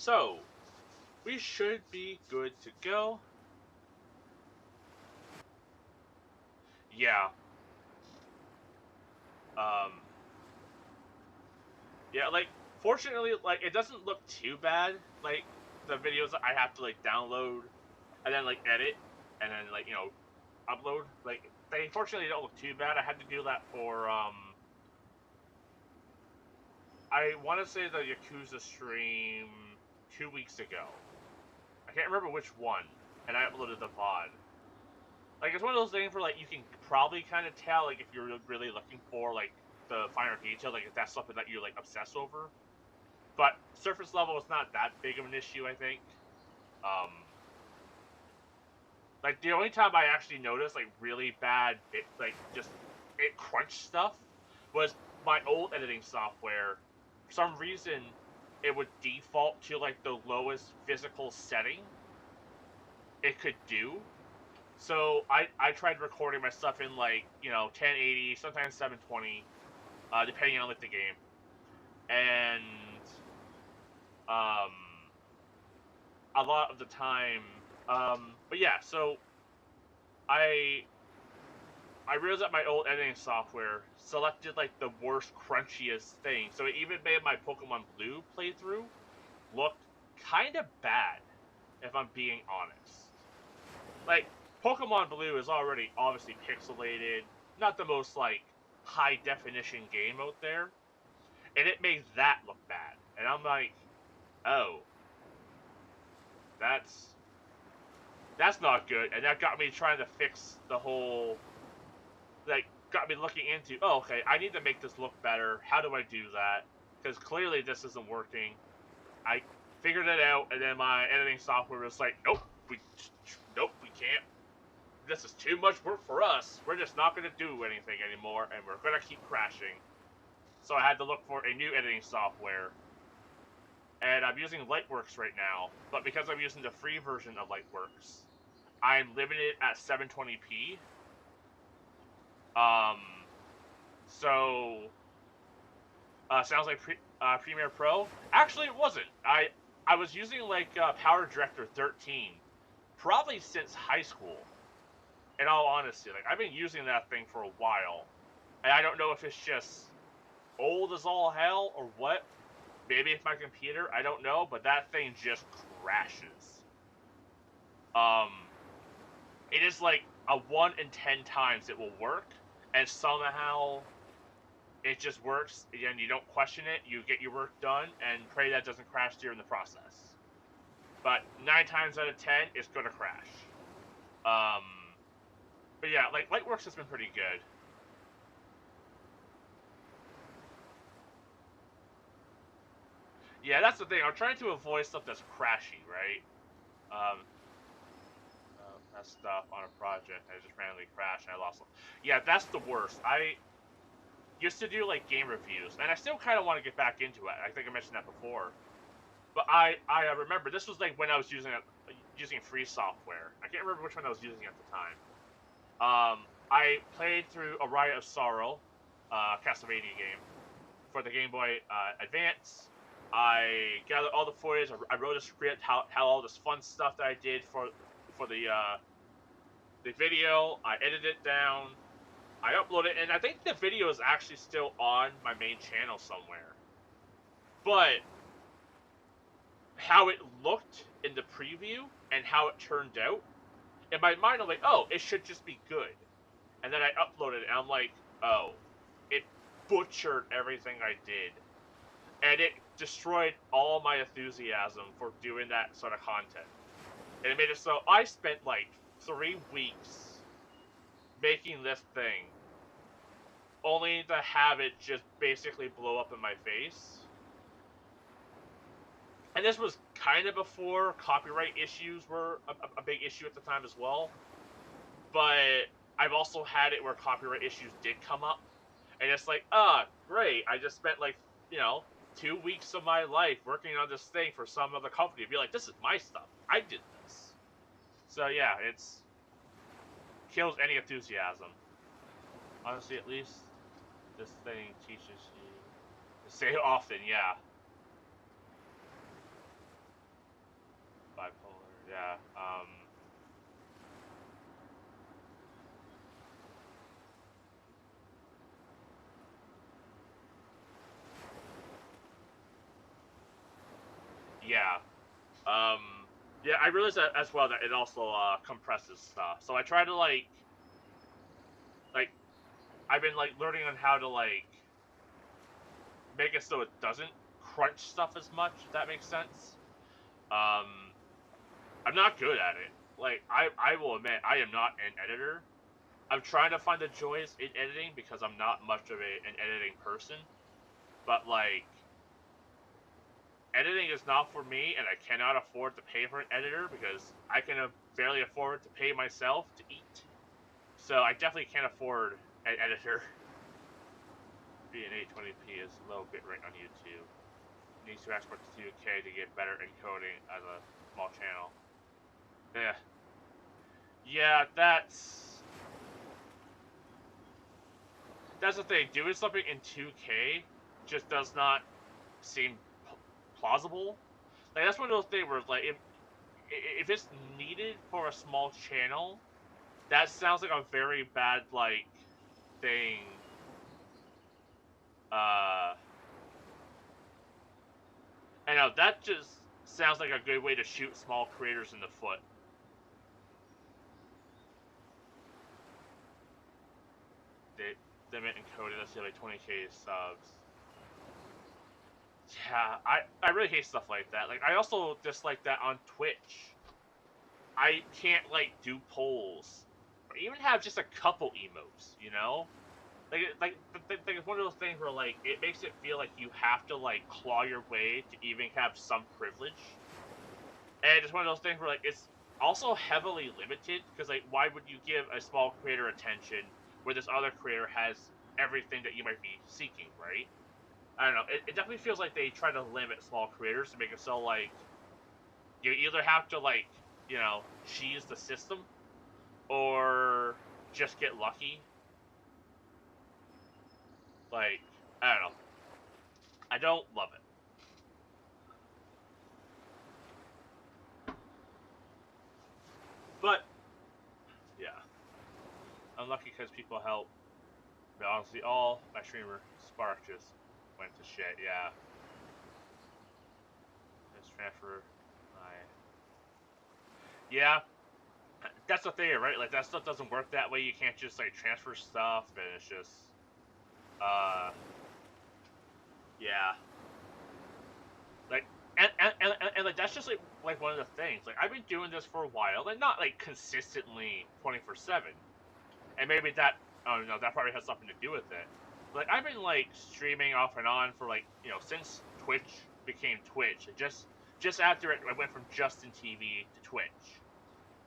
So, we should be good to go. Yeah. Um. Yeah, like, fortunately, like, it doesn't look too bad. Like, the videos I have to, like, download and then, like, edit and then, like, upload. Like, they fortunately don't look too bad. I had to do that for, I want to say the Yakuza stream 2 weeks ago. I can't remember which one, and I uploaded the VOD. Like, it's one of those things where, like, you can probably kind of tell, like, if you're really looking for, like, the finer detail, like, if that's something that you, like, obsess over. But surface level is not that big of an issue, I think. Um, like, the only time I actually noticed, like, really bad, just, it crunch stuff was my old editing software. For some reason, it would default to, like, the lowest physical setting it could do. So I tried recording my stuff in, like, 1080, sometimes 720, depending on, like, the game. And um a lot of the time, but yeah, so I realized that my old editing software selected, like, the worst crunchiest thing, so it even made my Pokemon Blue playthrough look kind of bad, if I'm being honest. Like, Pokemon Blue is already obviously pixelated, not the most, like, high definition game out there, and it made that look bad. And I'm like, oh, that's not good. And that got me trying to fix the whole, like, got me looking into, oh, okay, I need to make this look better. How do I do that? Because clearly this isn't working. I figured it out, and then my editing software was like, nope, we can't. This is too much work for us. We're just not going to do anything anymore, and we're going to keep crashing. So I had to look for a new editing software. And I'm using Lightworks right now, but because I'm using the free version of Lightworks, I'm limited at 720p. Um, so sounds like Premiere Pro. Actually, it wasn't. I was using, like, Power Director 13, probably since high school. In all honesty, like, I've been using that thing for a while, and I don't know if it's just old as all hell or what. Maybe it's my computer, I don't know, but that thing just crashes. It is like a 1 in 10 times it will work, and somehow it just works. Again, you don't question it, you get your work done, and pray that doesn't crash during the process. But 9 times out of 10, it's gonna crash. But yeah, like, Lightworks has been pretty good. Yeah, that's the thing. I'm trying to avoid stuff that's crashy, right? That stuff on a project, I just randomly crashed and I lost. Yeah, that's the worst. I used to do, like, game reviews, and I still kind of want to get back into it. I think I mentioned that before. But I remember this was, like, when I was using free software. I can't remember which one I was using at the time. I played through A Riot of Sorrow, Castlevania game, for the Game Boy Advance. I gathered all the footage. I wrote a script, how all this fun stuff that I did for the video. I edited it down. I uploaded it, and I think the video is actually still on my main channel somewhere. But how it looked in the preview and how it turned out, in my mind, I'm like, oh, it should just be good. And then I uploaded it, and I'm like, oh, it butchered everything I did. And it destroyed all my enthusiasm for doing that sort of content. And it made it so I spent, like, 3 weeks making this thing, only to have it just basically blow up in my face. And this was kind of before copyright issues were a big issue at the time as well. But I've also had it where copyright issues did come up. And it's like, great. I just spent, like, 2 weeks of my life working on this thing for some other company. Be like, this is my stuff. I did this. So yeah, it's kills any enthusiasm. Honestly, at least this thing teaches you to say it often. Yeah. bipolar. Yeah. Yeah. Um, yeah, I realized that as well that it also compresses stuff. So I try to like I've been like learning on how to like make it so it doesn't crunch stuff as much. If that makes sense. Um, I'm not good at it. Like I will admit I am not an editor. I'm trying to find the joys in editing because I'm not much of an editing person. But like editing is not for me, and I cannot afford to pay for an editor because I can barely afford to pay myself to eat. So I definitely can't afford an editor. Being 820p is a little bit right on YouTube. Needs to export to 2K to get better encoding as a small channel. Yeah. Yeah, that's the thing. Doing something in 2K just does not seem plausible. Like that's one of those things where like if it's needed for a small channel, that sounds like a very bad like thing. I know that just sounds like a good way to shoot small creators in the foot. They limit encoded. Let's say like 20k subs. Yeah, I really hate stuff like that. Like I also dislike that on Twitch. I can't like do polls or even have just a couple emotes. You know, like it's one of those things where like it makes it feel like you have to like claw your way to even have some privilege. And it's one of those things where like it's also heavily limited because like why would you give a small creator attention where this other creator has everything that you might be seeking, right? I don't know. It definitely feels like they try to limit small creators to make it so like you either have to like cheese the system or just get lucky. Like I don't know. I don't love it. But yeah, I'm lucky because people help. But honestly, all my streamer spark just went to shit. Yeah, just transfer my. Yeah, that's the thing, right? Like that stuff doesn't work that way. You can't just like transfer stuff, and it's just, uh, yeah, like and like that's just like one of the things. Like I've been doing this for a while, and not like consistently 24/7, and maybe that I don't know that probably has something to do with it. Like I've been like streaming off and on for like since Twitch became Twitch, and just after it, I went from Justin TV to Twitch.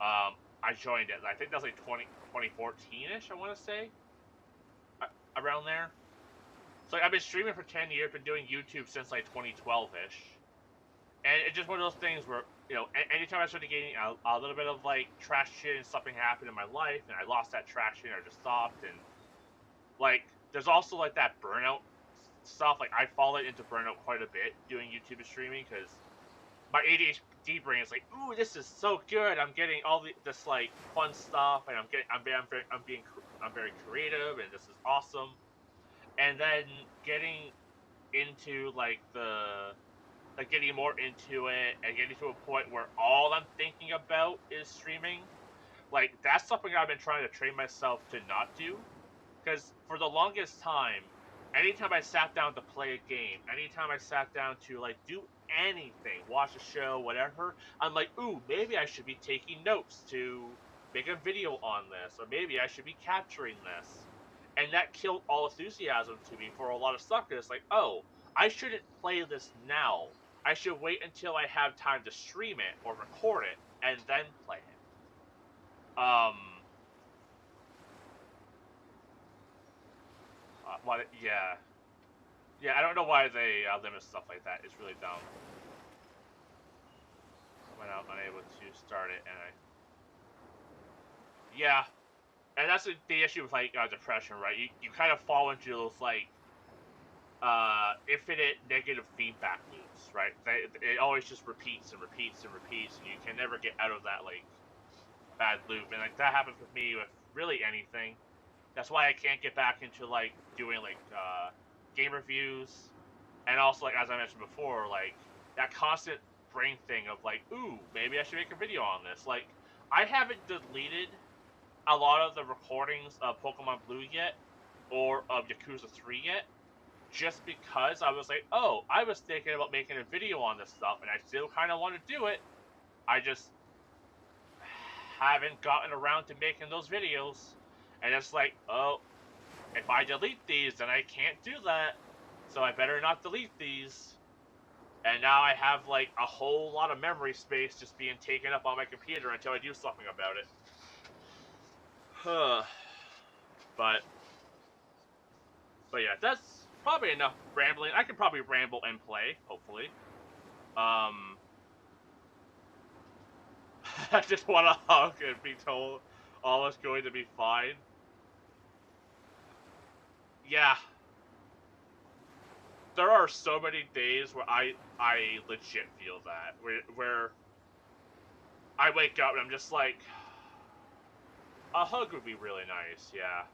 I joined it. I think that was like 2014-ish, I want to say, around there. So like, I've been streaming for 10 years, been doing YouTube since like 2012-ish. And it's just one of those things where, anytime I started getting a little bit of like traction and something happened in my life and I lost that traction or just stopped. And like, there's also like that burnout stuff. Like, I fallen into burnout quite a bit doing YouTube and streaming because my ADHD brain is like, ooh, this is so good. I'm getting all this like fun stuff, and I'm very creative, and this is awesome. And then getting into getting more into it, and getting to a point where all I'm thinking about is streaming. Like that's something I've been trying to train myself to not do, because for the longest time, anytime I sat down to play a game, anytime I sat down to like do anything, watch a show, whatever, I'm like, ooh, maybe I should be taking notes to make a video on this, or maybe I should be capturing this. And that killed all enthusiasm to me for a lot of stuff. Because it's like, oh, I shouldn't play this now. I should wait until I have time to stream it or record it and then play it. What? Yeah, yeah. I don't know why they limit stuff like that. It's really dumb. When I'm unable to start it, and yeah, and that's the issue with like depression, right? You kind of fall into those like infinite negative feedback loops, right? It always just repeats and repeats and repeats, and you can never get out of that like bad loop. And like that happens with me with really anything. That's why I can't get back into like doing like game reviews, and also like as I mentioned before, like that constant brain thing of like, ooh, maybe I should make a video on this. Like I haven't deleted a lot of the recordings of Pokemon Blue yet, or of Yakuza 3 yet, just because I was like, oh, I was thinking about making a video on this stuff, and I still kind of want to do it. I just haven't gotten around to making those videos. And it's like, oh, if I delete these, then I can't do that. So I better not delete these. And now I have like a whole lot of memory space just being taken up on my computer until I do something about it. But yeah, that's probably enough rambling. I can probably ramble and play, hopefully. I just want to hug and be told all is going to be fine. Yeah. There are so many days where I legit feel that. Where I wake up and I'm just like, a hug would be really nice, yeah.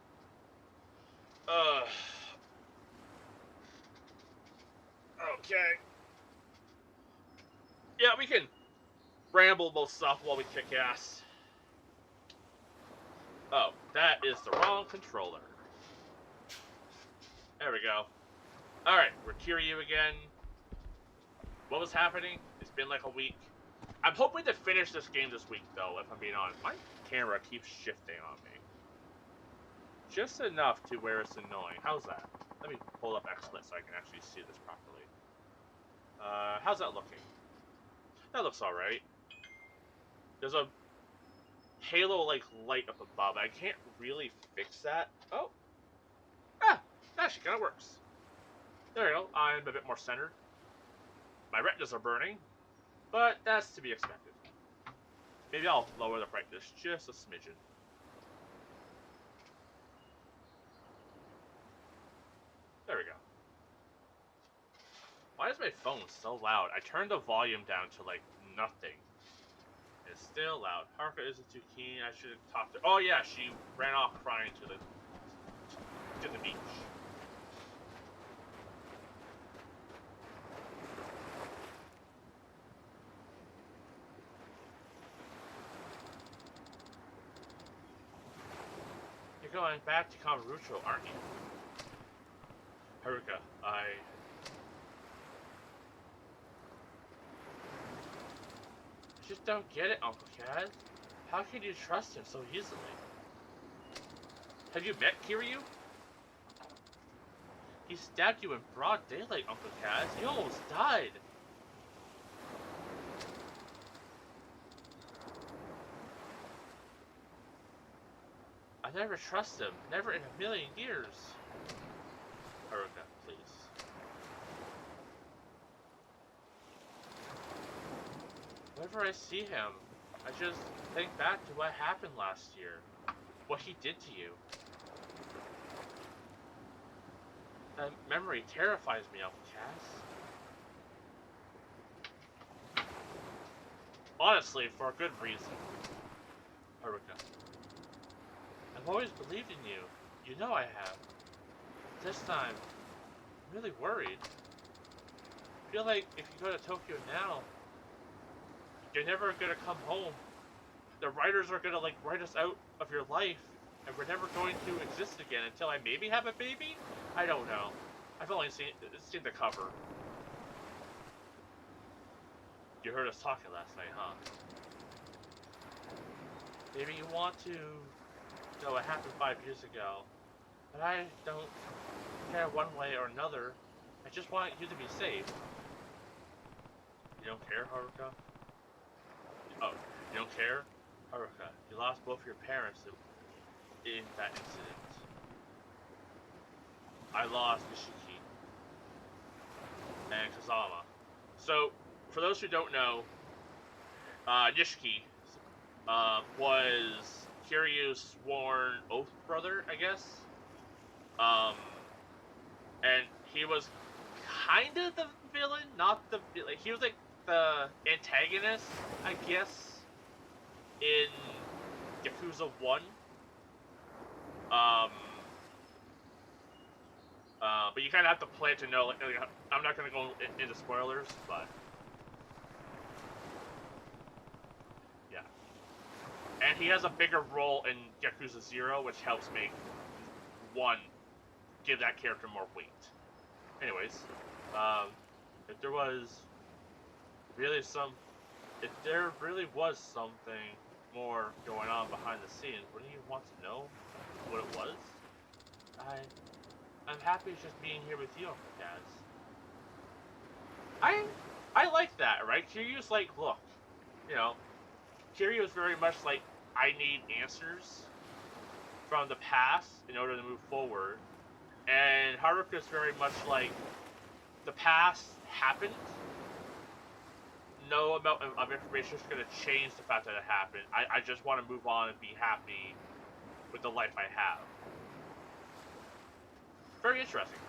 Okay. Yeah, we can ramble most stuff while we kick ass. Oh, that is the wrong controller. There we go. Alright, we're Kiryu again. What was happening? It's been like a week. I'm hoping to finish this game this week, though, if I'm being honest. My camera keeps shifting on me. Just enough to where it's annoying. How's that? Let me pull up XSplit so I can actually see this properly. How's that looking? That looks alright. There's a halo-like light up above. I can't really fix that. Oh! Ah! That actually kind of works. There we go. I'm a bit more centered. My retinas are burning, but that's to be expected. Maybe I'll lower the brightness just a smidgen. There we go. Why is my phone so loud? I turned the volume down to like nothing. It's still loud. Haruka isn't too keen. I should have talked to. Oh yeah, she ran off crying to the beach. You're going back to Kamurocho, aren't you? Haruka, I just don't get it, Uncle Kaz. How can you trust him so easily? Have you met Kiryu? He stabbed you in broad daylight, Uncle Kaz. You almost died. I never trust him. Never in a million years. Haruka, please. Whenever I see him, I just think back to what happened last year. What he did to you. That memory terrifies me, Uncle Kaz. Honestly, for a good reason. Haruka. I've always believed in you. You know I have. This time, I'm really worried. I feel like if you go to Tokyo now, you're never gonna come home. The writers are gonna like write us out of your life, and we're never going to exist again until I maybe have a baby? I don't know. I've only seen the cover. You heard us talking last night, huh? Maybe you want to know what happened 5 years ago, but I don't care one way or another. I just want you to be safe. You don't care, Haruka? Oh, you don't care? Haruka, you lost both your parents in that incident. I lost Nishiki and Kazama. So, for those who don't know, Nishiki was Kiryu's sworn oath brother, I guess. And he was kind of the villain, not the like, he was like the antagonist, I guess, in Yakuza 1. But you kind of have to play it to know. Like, I'm not going to go into spoilers, but yeah. And he has a bigger role in Yakuza 0, which helps make 1 give that character more weight. Anyways, if there really was something more going on behind the scenes, wouldn't you want to know what it was? I'm happy just being here with you, guys. I like that, right? Kiryu's like, look, you know, Kiryu is very much like, I need answers from the past in order to move forward. And Haruka's very much like, the past happened. No amount of information is going to change the fact that it happened. I just want to move on and be happy with the life I have. Very interesting.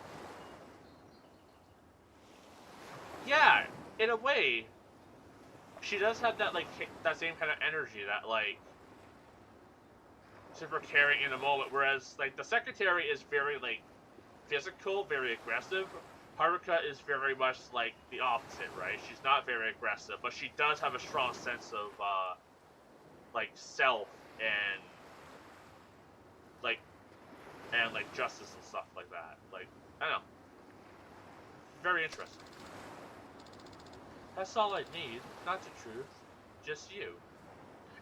Yeah, in a way, she does have that, like, that same kind of energy, that, like, super caring in the moment, whereas, like, the secretary is very, like, physical, very aggressive. Haruka is very much, like, the opposite, right? She's not very aggressive, but she does have a strong sense of, like, self and, like, justice and stuff like that. Like, I don't know. Very interesting. That's all I need. Not the truth. Just you.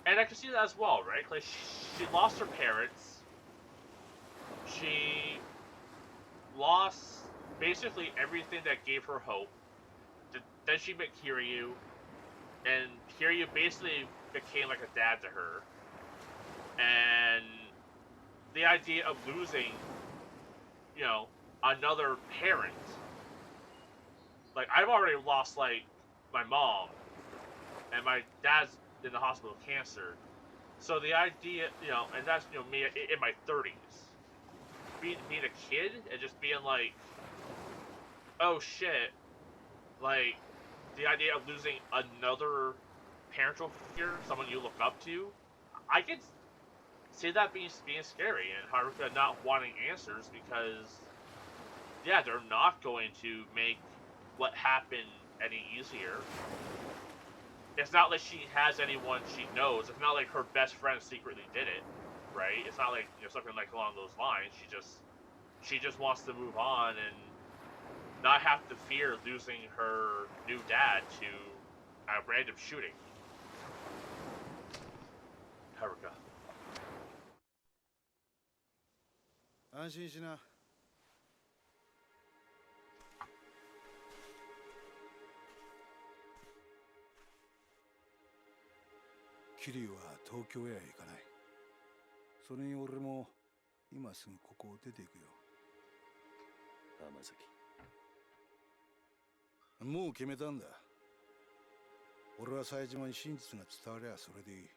And I can see that as well, right? Like, she lost her parents. She lost basically everything that gave her hope. Then she met Kiryu. And Kiryu basically became like a dad to her. And the idea of losing, you know, another parent. Like, I've already lost, like, my mom, and my dad's in the hospital with cancer. So the idea, you know, and that's, you know, me in my 30s. Being a kid and just being like, oh shit, like, the idea of losing another parental figure, someone you look up to, I could see that being scary, and Haruka not wanting answers because, yeah, they're not going to make what happened any easier. It's not like she has anyone she knows. It's not like her best friend secretly did it, right? It's not like, you know, something like along those lines. She just wants to move on and not have to fear losing her new dad to a random shooting. Haruka. 安心しな。桐生は東京へは行かない。それに俺も今すぐここを出ていくよ。浜崎。もう決めたんだ。俺は冴島に真実が伝わりゃそれでいい。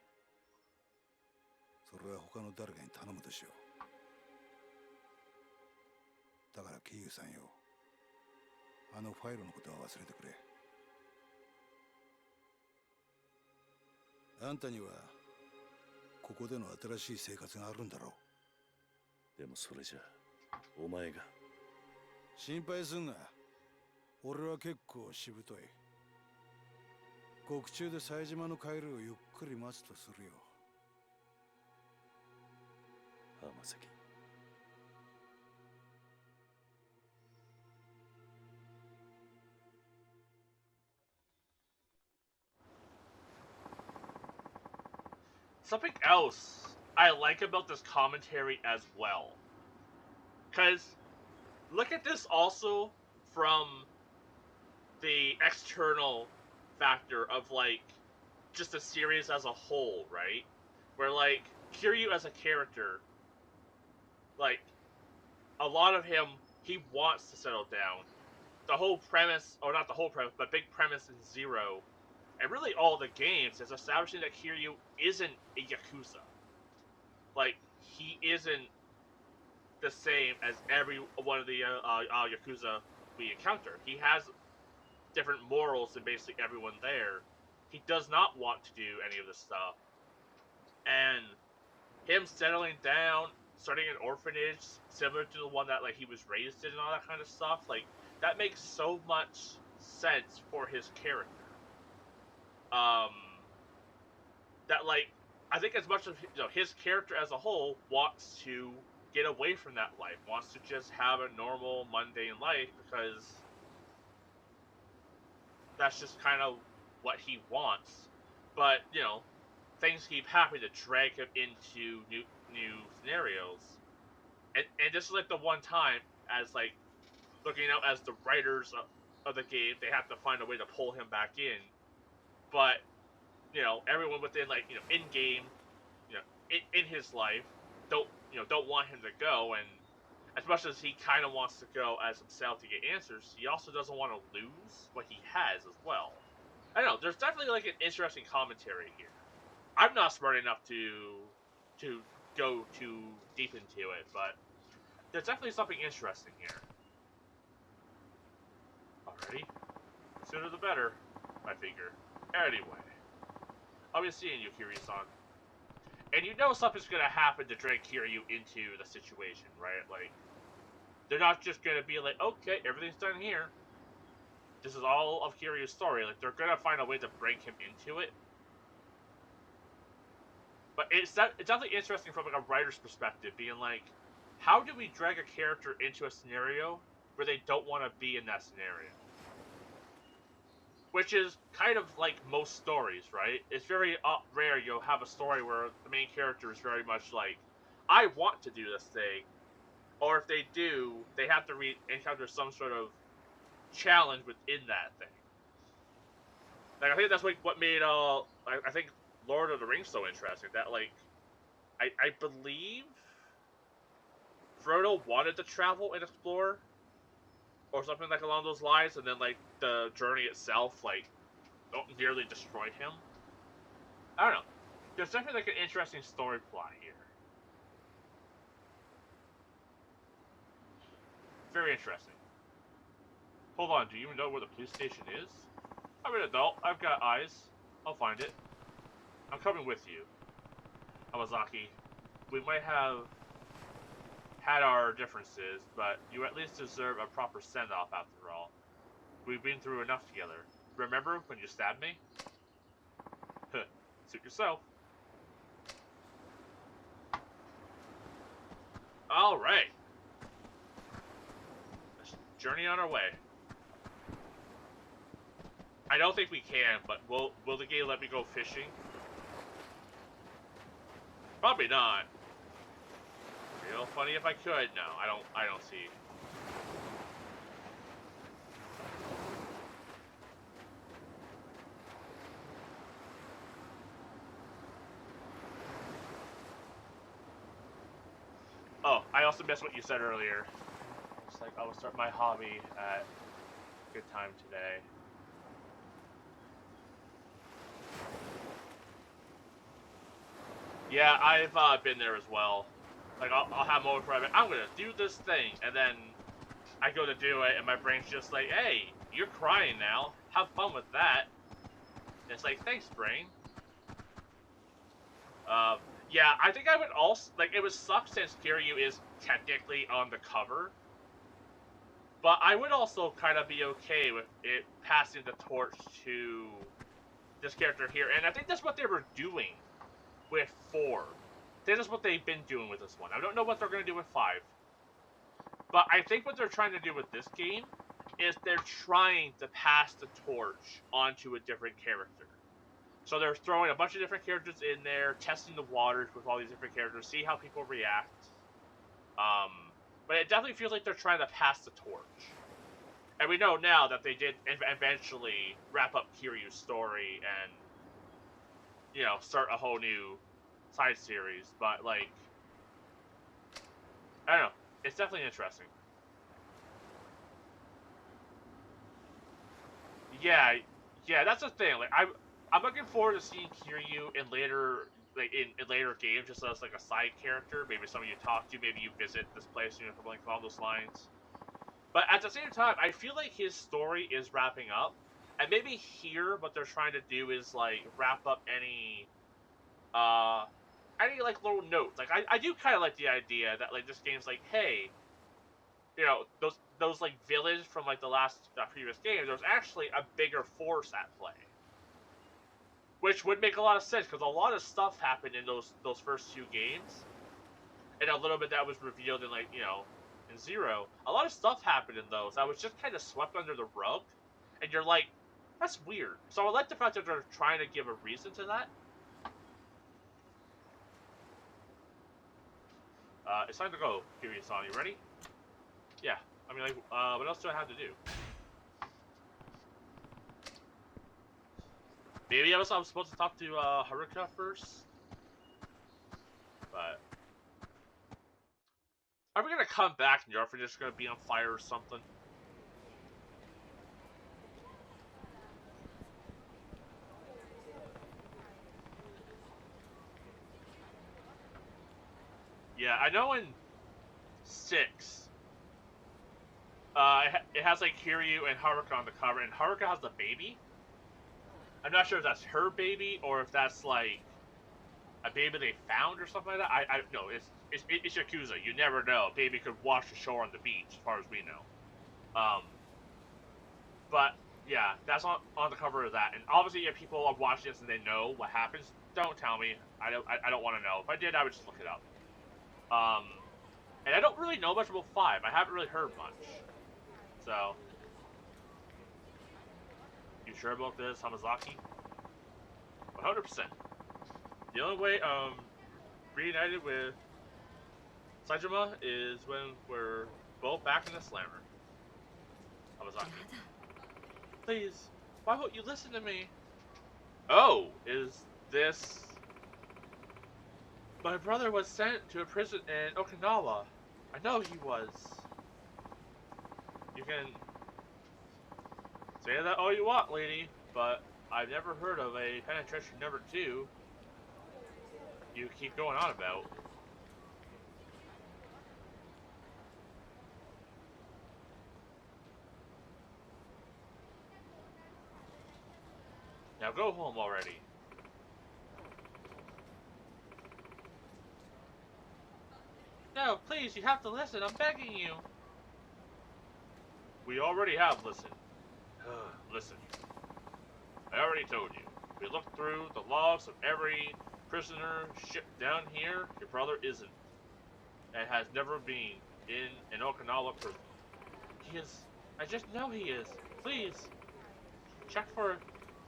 それは他の誰かに頼むとしよう。だから桐生さんよ、あのファイルのことは忘れてくれ。あんたにはここでの新しい生活があるんだろう。でもそれじゃお前が。心配すんな。俺は結構しぶとい。獄中で冴島の帰るをゆっくり待つとするよ。浜崎。Something else I like about this commentary as well. Because look at this also from the external factor of, like, just the series as a whole, right? Where, like, Kiryu as a character, like, a lot of him, he wants to settle down. The whole premise, or not the whole premise, but big premise in Zero, and really all the games, is establishing that Kiryu isn't a Yakuza. Like, he isn't the same as every one of the Yakuza we encounter. He has different morals than basically everyone there. He does not want to do any of this stuff. And him settling down, starting an orphanage similar to the one that like he was raised in and all that kind of stuff, like that makes so much sense for his character. Um, that like I think as much as his character as a whole wants to get away from that life, wants to just have a normal mundane life because that's just kind of what he wants. But things keep happening to drag him into new scenarios. And this is like the one time as like looking out as the writers of the game, they have to find a way to pull him back in. But everyone within like in game, in his life, don't want him to go. And as much as he kind of wants to go as himself to get answers, he also doesn't want to lose what he has as well. I don't know. There's definitely like an interesting commentary here. I'm not smart enough to go too deep into it, but there's definitely something interesting here. Alrighty. Sooner the better, I figure. Anyway. I'll be seeing you, Kiryu-san. And something's gonna happen to drag Kiryu into the situation, right? Like, they're not just gonna be like, okay, everything's done here. This is all of Kiryu's story. Like, they're gonna find a way to bring him into it. But it's definitely interesting from like a writer's perspective, being like, how do we drag a character into a scenario where they don't want to be in that scenario? Which is kind of like most stories, right? It's very rare you'll have a story where the main character is very much like, I want to do this thing. Or if they do, they have to encounter some sort of challenge within that thing. Like, I think that's like what made, I think Lord of the Rings so interesting. That, like, I believe Frodo wanted to travel and explore, or something like along those lines, and then like the journey itself like nearly destroyed him. I don't know. There's definitely like an interesting story plot here. Very interesting. Hold on, do you even know where the police station is? I'm an adult. I've got eyes. I'll find it. I'm coming with you. Amazaki, we might have had our differences, but you at least deserve a proper send-off after all. We've been through enough together. Remember when you stabbed me? Huh. Suit yourself. Alright. Let's journey on our way. I don't think we can, but will the game let me go fishing? Probably not. Real funny if I could. No, I don't see. Oh, I also missed what you said earlier. It's like I will start my hobby at a good time today. Yeah, I've been there as well. Like, I'll have moments where I'm gonna do this thing, and then I go to do it, and my brain's just like, hey, you're crying now. Have fun with that. And it's like, thanks, brain. Yeah, I think I would also, like, it would suck since Kiryu is technically on the cover. But I would also kind of be okay with it passing the torch to this character here. And I think that's what they were doing with 4. This is what they've been doing with this one. I don't know what they're going to do with 5. But I think what they're trying to do with this game is they're trying to pass the torch onto a different character. So they're throwing a bunch of different characters in there, testing the waters with all these different characters, see how people react. But it definitely feels like they're trying to pass the torch. And we know now that they did eventually wrap up Kiryu's story and, start a whole new side series. But, like, I don't know. It's definitely interesting. Yeah, that's the thing. Like, I'm looking forward to seeing Kiryu in later, like in later games, just as like a side character. Maybe somebody you talk to. Maybe you visit this place, something along those lines. But at the same time, I feel like his story is wrapping up, and maybe here what they're trying to do is like wrap up uh any like little notes. Like I do kind of like the idea that like this game's like, hey, you know, those like villains from like the last previous game, there's actually a bigger force at play, which would make a lot of sense because a lot of stuff happened in those first two games, and a little bit that was revealed in like in Zero. A lot of stuff happened in those that was just kind of swept under the rug, and you're like, that's weird. So I like the fact that they're trying to give a reason to that. It's time to go, Kiryu-san. You ready? Yeah. I mean, like, what else do I have to do? Maybe I'm supposed to talk to Haruka first, but are we gonna come back and your orphanage is gonna be on fire or something? Yeah, I know in 6, it has like Kiryu and Haruka on the cover, and Haruka has the baby. I'm not sure if that's her baby or if that's like a baby they found or something like that. I no, it's Yakuza. You never know. Baby could wash ashore on the beach, as far as we know. But yeah, that's on the cover of that. And obviously, if people are watching this and they know what happens, don't tell me. I don't want to know. If I did, I would just look it up. And I don't really know much about 5. I haven't really heard much. So, you sure about this, Hamazaki? 100%. The only way reunited with Saejima is when we're both back in the slammer. Hamazaki. Please, why won't you listen to me? Oh, is this... My brother was sent to a prison in Okinawa. I know he was. You can say that all you want, lady, but I've never heard of a penetration number 2 you keep going on about. Now go home already. No, please, you have to listen. I'm begging you. We already have listened. Listen. I already told you. We looked through the logs of every prisoner shipped down here. Your brother isn't. And has never been in an Okinawa prison. He is. I just know he is. Please. Check for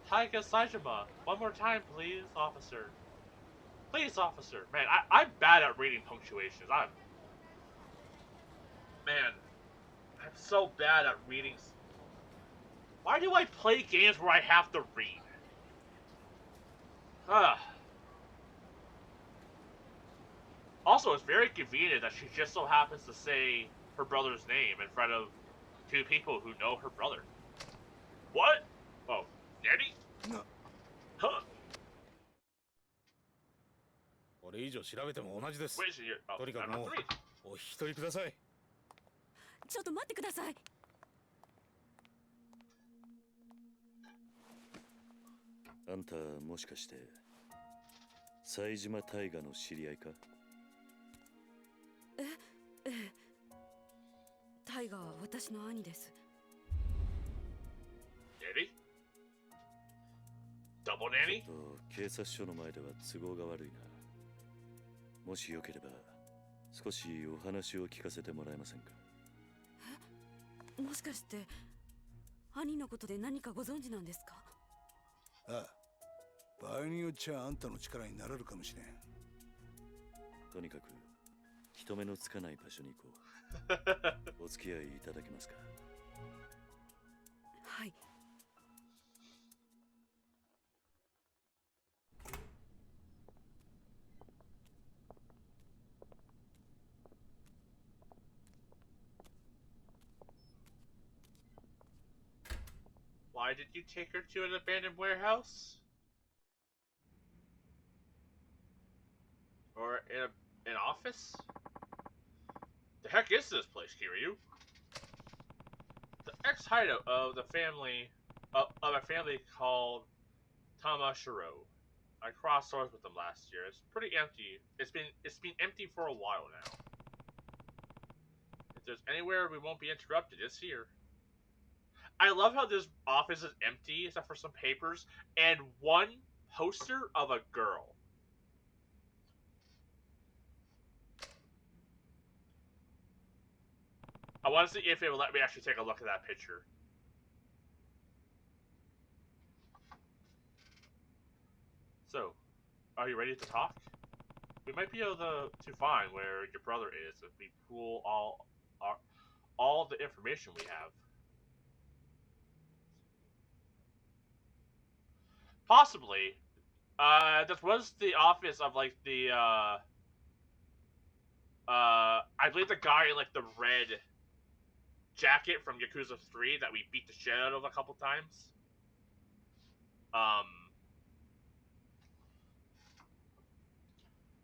Taiga Saejima. One more time, please, officer. Please, officer. Man, I'm bad at reading punctuations. Man, I'm so bad at reading. Why do I play games where I have to read? Also, it's very convenient that she just so happens to say her brother's name in front of 2 people who know her brother. What? Oh, Nanny? No. Huh? これ以上調べても同じです。 Wait, so you're... Oh, とにかく I'm も not う read. お引き取りください。ちょっと待ってください。あんたもしかして冴島大河の知り合いか？ええ。タイガーは私の兄です。Nanny? Double nanny? ちょっと警察署の前では都合が悪いな。もしよければ少しお話を聞かせてもらえませんか？え？もしかして兄のことで何かご存知なんですか？ああ、場合によっちゃあんたの力になれるかもしれん。とにかく人目のつかない場所に行こう。お付き合いいただけますか？はい。Why did you take her to an abandoned warehouse? Or in an office? The heck is this place, Kiryu? ex-hideout of the family of a family called Tamashiro. I crossed swords with them last year. It's pretty empty. It's been empty for a while now. If there's anywhere we won't be interrupted, it's here. I love how this office is empty except for some papers and one poster of a girl. I want to see if it will let me actually take a look at that picture. So, are you ready to talk? We might be able to find where your brother is if we pool all the information we have. Possibly. This was the office of like the I believe the guy in like the red jacket from Yakuza 3 that we beat the shit out of a couple times.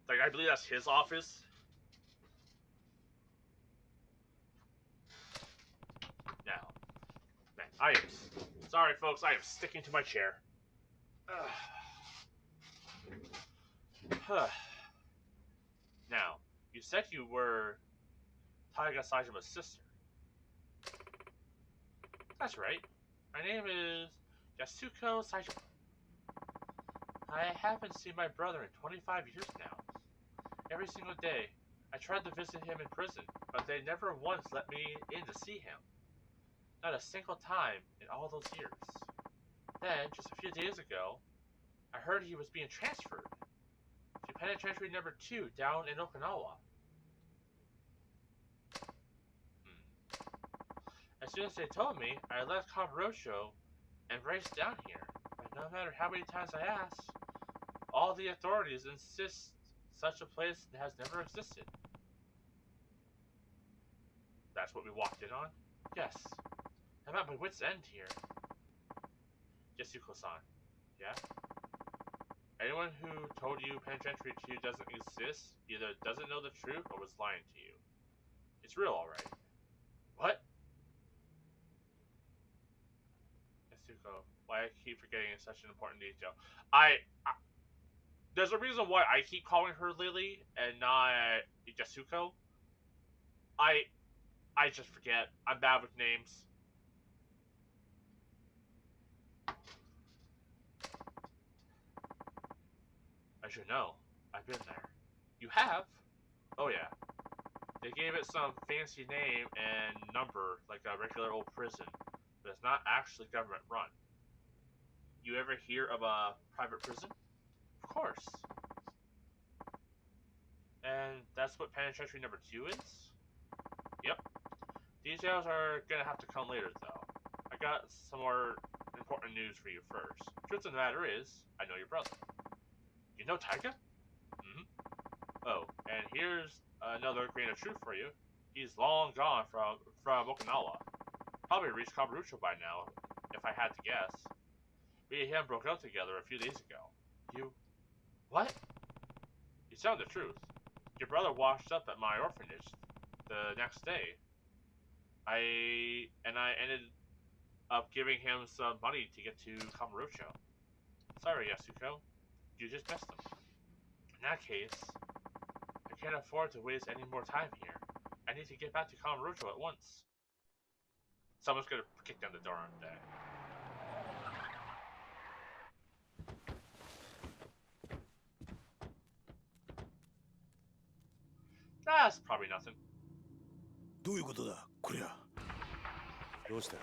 Like I believe that's his office. Now, man, I am sorry, folks. I am sticking to my chair. Now, you said you were Taiga Sajima's sister. That's right. My name is Yasuko Saijima. I haven't seen my brother in 25 years now. Every single day, I tried to visit him in prison, but they never once let me in to see him. Not a single time in all those years. Then, just a few days ago, I heard he was being transferred to Penitentiary Number 2 down in Okinawa. As soon as they told me, I left Kamurocho and raced down here. But no matter how many times I asked, all the authorities insist such a place has never existed. That's what we walked in on? Yes. I'm at my wit's end here. Yasuko-san. Yeah? Anyone who told you Penitentiary 2 doesn't exist either doesn't know the truth or was lying to you. It's real, alright. What? Yasuko, why I keep forgetting such an important detail. There's a reason why I keep calling her Lily and not Yasuko. I just forget. I'm bad with names. I should know. I've been there. You have? Oh yeah. They gave it some fancy name and number like a regular old prison, but it's not actually government run. You ever hear of a private prison? Of course. And that's what Penitentiary Number 2 is? Yep. Details are gonna have to come later though. I got some more important news for you first. Truth of the matter is, I know your brother. You know Taiga? Oh, and here's another grain of truth for you. He's long gone from Okinawa. Probably reached Kamurocho by now, if I had to guess. Me and him broke up together a few days ago. You... What? You tell the truth. Your brother washed up at my orphanage the next day. I ended up giving him some money to get to Kamurocho. Sorry, Yasuko. You just missed him. In that case, I can't afford to waste any more time here. I need to get back to Kamurocho at once. Someone's gonna kick down the door, aren't they? That's probably nothing. どういうことだ、こりゃ。どうした？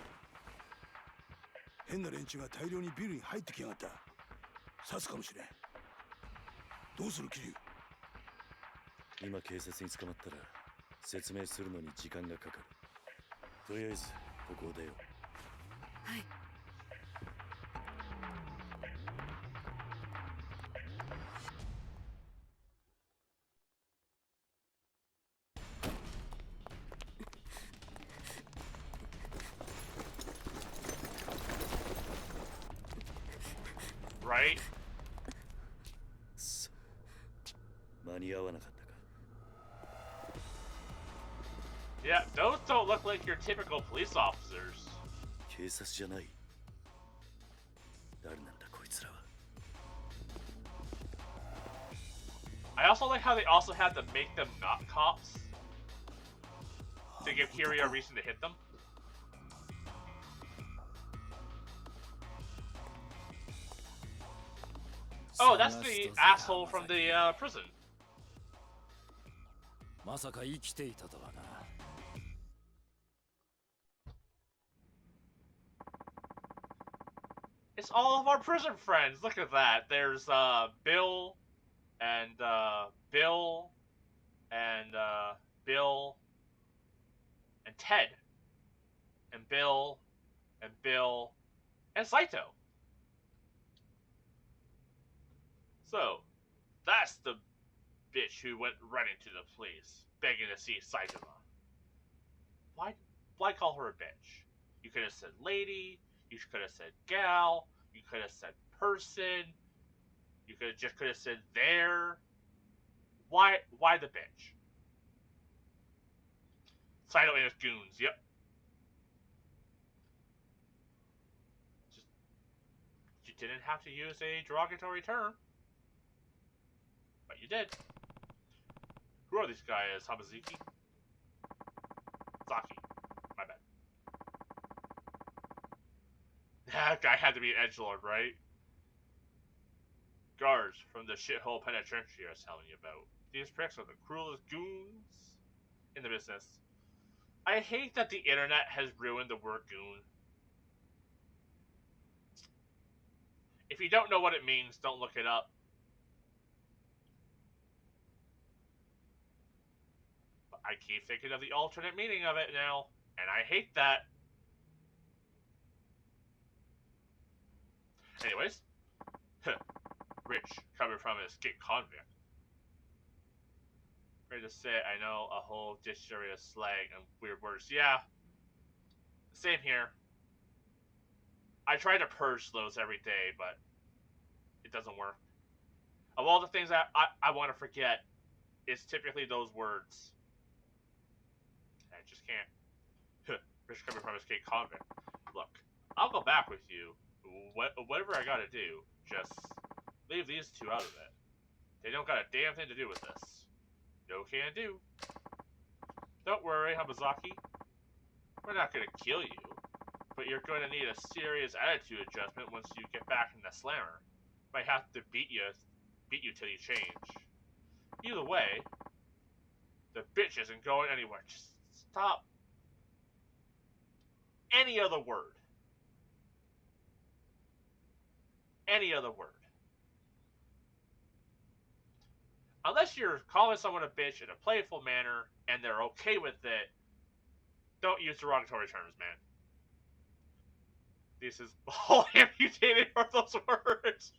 変な連中が大量にビルに入ってきやがった。刺すかもしれん。どうする、桐生。今警察に捕まったら説明するのに時間がかかる。とりあえずここを出よう。はい。Right? 間に合わなかったか。 Yeah, those don't look like your typical police officers. 警察じゃない。誰なんだこいつらは。 I also like how they also had to make them not cops to give Kiryu a reason to hit them. Oh, that's the asshole from the prison. まさか生きていたとはな。It's all of our prison friends. Look at that. There's Bill and Bill and Bill and Ted and Bill and Bill and Saito. So, that's the bitch who went running to the police, begging to see Saitama. Why call her a bitch? You could have said lady, you could have said gal, you could have said person, you could have said there. Why the bitch? Saito and his goons, yep. Just, you didn't have to use a derogatory term. But you did. Who are these guys? Hamazuki? Saki. My bad. That guy had to be an edgelord, right? Guards from the shithole penitentiary I was telling you about. These pricks are the cruelest goons in the business. I hate that the internet has ruined the word goon. If you don't know what it means, don't look it up. But I keep thinking of the alternate meaning of it now, and I hate that. Anyways, Rich, coming from an escaped convict. Ready to say I know a whole dictionary of slang and weird words. Yeah, same here. I try to purge those every day, but it doesn't work. Of all the things I want to forget, it's typically those words. I just can't. Rich coming from an escaped convict. Look, I'll go back with you. Whatever I gotta do, just leave these two out of it. They don't got a damn thing to do with this. No can do. Don't worry, Hamazaki. We're not gonna kill you, but you're gonna need a serious attitude adjustment once you get back in the slammer. Might have to beat you till you change. Either way, the bitch isn't going anywhere. Just stop. Any other word. Any other word. Unless you're calling someone a bitch in a playful manner and they're okay with it, don't use derogatory terms, man. This is all amputated for those words.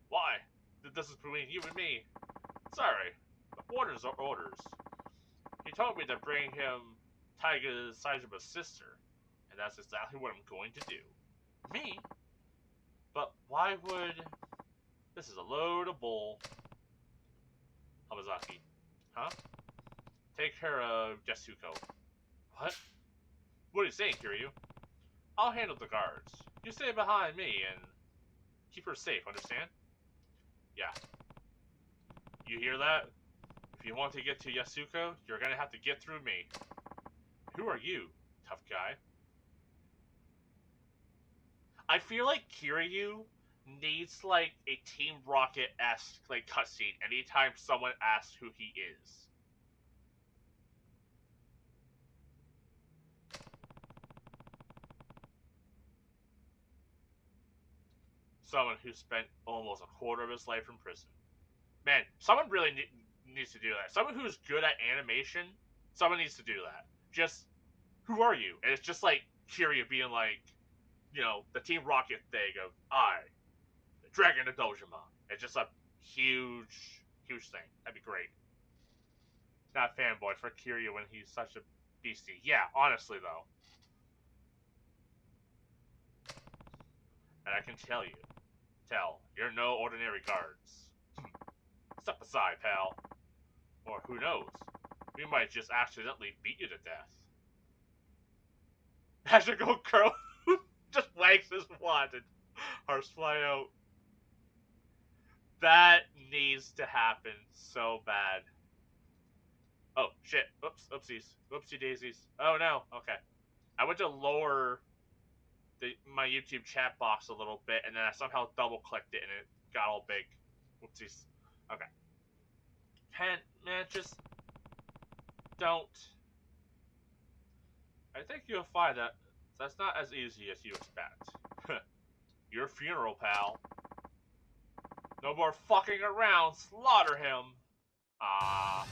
Why? This is between you and me. Sorry, but orders are orders. He told me to bring him Taiga Saijuma's sister, and that's exactly what I'm going to do. Me? But why would... This is a load of bull. Hamazaki. Huh? Take care of Yasuko. What? What are you saying, Kiryu? I'll handle the guards. You stay behind me and keep her safe, understand? Yeah. You hear that? If you want to get to Yasuko, you're gonna have to get through me. Who are you, tough guy? I feel like Kiryu needs like a Team Rocket-esque like cutscene anytime someone asks who he is. Someone who spent almost a quarter of his life in prison. Man, someone really needs to do that. Someone who's good at animation, someone needs to do that. Just, who are you? And it's just like Kiryu being like, you know, the Team Rocket thing of, the Dragon of Dojima. It's just a huge, huge thing. That'd be great. Not fanboy for Kiryu when he's such a beastie. Yeah, honestly though. And I can tell, you're no ordinary guards. Step aside, pal. Or who knows? We might just accidentally beat you to death. Magical Crow just wags his wand and hearts fly out. That needs to happen so bad. Oh, shit. Oops, oopsies. Oopsie daisies. Oh, no. Okay. I went to lower my YouTube chat box a little bit, and then I somehow double-clicked it, and it got all big. Whoopsies. Okay. Man, just don't. I think you'll find that that's not as easy as you expect. Your funeral, pal. No more fucking around. Slaughter him. Ah.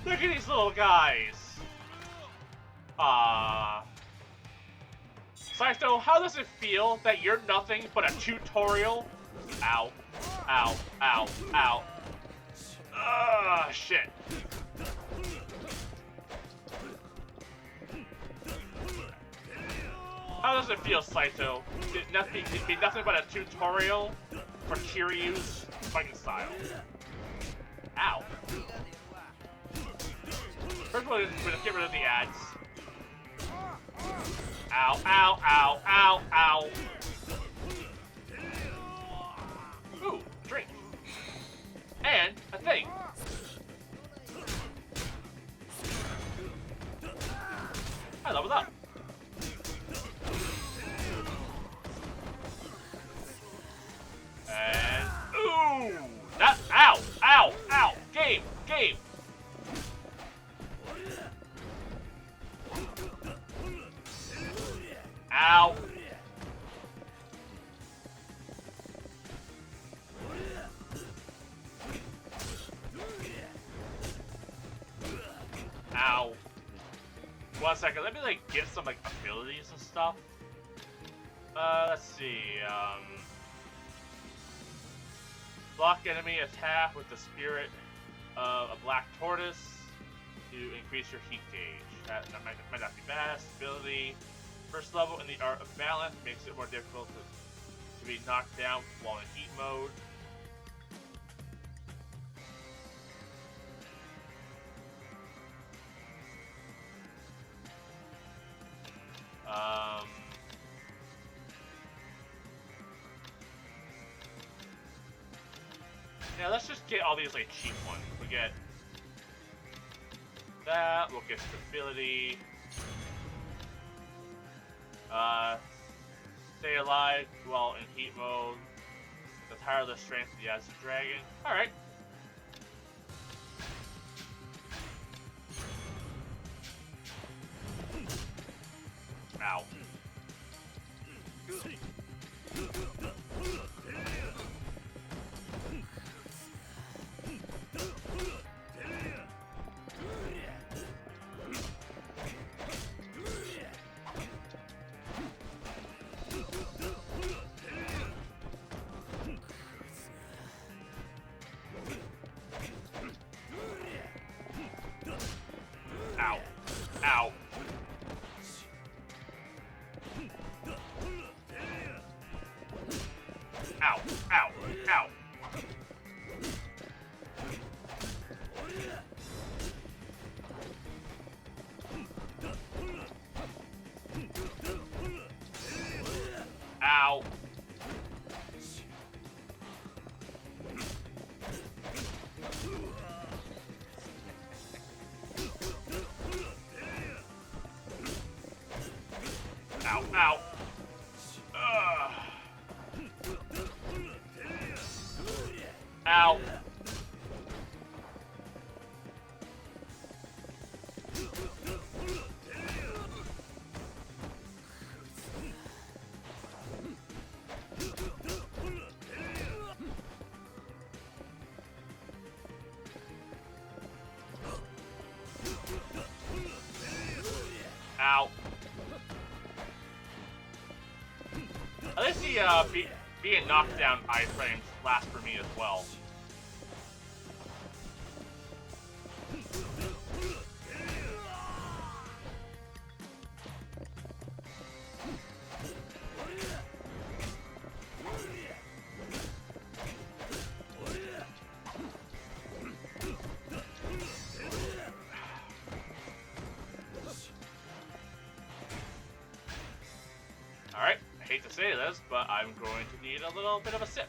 Look at these little guys. Ah. Saito, how does it feel that you're nothing but a tutorial? Ow. Ow. Ow. Ow. Ah, shit. How does it feel, Saito? It'd be nothing but a tutorial for Kiryu's fighting style. Ow. First of all, let's get rid of the ads. Ow, ow, ow, ow, ow. Ooh, drink. And a thing. I leveled up. And ooh, that ow, ow, ow, game. Ow. Ow. 1 second, let me get some abilities and stuff. Let's see, block enemy attack with the spirit of a black tortoise to increase your heat gauge. That might not be bad. Ability. First level in the art of balance makes it more difficult to be knocked down while in heat mode. Yeah, let's just get all these cheap ones. We get that. We'll get stability. Stay alive while in heat mode. The tireless strength of the acid dragon. Alright. Ow. Ow. Ow. Ow. Ow. Ow. Ow. Ow, ow. Ow. Ow. At least the being knocked down iframes last for me as well. hate to say this, but I'm going to need a little bit of a sip.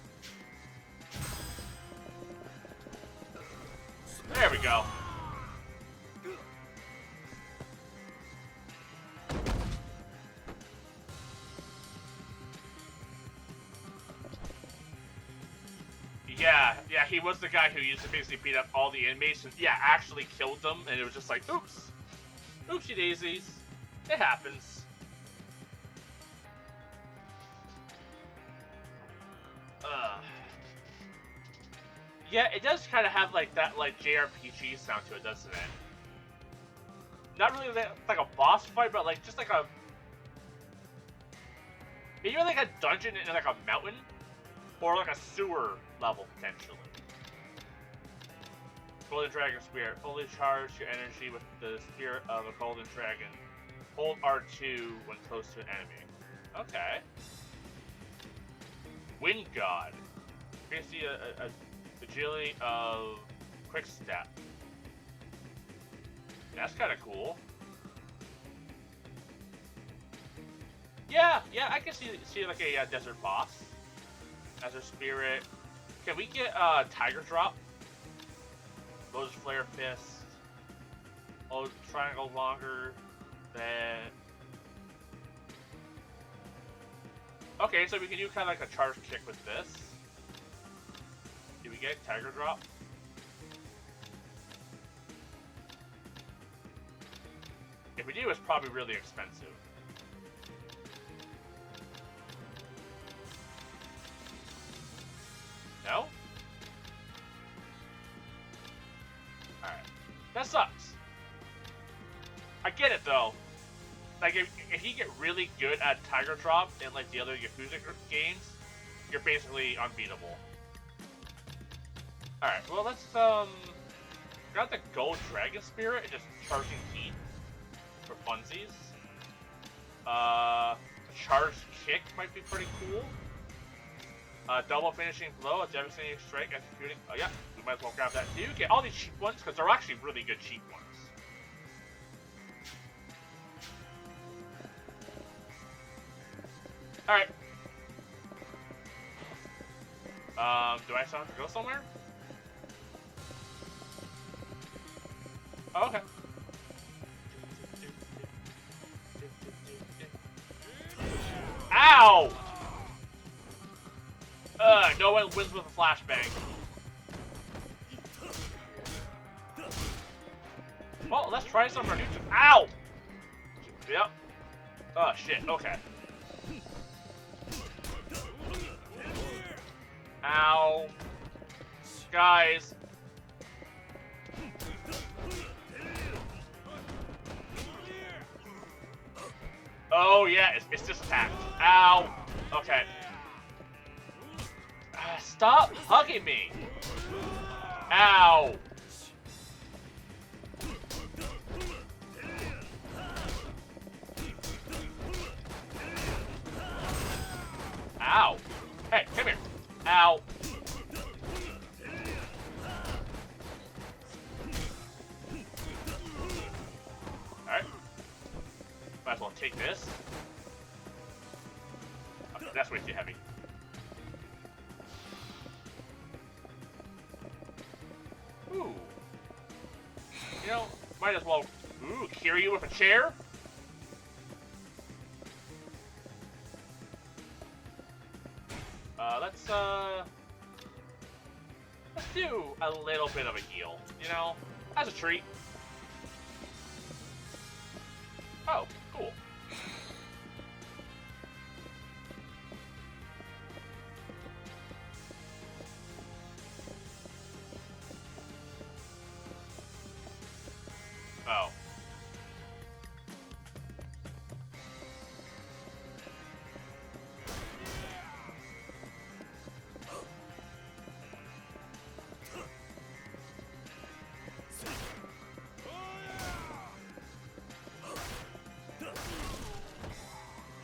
There we go. Yeah, he was the guy who used to basically beat up all the inmates and, yeah, actually killed them, and it was just like, oops. Oopsie daisies. It happens. Yeah, it does kind of have, like, that, like, JRPG sound to it, doesn't it? Not really like a boss fight, but, like, just like a... Maybe like a dungeon in, like, a mountain? Or like a sewer level, potentially. Golden Dragon Spirit. Fully charge your energy with the spirit of a Golden Dragon. Hold R2 when close to an enemy. Okay. Wind God. Basically a agility of Quick Step. That's kind of cool. Yeah, I can see like a desert boss. As a spirit. Can we get Tiger Drop? Lotus Flare Fist. Oh, triangle longer than... Okay, so we can do kind of like a charge kick with this. Do we get Tiger Drop? If we do, it's probably really expensive. No? Alright. That sucks. I get it, though. Like, if you get really good at Tiger Drop in, like, the other Yakuza games, you're basically unbeatable. Alright, well, let's, got the Gold Dragon Spirit and just charging heat for funsies. Charged Kick might be pretty cool. Double finishing blow, a devastating strike, executing. Oh yeah, we might as well grab that too. Get all these cheap ones because they're actually really good cheap ones. All right. Do I still have to go somewhere? Oh, okay. Ow! No one wins with a flashbang. Well, let's try some of our new... Ow! Yep. Oh, shit. Okay. Ow. Guys. Oh, yeah. It's just attacked. Ow. Okay. Stop hugging me! Ow! Ow! Hey, come here! Ow! Alright. Might as well take this. Okay, that's way too heavy. Ooh. You know, might as well... Ooh, Kiryu with a chair? Let's do a little bit of a heal, you know? As a treat. Oh, cool. Oh.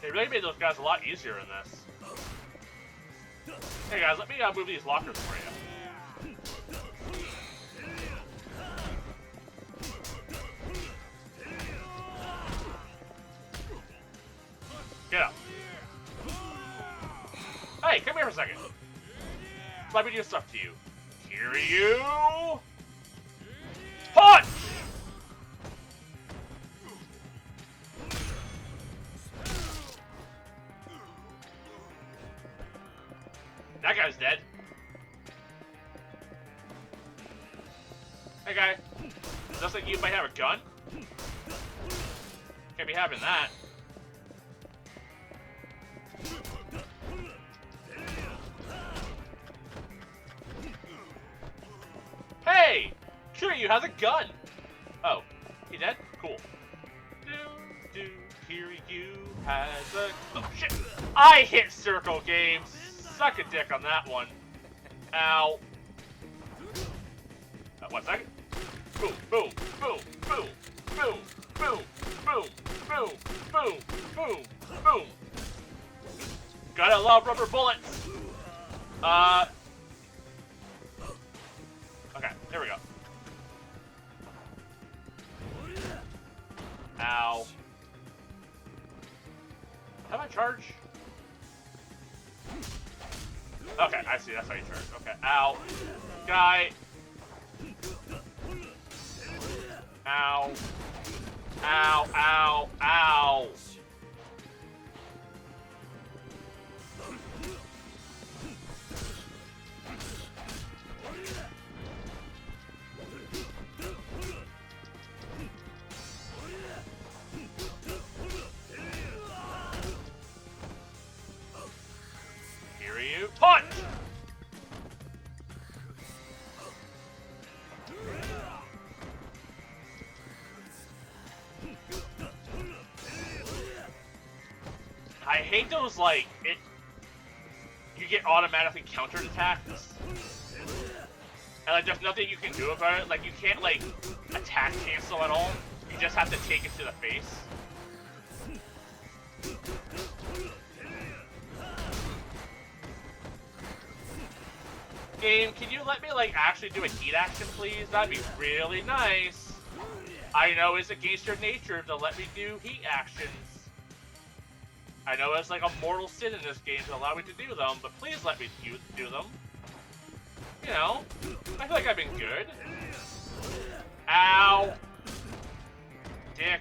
They really made those guys a lot easier in this. Hey guys, let me move these lockers for you. Get up. Hey, come here for a second. Let me do stuff to you. Kiryu! Punch! That guy's dead. Hey guy. Looks like you might have a gun. Can't be having that. Hey! Kiryu has a gun! Oh, he dead? Cool. Kiryu has a... Oh, shit! I hit circle games! Suck a dick on that one. Ow. 1 second. Boom, boom, boom, boom, boom, boom, boom, boom, boom, boom, boom. Gotta love rubber bullets. Okay, there we go. Ow. How do I charge? Okay, I see. That's how you charge. Okay, ow. Guy. Ow. Ow, ow, ow. Kiryu, punch! I hate those, like, you get automatically countered attacks. And, like, there's nothing you can do about it. Like, you can't, like, attack cancel at all. You just have to take it to the face. Game, can you let me, like, actually do a heat action, please? That'd be really nice. I know it's against your nature to let me do heat actions. I know it's like a mortal sin in this game to allow me to do them, but please let me do them. You know, I feel like I've been good. Ow! Dick.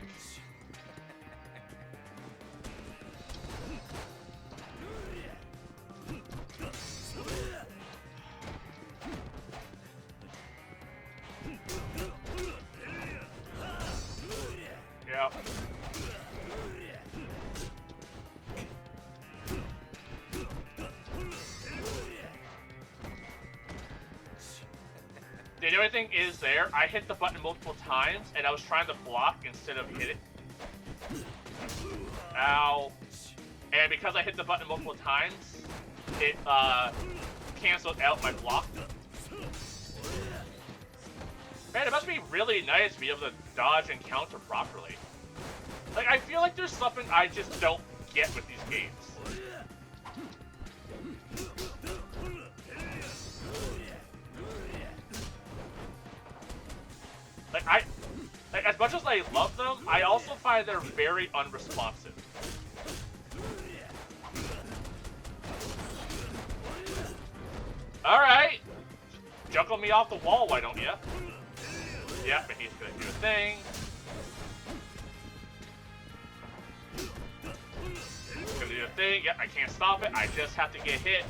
Yep. The only thing is there, I hit the button multiple times, and I was trying to block instead of hit it. Ow. And because I hit the button multiple times, it, canceled out my block. Man, it must be really nice to be able to dodge and counter properly. Like, I feel like there's something I just don't get with these games. Like, as much as I love them, I also find they're very unresponsive. Alright! Juggle me off the wall, why don't you? Yeah, but he's gonna do a thing. He's gonna do a thing. Yep, I can't stop it. I just have to get hit.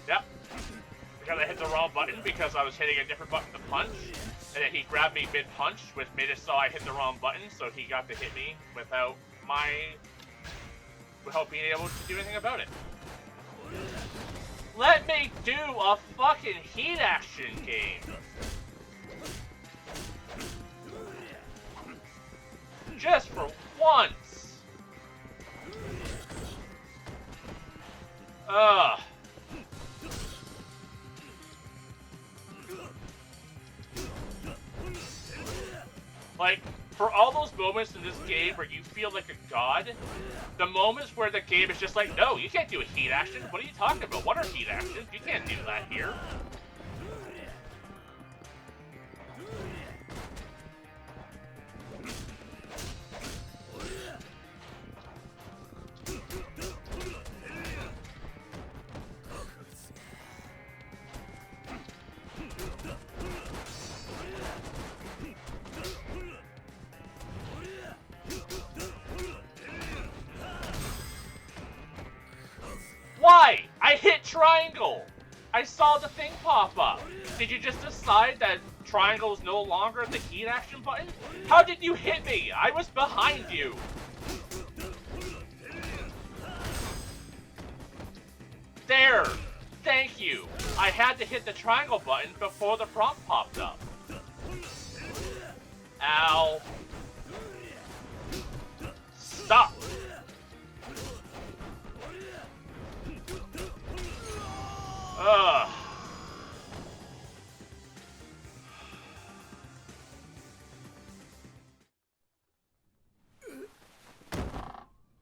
Yep. Because I hit the wrong button because I was hitting a different button to punch. And then he grabbed me mid-punch, which made it so I hit the wrong button, so he got to hit me without being able to do anything about it. Let me do a fucking heat action game! Just for once! Ugh. Like, for all those moments in this game where you feel like a god, the moments where the game is just like, no, you can't do a heat action. What are you talking about? What are heat actions? You can't do that here. Why? I hit triangle! I saw the thing pop up. Did you just decide that triangle is no longer the heat action button? How did you hit me? I was behind you. There! Thank you! I had to hit the triangle button before the prompt popped up. Ow. Stop! Ugh.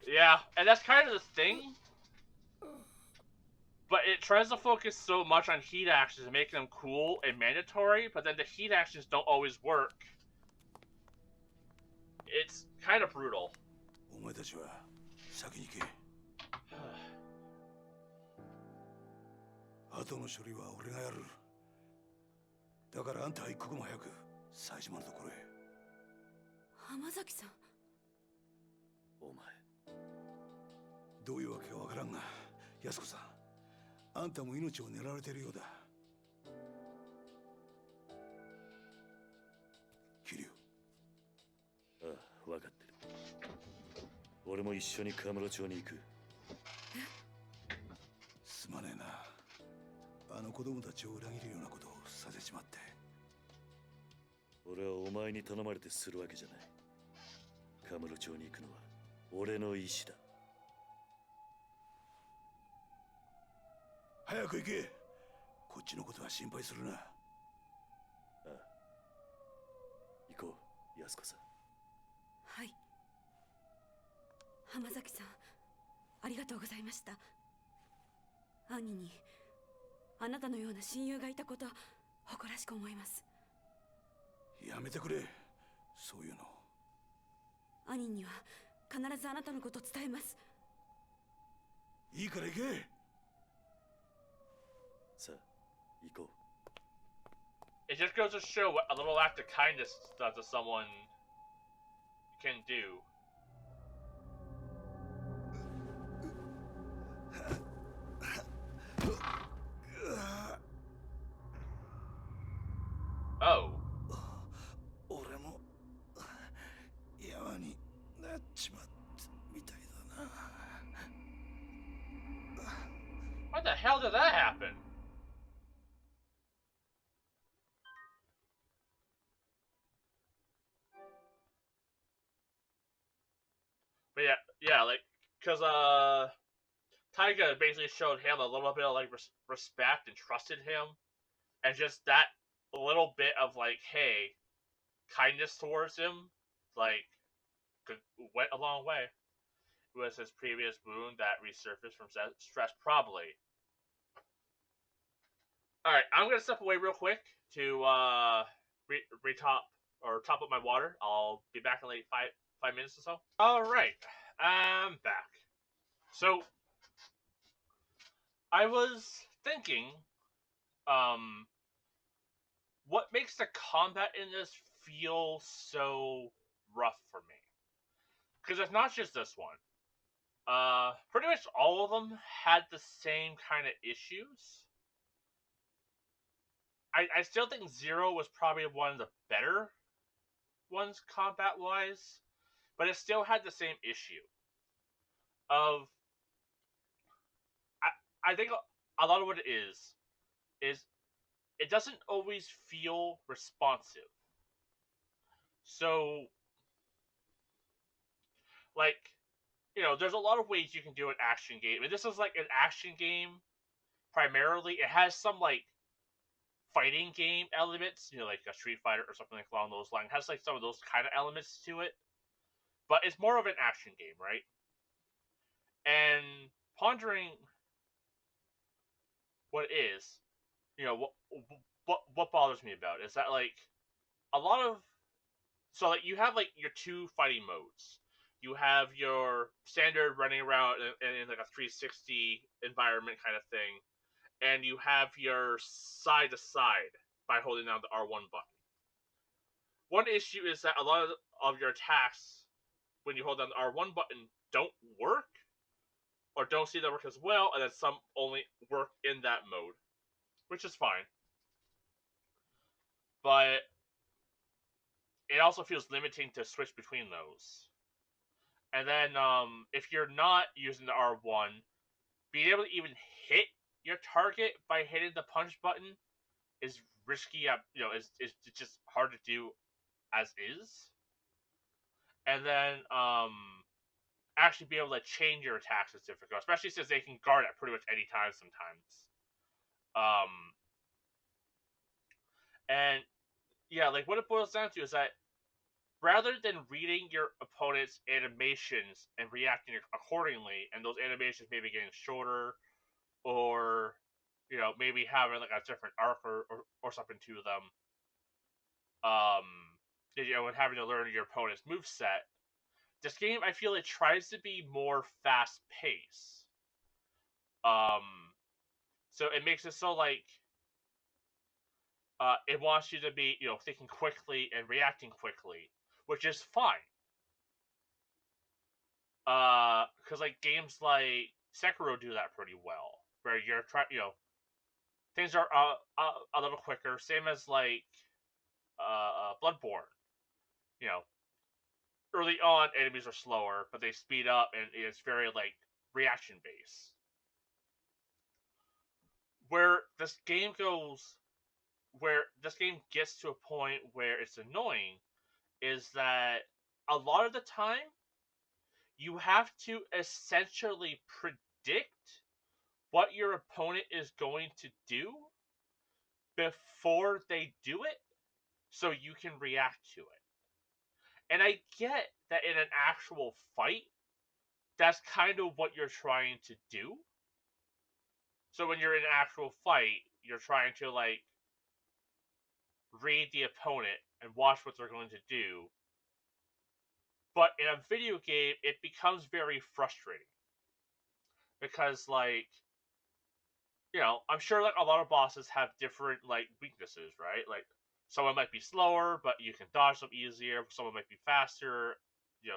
Yeah, and that's kind of the thing. But it tries to focus so much on heat actions and making them cool and mandatory, but then the heat actions don't always work. It's kind of brutal. お前たちは先に行け。後の処理は俺がやる。だからあんたは一刻も早く冴島のところへ。浜崎さん。お前。どういうわけかわからんが、安子さん、あんたも命を狙われているようだ。桐生。ああ、分かってる。俺も一緒にカムロ町に行く。すまねえな。あの子供たちを裏切るようなことをさせちまって。俺はお前に頼まれてするわけじゃない。カムロ町に行くのは俺の意志だ。早く行け。こっちのことは心配するな。ああ。行こう、安子さん。はい。浜崎さん、ありがとうございました。兄にあなたのような親友がいたこと誇らしく思います。やめてくれ、そういうの。兄には必ずあなたのこと伝えます。いいから行け。さあ、行こう。It just goes to show what a little act of kindness to someone can do. Oh. 俺も山になっちまったみたいだな。What the hell did that happen? But yeah, like, cause Taiga basically showed him a little bit of like respect and trusted him, and just that little bit of like, hey, kindness towards him, like, went a long way. It was his previous wound that resurfaced from stress, probably. All right, I'm gonna step away real quick to top up my water. I'll be back in like five minutes or so. All right, I'm back. So I was thinking, what makes the combat in this feel so rough for me? Because it's not just this one. Pretty much all of them had the same kind of issues. I still think Zero was probably one of the better ones combat-wise, but it still had the same issue of, I think a lot of what it is it doesn't always feel responsive. So, like, you know, there's a lot of ways you can do an action game, and this is like an action game primarily. It has some like fighting game elements, you know, like a Street Fighter or something like along those lines. It has like some of those kind of elements to it, but it's more of an action game, right? And pondering what it is, you know, what bothers me about it is that like a lot of, so like you have like your two fighting modes. You have your standard running around in like a 360 environment kind of thing, and you have your side to side by holding down the R1 button. One issue is that a lot of your attacks when you hold down the R1 button don't work, or don't see that work as well, and then some only work in that mode, which is fine. But it also feels limiting to switch between those. And then if you're not using the R1, being able to even hit your target by hitting the punch button is risky. Is just hard to do as is. And then actually be able to change your attacks is difficult, especially since they can guard at pretty much any time sometimes. And yeah, like what it boils down to is that rather than reading your opponent's animations and reacting accordingly, and those animations maybe getting shorter, or maybe having like a different arc or something to them, and having to learn your opponent's moveset. This game, I feel it tries to be more fast paced. So it makes it so like it wants you to be thinking quickly and reacting quickly, which is fine. Because like games like Sekiro do that pretty well, where you're trying, things are a little quicker. Same as like Bloodborne. You know, early on enemies are slower, but they speed up, and it's very like reaction based. Where this game goes, where this game gets to a point where it's annoying, is that a lot of the time you have to essentially predict what your opponent is going to do before they do it so you can react to it. And I get that in an actual fight, that's kind of what you're trying to do. So when you're in an actual fight, you're trying to like read the opponent and watch what they're going to do. But in a video game, it becomes very frustrating. Because like I'm sure like a lot of bosses have different like weaknesses, right? Like someone might be slower, but you can dodge them easier. Someone might be faster,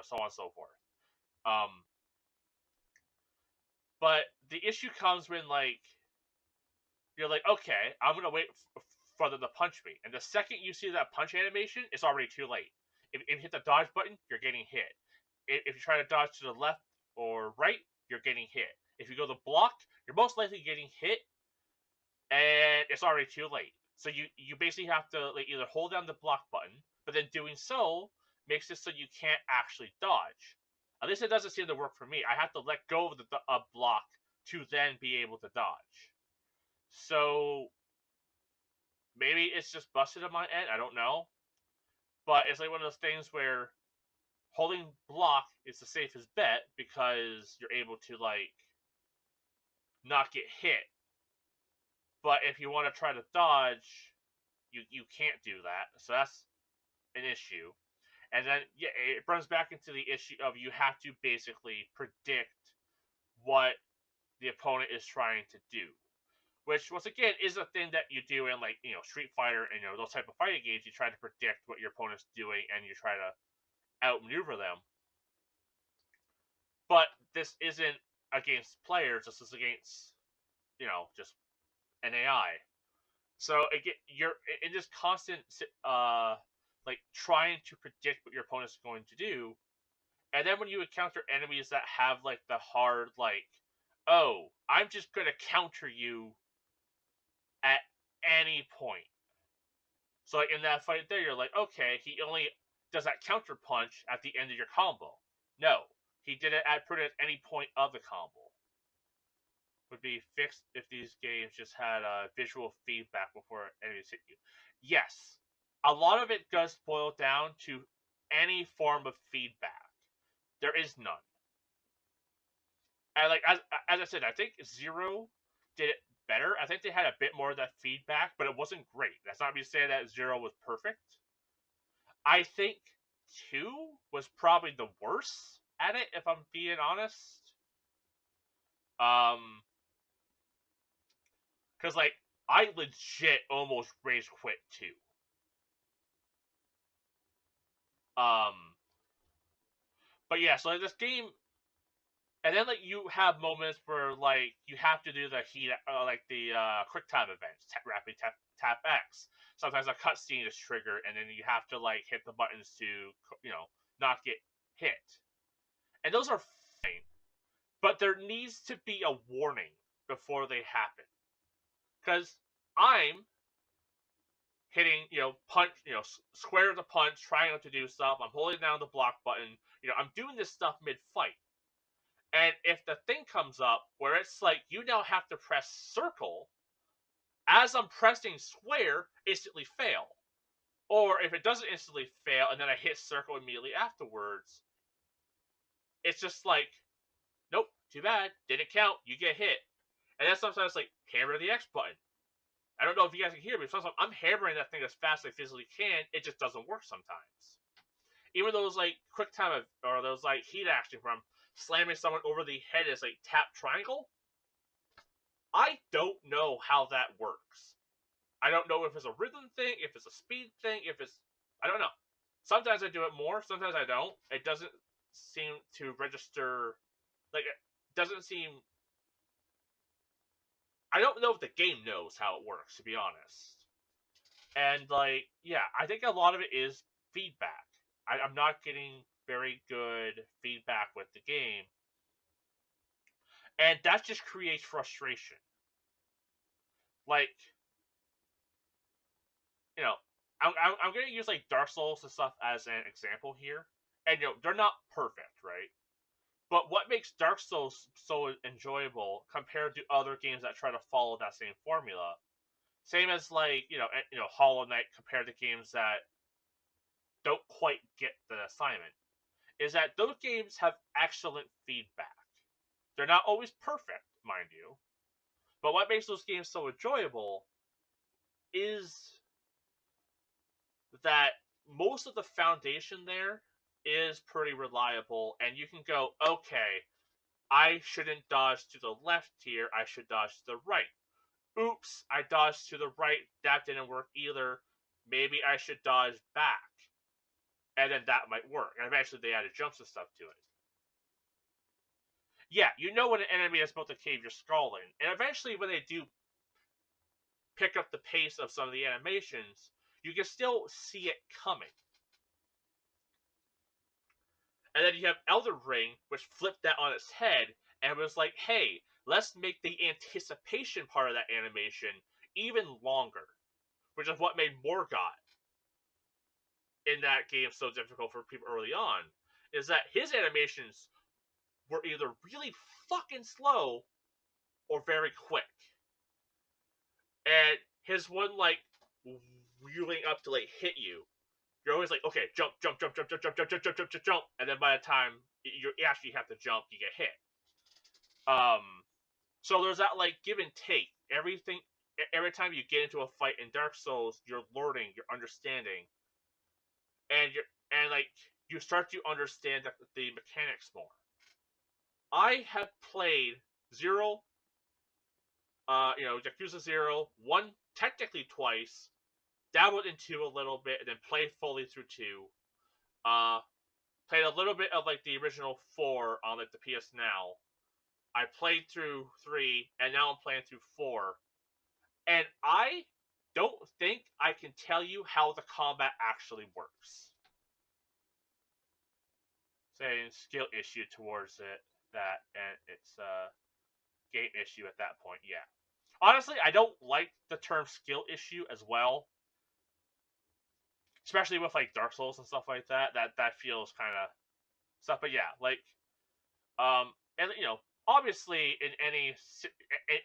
so on and so forth. Um, but the issue comes when like you're like, okay, I'm gonna wait for them to punch me, and the second you see that punch animation, it's already too late. If you hit the dodge button, you're getting hit. If you try to dodge to the left or right, you're getting hit. If you go to block, you're most likely getting hit, and it's already too late. So you basically have to like either hold down the block button, but then doing so makes it so you can't actually dodge. At least it doesn't seem to work for me. I have to let go of the block to then be able to dodge. So maybe it's just busted on my end. I don't know, but it's like one of those things where holding block is the safest bet because you're able to like not get hit. But if you want to try to dodge, you can't do that. So that's an issue. And then yeah, it runs back into the issue of you have to basically predict what the opponent is trying to do. Which once again is a thing that you do in like Street Fighter and those type of fighting games. You try to predict what your opponent's doing and you try to outmaneuver them. But this isn't against players. This is against just an AI. So again, you're in this constant like trying to predict what your opponent's going to do, and then when you encounter enemies that have like the hard like, oh, I'm just gonna counter you at any point. So like in that fight there, you're like, okay, he only does that counter punch at the end of your combo. No, he did it at pretty much any point of the combo. Would be fixed if these games just had visual feedback before enemies hit you. Yes, a lot of it does boil down to any form of feedback. There is none. And like as I said, I think Zero did it better. I think they had a bit more of that feedback, but it wasn't great. That's not me saying that Zero was perfect. I think 2 was probably the worst at it, if I'm being honest. Because like I legit almost rage quit 2. Um, but yeah, so like, this game And then like you have moments where like you have to do the heat like the quick time events, rapid tap X. Sometimes a cutscene is triggered, and then you have to like hit the buttons to not get hit. And those are fine, but there needs to be a warning before they happen. Because I'm hitting, punch, square to punch, trying to do stuff. I'm holding down the block button. I'm doing this stuff mid-fight. And if the thing comes up where it's like you now have to press circle, as I'm pressing square, instantly fail. Or if it doesn't instantly fail and then I hit circle immediately afterwards, it's just like, nope, too bad, didn't count, you get hit. And then sometimes like hammer the X button. I don't know if you guys can hear me, but sometimes I'm hammering that thing as fast as I physically can, it just doesn't work sometimes. Even those like quick time or those like heat action from slamming someone over the head as like tap triangle, I don't know how that works. I don't know if it's a rhythm thing, if it's a speed thing, I don't know. Sometimes I do it more, sometimes I don't. It doesn't seem to register, like, it doesn't seem, I don't know if the game knows how it works, to be honest. And, like, yeah, I think a lot of it is feedback. I'm not getting very good feedback with the game. And that just creates frustration. Like, I'm going to use, like, Dark Souls and stuff as an example here. And, they're not perfect, right? But what makes Dark Souls so enjoyable compared to other games that try to follow that same formula, same as like Hollow Knight compared to games that don't quite get the assignment, is that those games have excellent feedback. They're not always perfect, mind you, but what makes those games so enjoyable is that most of the foundation there is pretty reliable, and you can go, okay, I shouldn't dodge to the left here, I should dodge to the right. Oops, I dodged to the right, that didn't work either. Maybe I should dodge back. And then that might work. And eventually they added jumps and stuff to it. Yeah, you know when an enemy is about to cave your skull in. And eventually when they do pick up the pace of some of the animations, you can still see it coming. And then you have Elden Ring, which flipped that on its head and was like, hey, let's make the anticipation part of that animation even longer. Which is what made Morgoth in that game so difficult for people early on. Is that his animations were either really fucking slow or very quick. And his one, like, wheeling up to, like, hit you, you're always like, okay, jump, jump, jump, jump, jump, jump, jump, jump, jump, jump, jump, jump. And then by the time you actually have to jump, you get hit. So there's that, like, give and take. Every time you get into a fight in Dark Souls, you're learning, you're understanding, and like you start to understand the mechanics more. I have played Zero, Yakuza 0, 1 technically twice, dabbled in 2 a little bit, and then played fully through 2. Played a little bit of like the original 4 on like the PS Now. I played through 3, and now I'm playing through 4. And I don't think I can tell you how the combat actually works. Saying skill issue towards it, that, and it's a game issue at that point, yeah. Honestly, I don't like the term skill issue as well. Especially with like Dark Souls and stuff like that. That feels kind of stuff. But yeah, like, and obviously in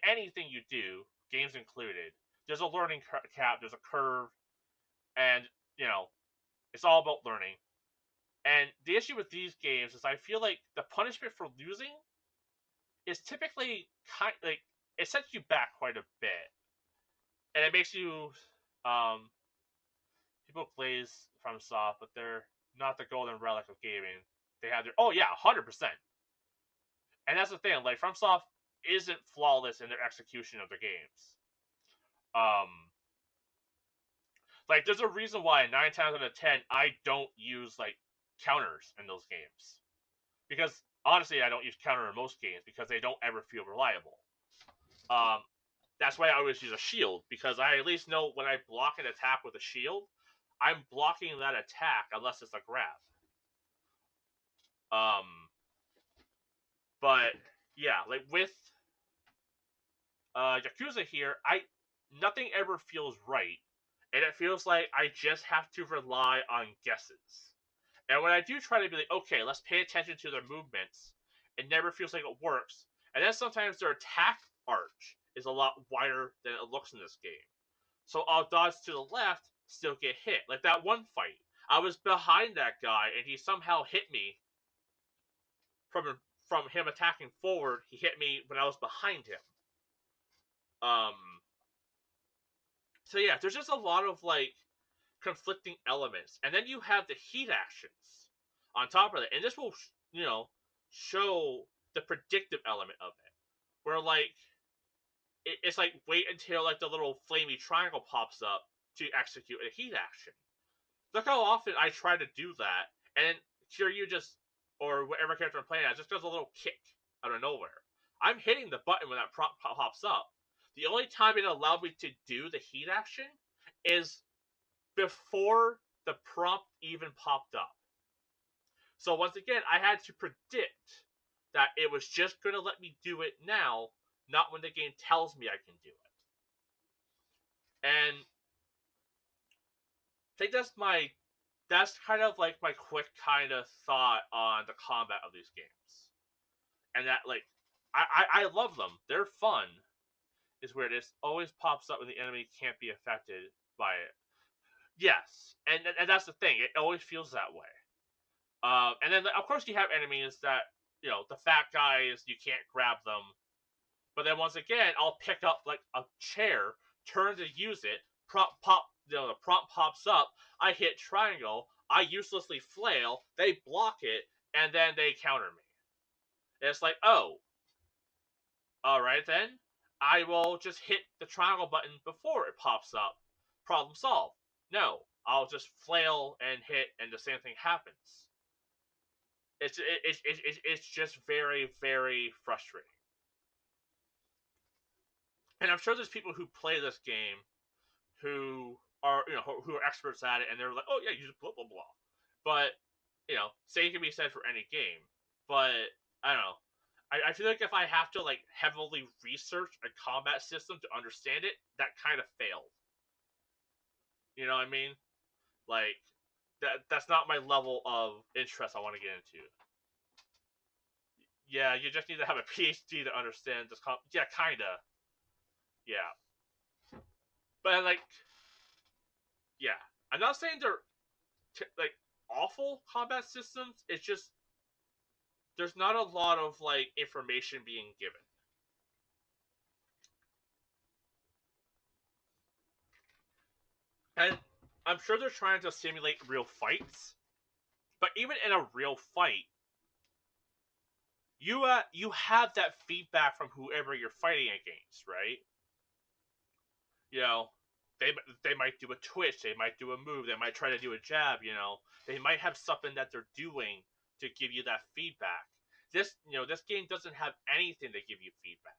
anything you do, games included, there's a learning cap, there's a curve, and it's all about learning. And the issue with these games is I feel like the punishment for losing is typically like it sets you back quite a bit, and it makes you people glaze from soft, but they're not the golden relic of gaming. They have their 100%, and that's the thing. Like FromSoft isn't flawless in their execution of their games. Like there's a reason why 9 times out of 10 I don't use like counters in those games, because Honestly, I don't use counter in most games because they don't ever feel reliable. That's why I always use a shield, because I at least know when I block an attack with a shield, I'm blocking that attack unless it's a grab. But yeah, like with Yakuza here, nothing ever feels right, and it feels like I just have to rely on guesses. And when I do try to be like, okay, let's pay attention to their movements, it never feels like it works. And then sometimes their attack arch is a lot wider than it looks in this game. So I'll dodge to the left, still get hit. Like that one fight. I was behind that guy, and he somehow hit me from him attacking forward. He hit me when I was behind him. So yeah, there's just a lot of like conflicting elements, and then you have the heat actions on top of it, and this will show the predictive element of it, where like it's like wait until like the little flamey triangle pops up to execute a heat action. Look how often I try to do that, and Kiryu just, or whatever character I'm playing as, just does a little kick out of nowhere. I'm hitting the button when that prompt pops up. The only time it allowed me to do the heat action is before the prompt even popped up. So once again, I had to predict that it was just going to let me do it now, not when the game tells me I can do it. And I think that's kind of like my quick kind of thought on the combat of these games. And that, like, I love them. They're fun. Is where it always pops up when the enemy can't be affected by it. Yes, and that's the thing. It always feels that way. And then of course you have enemies that the fat guys, you can't grab them. But then once again, I'll pick up like a chair, turn to use it, the prompt pops up. I hit triangle. I uselessly flail. They block it, and then they counter me. And it's like, oh, all right then. I will just hit the triangle button before it pops up. Problem solved. No, I'll just flail and hit, and the same thing happens. It's just very, very frustrating. And I'm sure there's people who play this game who are experts at it, and they're like, oh yeah, you just blah blah blah. But same can be said for any game. But I don't know. I feel like if I have to like heavily research a combat system to understand it, that kind of failed. You know what I mean? Like that's not my level of interest I want to get into. Yeah, you just need to have a PhD to understand this. Yeah, kinda. Yeah, but like, yeah, I'm not saying they're like awful combat systems. It's just there's not a lot of like information being given. And I'm sure they're trying to simulate real fights, but even in a real fight, you have that feedback from whoever you're fighting against, right? They might do a twitch, they might do a move, they might try to do a jab. They might have something that they're doing to give you that feedback. This game doesn't have anything to give you feedback.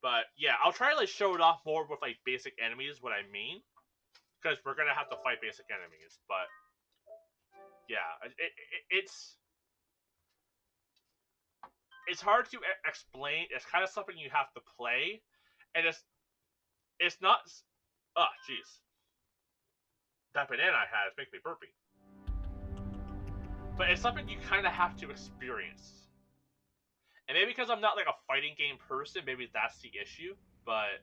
But yeah, I'll try to like show it off more with like basic enemies. What I mean, because we're gonna have to fight basic enemies. But yeah, it's hard to explain. It's kind of something you have to play, and it's not. Oh, jeez, that banana I had is making me burpy. But it's something you kind of have to experience. And maybe because I'm not like a fighting game person, maybe that's the issue. But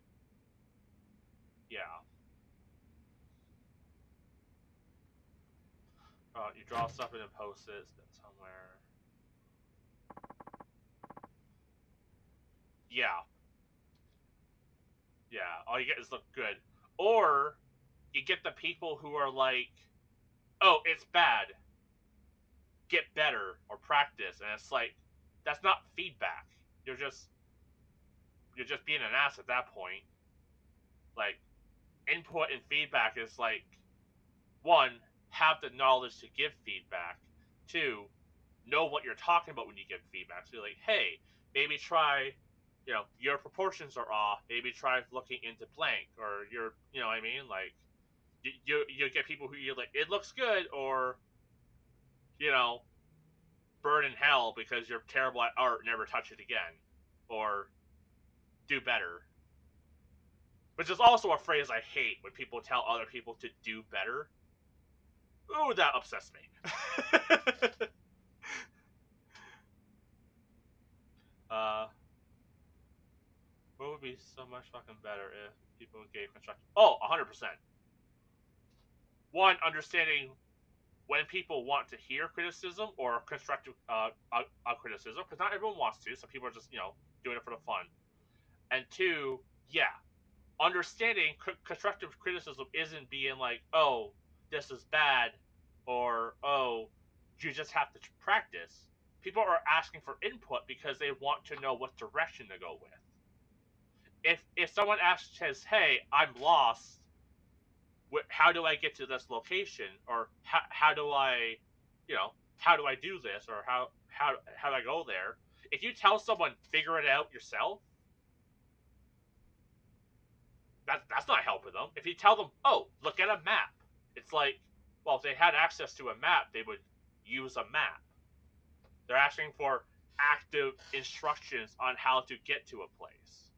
yeah. You draw something and post it somewhere. Yeah. Yeah. All you get is look good. Or you get the people who are like, oh, it's bad. Get better or practice. And it's like, that's not feedback. You're just being an ass at that point. Like, input and feedback is like, one, have the knowledge to give feedback. 2, know what you're talking about when you give feedback. So you're like, hey, maybe try, your proportions are off. Maybe try looking into blank, or you know what I mean? Like, you get people who you're like, it looks good, or, burn in hell because you're terrible at art, never touch it again, or do better. Which is also a phrase I hate when people tell other people to do better. Ooh, that upsets me. What would be so much fucking better if people gave constructive... Oh, 100%. One, understanding when people want to hear criticism or constructive criticism, because not everyone wants to. Some people are just, doing it for the fun. And 2, yeah, understanding constructive criticism isn't being like, oh, this is bad, or, oh, you just have to practice. People are asking for input because they want to know what direction to go with. If someone says, hey, I'm lost, how do I get to this location, or how do I, how do I do this, or how do I go there? If you tell someone figure it out yourself, that's not helping them. If you tell them, oh, look at a map, it's like, well, if they had access to a map, they would use a map. They're asking for active instructions on how to get to a place,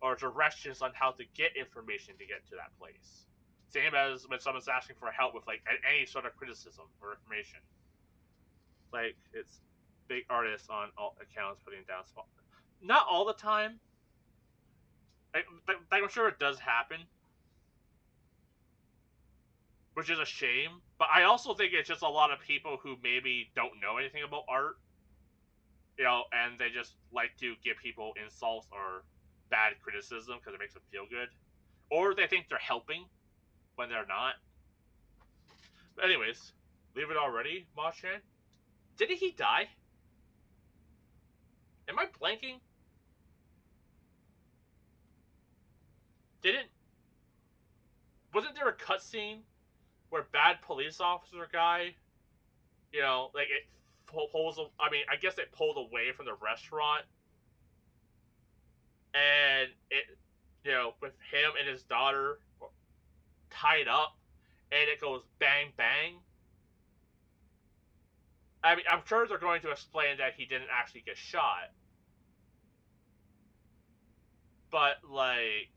or directions on how to get information to get to that place. Same as when someone's asking for help with like any sort of criticism or information. Like, it's big artists on all accounts putting down small. Not all the time. I'm sure it does happen, which is a shame. But I also think it's just a lot of people who maybe don't know anything about art, and they just like to give people insults or bad criticism because it makes them feel good, or they think they're helping when they're not. But anyways, leave it already, Ma-chan? Didn't he die? Am I blanking? Wasn't there a cutscene where bad police officer guy, like it pulls, I mean, I guess it pulled away from the restaurant, and it, with him and his daughter tied up, and it goes bang bang. I mean, I'm sure they're going to explain that he didn't actually get shot, but like,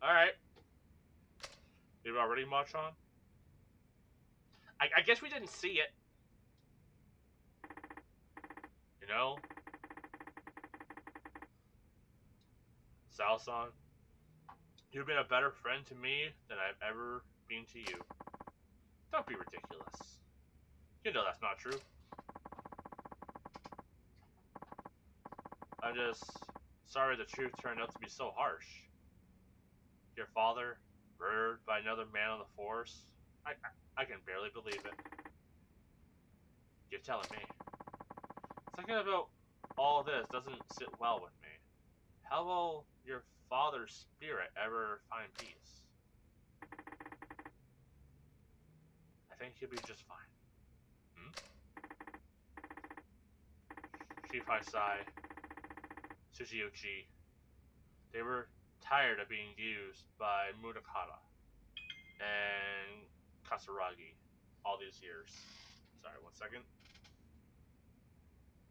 all right, we've already much on. I guess we didn't see it, Salson. You've been a better friend to me than I've ever been to you. Don't be ridiculous. You know that's not true. I'm just sorry the truth turned out to be so harsh. Your father, murdered by another man on the force. I can barely believe it. You're telling me. Thinking about all this doesn't sit well with me. How will your father's spirit ever find peace? I think he'll be just fine. Chief Haisai, Tsujiuchi, they were tired of being used by Mudakata and Katsuragi all these years. Sorry, 1 second.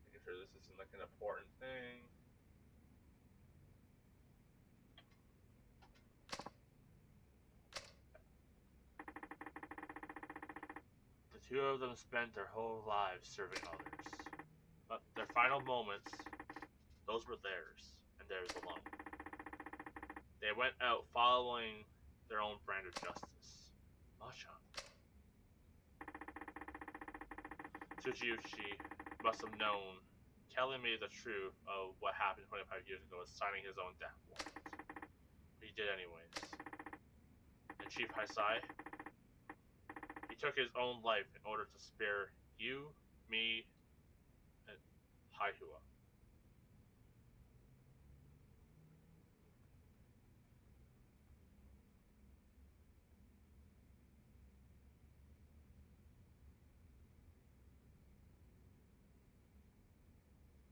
Making sure this isn't like an important thing. The two of them spent their whole lives serving others. But their final moments, those were theirs, and theirs alone. They went out following their own brand of justice. Machan. Tsujiuchi must have known, telling me the truth of what happened 25 years ago was signing his own death warrant. But he did anyways. And Chief Haisai, he took his own life in order to spare you, me, and Haihua.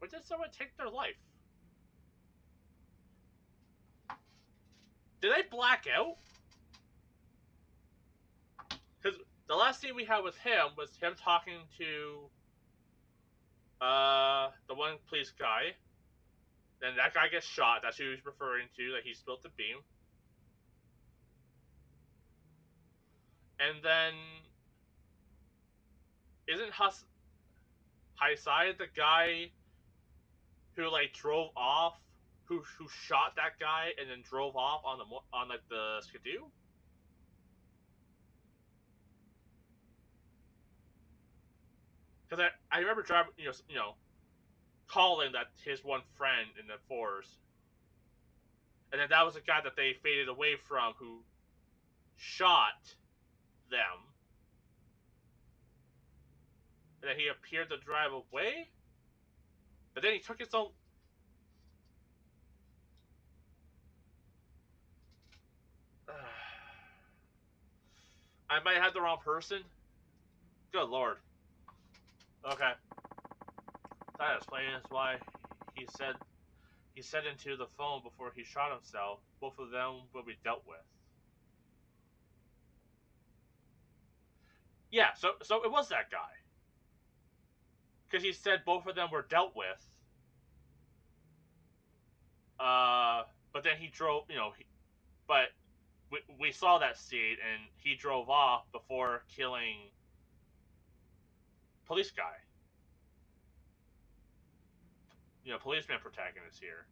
When did someone take their life? Did I black out? Because the last scene we had with him was him talking to the one police guy. Then that guy gets shot. That's who he's referring to. That he spilled the beam. And then isn't Haisai the guy who like drove off? Who shot that guy and then drove off on like the skidoo? Because I remember driving, calling that his one friend in the forest, and then that was the guy that they faded away from who shot them, and then he appeared to drive away, but then he took his own. I might have the wrong person. Good lord. Okay. That explains why he said into the phone before he shot himself. Both of them will be dealt with. Yeah, so it was that guy. Because he said both of them were dealt with. But then he drove, but we saw that scene and he drove off before killing police guy. Policeman protagonist here.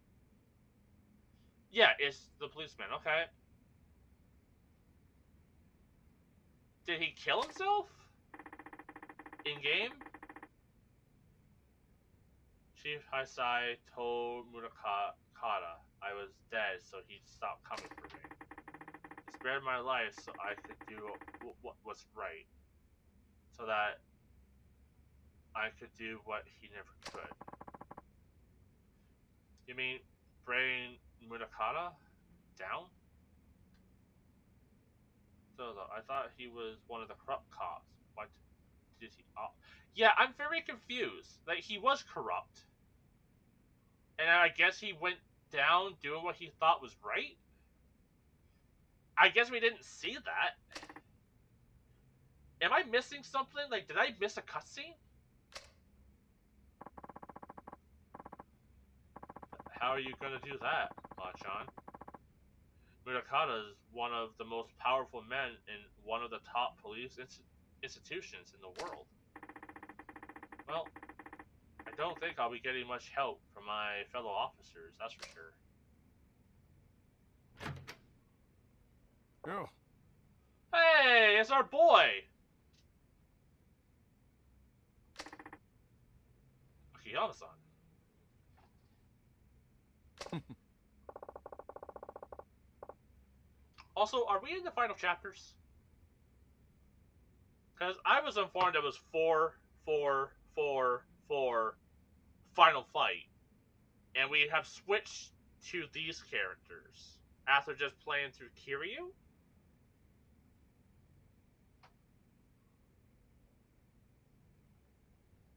Yeah, it's the policeman. Okay. Did he kill himself? In game? Chief Haisai told Murakata I was dead, so he stopped coming for me. He spared my life so I could do what was right. So that I could do what he never could. You mean bring Murakata down? So I thought he was one of the corrupt cops. Why did he? Yeah, I'm very confused. Like, he was corrupt. And I guess he went down doing what he thought was right? I guess we didn't see that. Am I missing something? Like, did I miss a cutscene? How are you gonna do that, Machan? Murakata is one of the most powerful men in one of the top police institutions in the world. Well, I don't think I'll be getting much help from my fellow officers, that's for sure. Yo. Hey, it's our boy! Akiyama-san. Also, are we in the final chapters? Because I was informed it was 4, 4, 4, 4, final fight. And we have switched to these characters after just playing through Kiryu?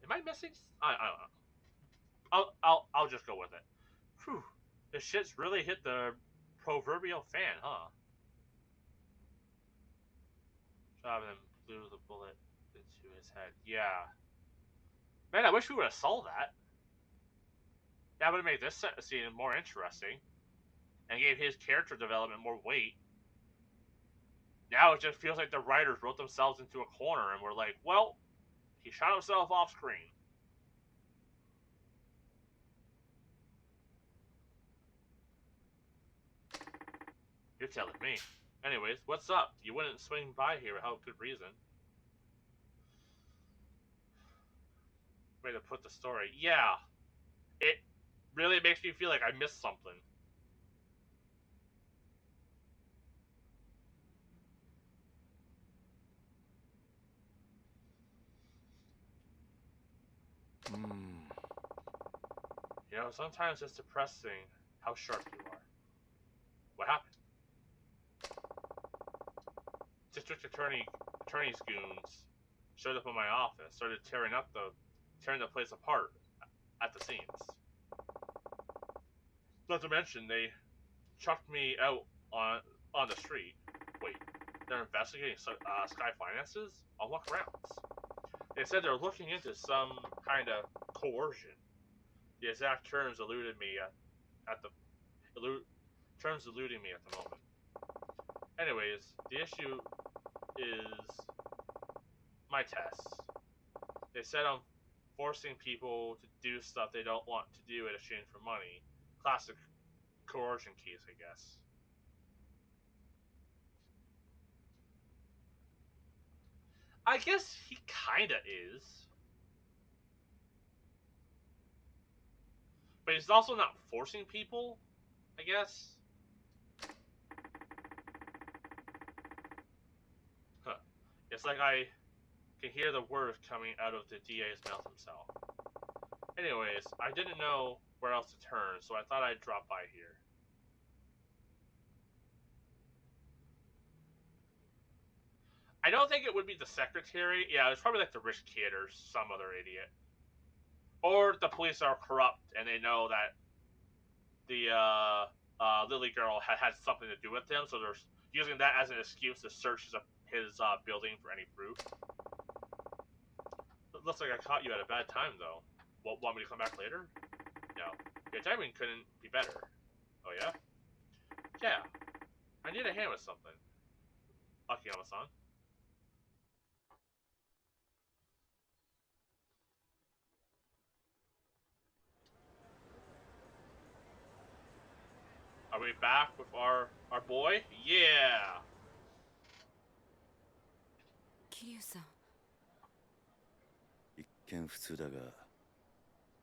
Am I missing? I don't know. I'll just go with it. Whew. This shit's really hit the proverbial fan, huh? Shot him, blew the bullet into his head. Yeah. Man, I wish we would have saw that. That would have made this scene more interesting. And gave his character development more weight. Now it just feels like the writers wrote themselves into a corner and were like, well, he shot himself off screen. You're telling me. Anyways, what's up? You wouldn't swing by here without good reason. Way to put the story. Yeah. It really makes me feel like I missed something. You know, sometimes it's depressing how sharp you are. What happened? District attorney's goons showed up in my office, started tearing the place apart. at the scenes. Not to mention, they chucked me out on the street. Wait, they're investigating Sky Finances? On what grounds? They said they're looking into some kind of coercion. The exact terms eluded me at the moment. Anyways, the issue is my tests. They said I'm forcing people to do stuff they don't want to do in exchange for money. Classic coercion case, I guess. I guess he kinda is. But he's also not forcing people, I guess. Huh. It's like I can hear the words coming out of the DA's mouth himself. Anyways, I didn't know where else to turn, so I thought I'd drop by here. I don't think it would be the secretary. Yeah, it's probably like the rich kid or some other idiot. Or the police are corrupt and they know that the Lily girl had something to do with him, so they're using that as an excuse to search his building for any proof. It looks like I caught you at a bad time, though. Want me to come back later? No. Your timing couldn't be better. Oh, yeah? Yeah. I need a hand with something. Akiyama-san. Are we back with our boy? Yeah! Kiryu さん。一見普通だが、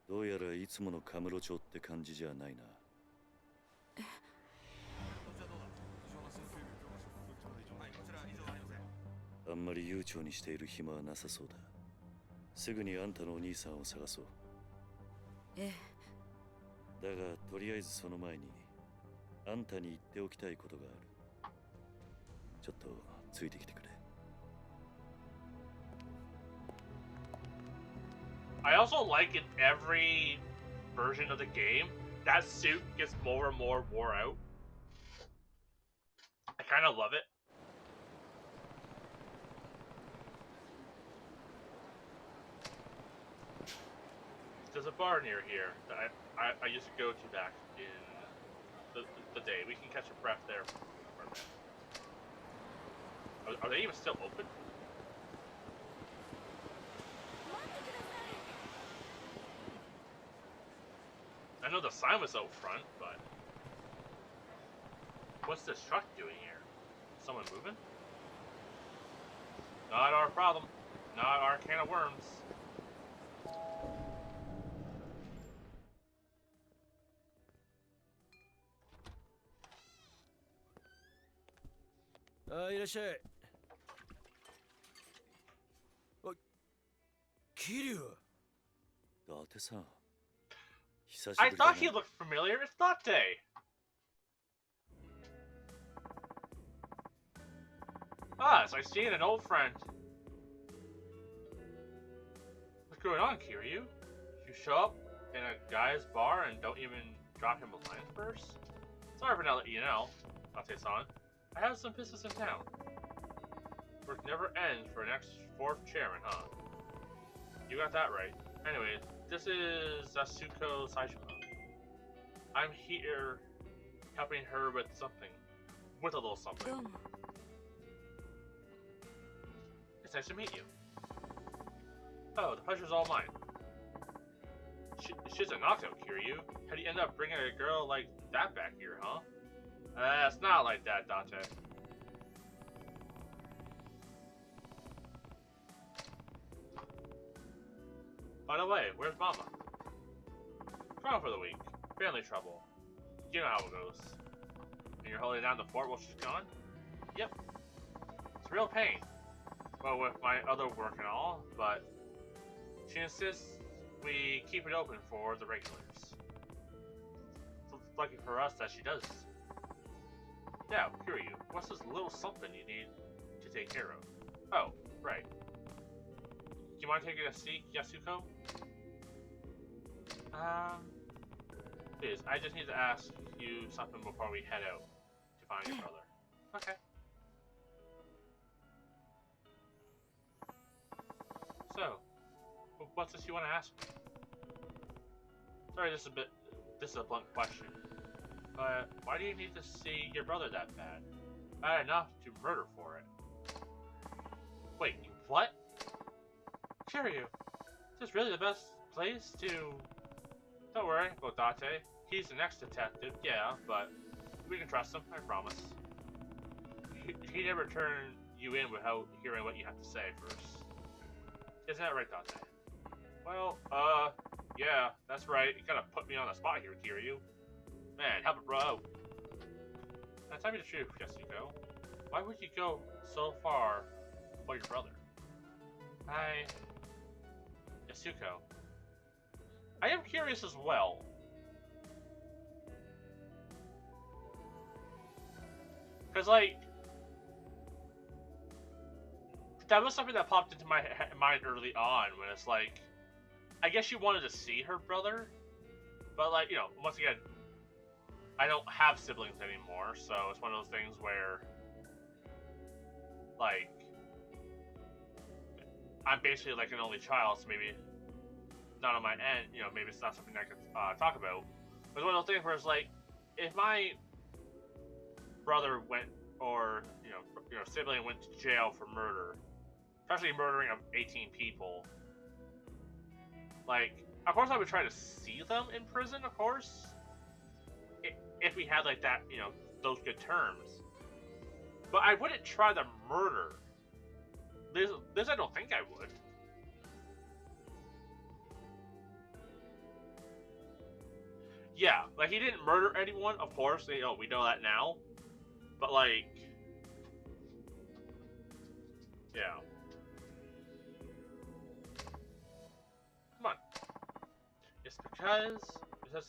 どうやらいつものカムロ町って感じじゃないな。あんまり悠長にしている暇はなさそうだ。すぐにあんたのお兄さんを探そう。ええ。だがとりあえずその前にあんたに言っておきたいことがある。ちょっとついてきてくれ。I also like in every version of the game, that suit gets more and more wore out. I kind of love it. There's a bar near here that I used to go to back in the day. We can catch a breath there for a minute. Are they even still open? I know the sign was out front, but what's this truck doing here? Someone moving? Not our problem. Not our can of worms. Irasshai. Oh, Kiryu. Date-san. I thought he looked familiar. It's Date. Ah, it's like seeing an old friend. What's going on, Kiryu? You show up in a guy's bar and don't even drop him a line first? Sorry for not letting you know, Date-san. I have some business in town. Work never ends for next 4th chairman, huh? You got that right. Anyway, this is Asuko Saishima. I'm here helping her with something. With a little something. どうも。 It's nice to meet you. Oh, the pleasure's all mine. She's a knockout, Kiryu. How do you end up bringing a girl like that back here, huh? It's not like that, Date. By the way, where's Mama? Gone for the week. Family trouble. You know how it goes. And you're holding down the fort while she's gone? Yep. It's a real pain. Well, with my other work and all, but she insists we keep it open for the regulars. So it's lucky for us that she does. Yeah, Kiryu, what's this little something you need to take care of? Oh, right. Do you mind taking a seat, Yasuko? Please, I just need to ask you something before we head out to find your brother. Okay. So, what's this you want to ask me? Sorry, this is a blunt question. But why do you need to see your brother that bad? Bad enough to murder for it. Wait, what? Kiryu, is this really the best place to... Don't worry, Odate. He's the next detective, yeah, but we can trust him, I promise. He never turned you in without hearing what you have to say first. Isn't that right, Date? Well, yeah, that's right. You kinda put me on the spot here, Kiryu. Man, help a bro out. Now tell me the truth, Yasuko. Why would you go so far for your brother? Yasuko. I am curious as well. Because, like, that was something that popped into my mind early on when it's like, I guess she wanted to see her brother, but, like, you know, once again, I don't have siblings anymore, so it's one of those things where, like, I'm basically like an only child, so maybe not on my end, you know, maybe it's not something I could talk about. But it's one of those things where it's like, if my brother went, or you know, sibling went to jail for murder, especially murdering of 18 people, like, of course I would try to see them in prison, of course, if we had like that, you know, those good terms. But I wouldn't try to murder. This I don't think I would. Yeah, like, he didn't murder anyone, of course, you know, we know that now. But, like, yeah. Come on. It's because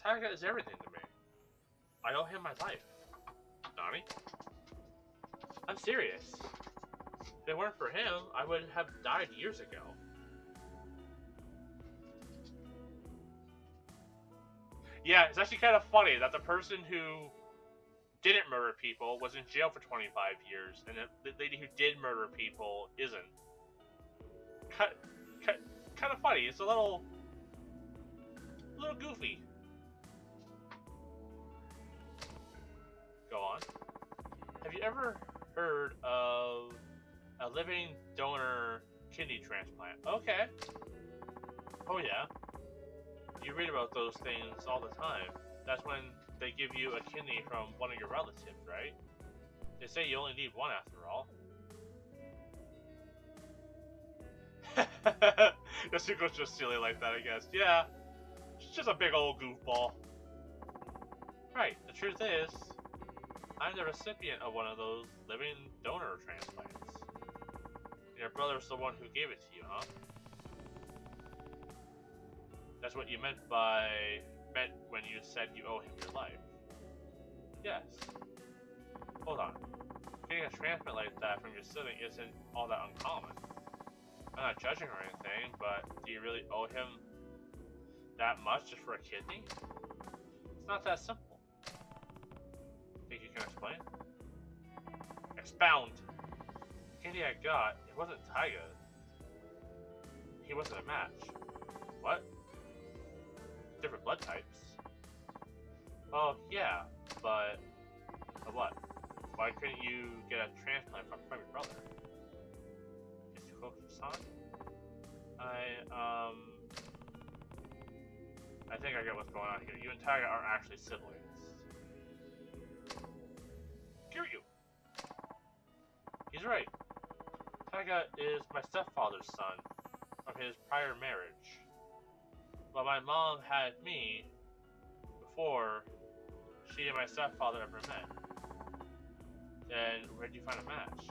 Saga is everything to me. I owe him my life. Nani? I'm serious. If it weren't for him, I would have died years ago. Yeah, it's actually kind of funny that the person who didn't murder people was in jail for 25 years, and the lady who did murder people isn't. Kind of funny. It's a little goofy. Go on. Have you ever heard of a living donor kidney transplant? Okay. Oh yeah. You read about those things all the time. That's when they give you a kidney from one of your relatives, right? They say you only need one after all. Yasuko's just silly like that, I guess. Yeah. She's just a big old goofball. Right, the truth is, I'm the recipient of one of those living donor transplants. Your brother's the one who gave it to you, huh? That's what you meant when you said you owe him your life. Yes. Hold on. Getting a transplant like that from your sibling isn't all that uncommon. I'm not judging or anything, but do you really owe him that much just for a kidney? It's not that simple. Think you can explain? Expound! The kidney I got, it wasn't Taiga's. He wasn't a match. What? Different blood types? Oh, yeah, but what? Why couldn't you get a transplant from your brother? Is Yasuko-san? I think I get what's going on here. You and Taiga are actually siblings. Kiryu! He's right. Taiga is my stepfather's son from his prior marriage. But my mom had me before she and my stepfather ever met. Then where'd you find a match?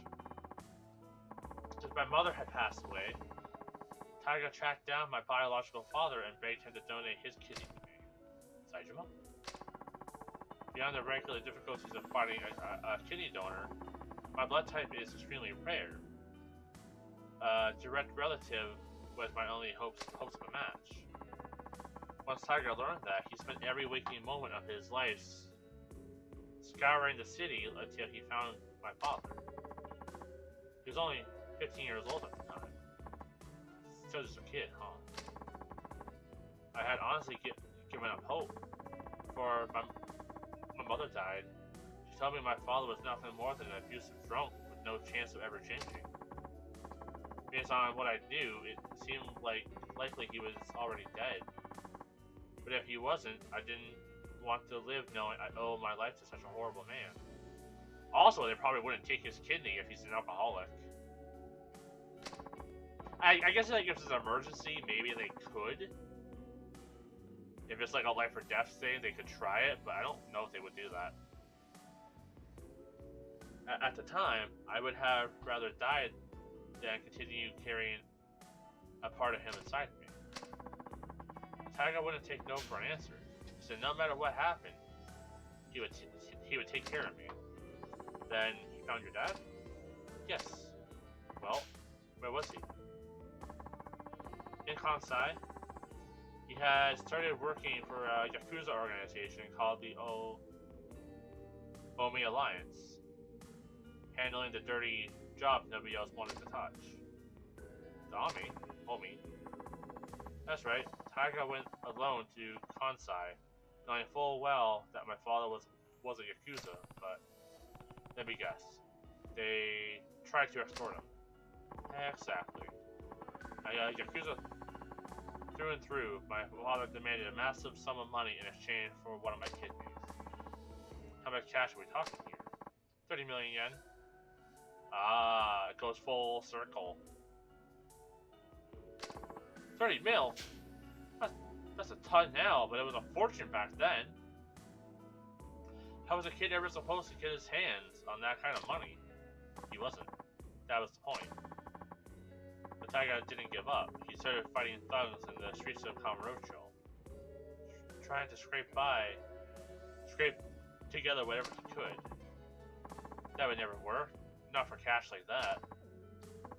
Since my mother had passed away, Taiga tracked down my biological father and begged him to donate his kidney to me. Saijima? Beyond the regular difficulties of finding a kidney donor, my blood type is extremely rare. A direct relative was my only hopes of a match. Once Tiger learned that, he spent every waking moment of his life scouring the city until he found my father. He was only 15 years old at the time. Still just a kid, huh? I had honestly given up hope, for my mother died. She told me my father was nothing more than an abusive drunk with no chance of ever changing. Based on what I knew, it seemed like likely he was already dead. But if he wasn't, I didn't want to live knowing I owe my life to such a horrible man. Also, they probably wouldn't take his kidney if he's an alcoholic. I guess like if it's an emergency, maybe they could. If it's like a life or death thing, they could try it, but I don't know if they would do that. At the time, I would have rather died than continue carrying a part of him inside me. Taiga wouldn't take no for an answer. He said no matter what happened, he would take care of me. Then you found your dad? Yes. Well, where was he? In Kansai. He had started working for a Yakuza organization called the Omi Alliance, handling the dirty job nobody else wanted to touch. The Omi. That's right. Taiga went alone to Kansai, knowing full well that my father was a Yakuza, but let me guess. They tried to extort him. Exactly. Yakuza through and through, my father demanded a massive sum of money in exchange for one of my kidneys. How much cash are we talking here? 30 million yen. Ah, it goes full circle. 30 mil? That's a ton now, but it was a fortune back then. How was a kid ever supposed to get his hands on that kind of money? He wasn't. That was the point. But Taiga didn't give up. He started fighting thugs in the streets of Kamurocho, trying to scrape together whatever he could. That would never work. Not for cash like that.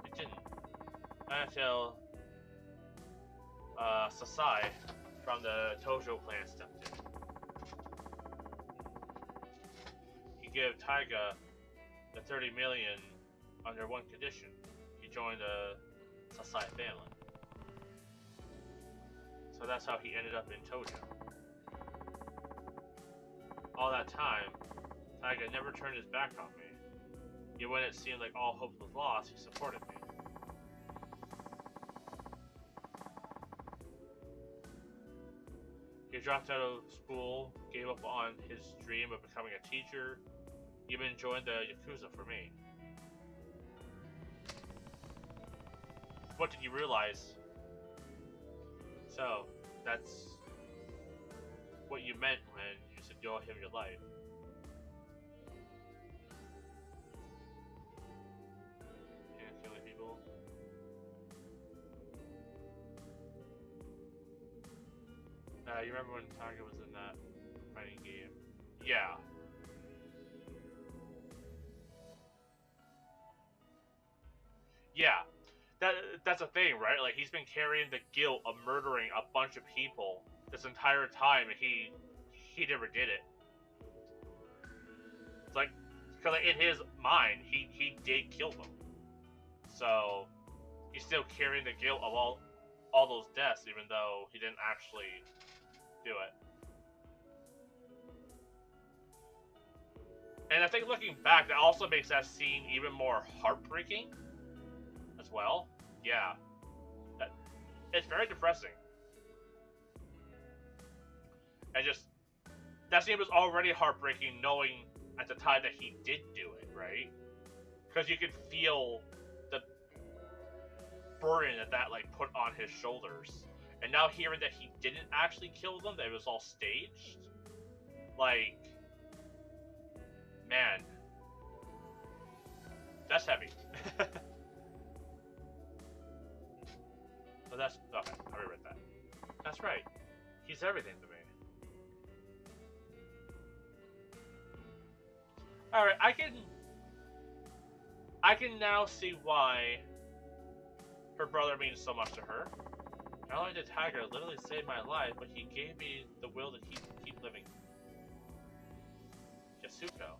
It didn't. Not until Sasai from the Tojo clan stepped in. He gave Taiga the 30 million under one condition. He joined the Sasai family. So that's how he ended up in Tojo. All that time, Taiga never turned his back on me. Yet when it seemed like all hope was lost, he supported me. He dropped out of school, gave up on his dream of becoming a teacher, even joined the Yakuza for me. What did you realize? So, that's what you meant when you said you owe him your life. And killing people. You remember when Taiga was in that fighting game? Yeah. Yeah. That's a thing, right? Like, he's been carrying the guilt of murdering a bunch of people this entire time, and he never did it. It's like, because in his mind, he did kill them. So, he's still carrying the guilt of all those deaths, even though he didn't actually do it. And I think looking back, that also makes that scene even more heartbreaking as well. Yeah. It's very depressing. And just, that scene was already heartbreaking knowing at the time that he did do it, right? Because you could feel the burden that like put on his shoulders. And now hearing that he didn't actually kill them, that it was all staged, like, man, that's heavy. But that's, okay, I reread that. That's right. He's everything to me. Alright, I can now see why her brother means so much to her. Not only did Tiger literally save my life, but he gave me the will to keep living. Yasuko.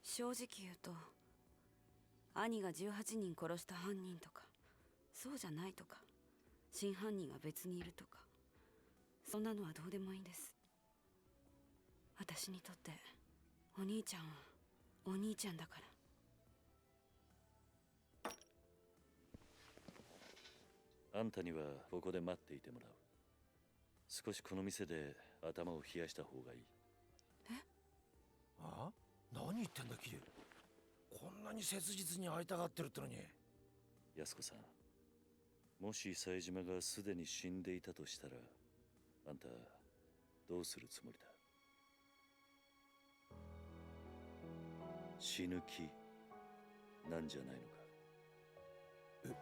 正直言うと、兄が18人殺した犯人とか、そうじゃないとか、真犯人が別にいるとか、そんなのはどうでもいいんです。私にとってお兄ちゃんはお兄ちゃんだから。あんたにはここで待っていてもらう。少しこの店で頭を冷やした方がいい。え？あ？何言ってんだキリュウ。こんなに切実に会いたがってるってのに。安子さん、もし冴島がすでに死んでいたとしたら、あんたどうするつもりだ？死ぬ気なんじゃないのか？え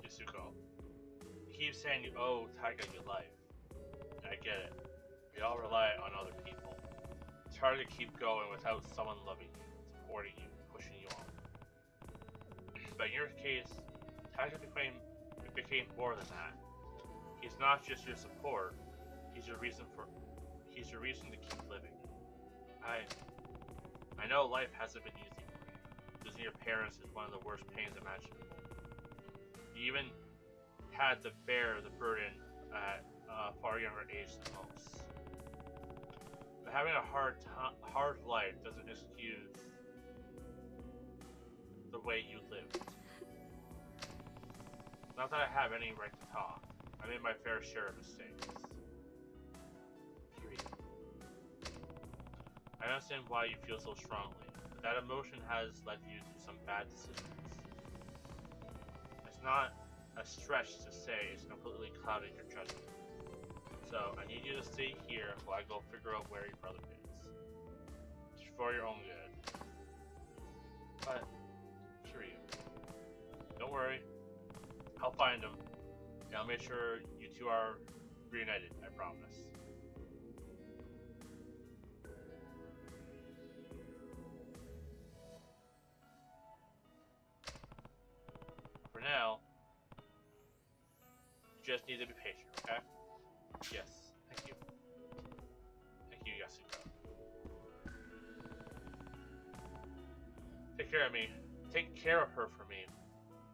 ？Yasuko. You keep saying you owe Taiga your life. I get it. We all rely on other people. It's hard to keep going without someone loving you, supporting you, pushing you on. But in your case, Taiga became more than that. He's not just your support, he's your reason to keep living. I know life hasn't been easy for you. Losing your parents is one of the worst pains imaginable. You even had to bear the burden at a far younger age than most. But having a hard life doesn't excuse the way you lived. Not that I have any right to talk. I made my fair share of mistakes. Kiryu. I understand why you feel so strongly, but that emotion has led you to some bad decisions. It's not a stretch to say it's completely clouded your judgment. So I need you to stay here while I go figure out where your brother is. It's for your own good. But, Kiryu, don't worry. I'll find him, and I'll make sure you two are reunited, I promise. For now, you just need to be patient, okay? Yes, thank you. Thank you, Yasuko. Take care of me. Take care of her for me,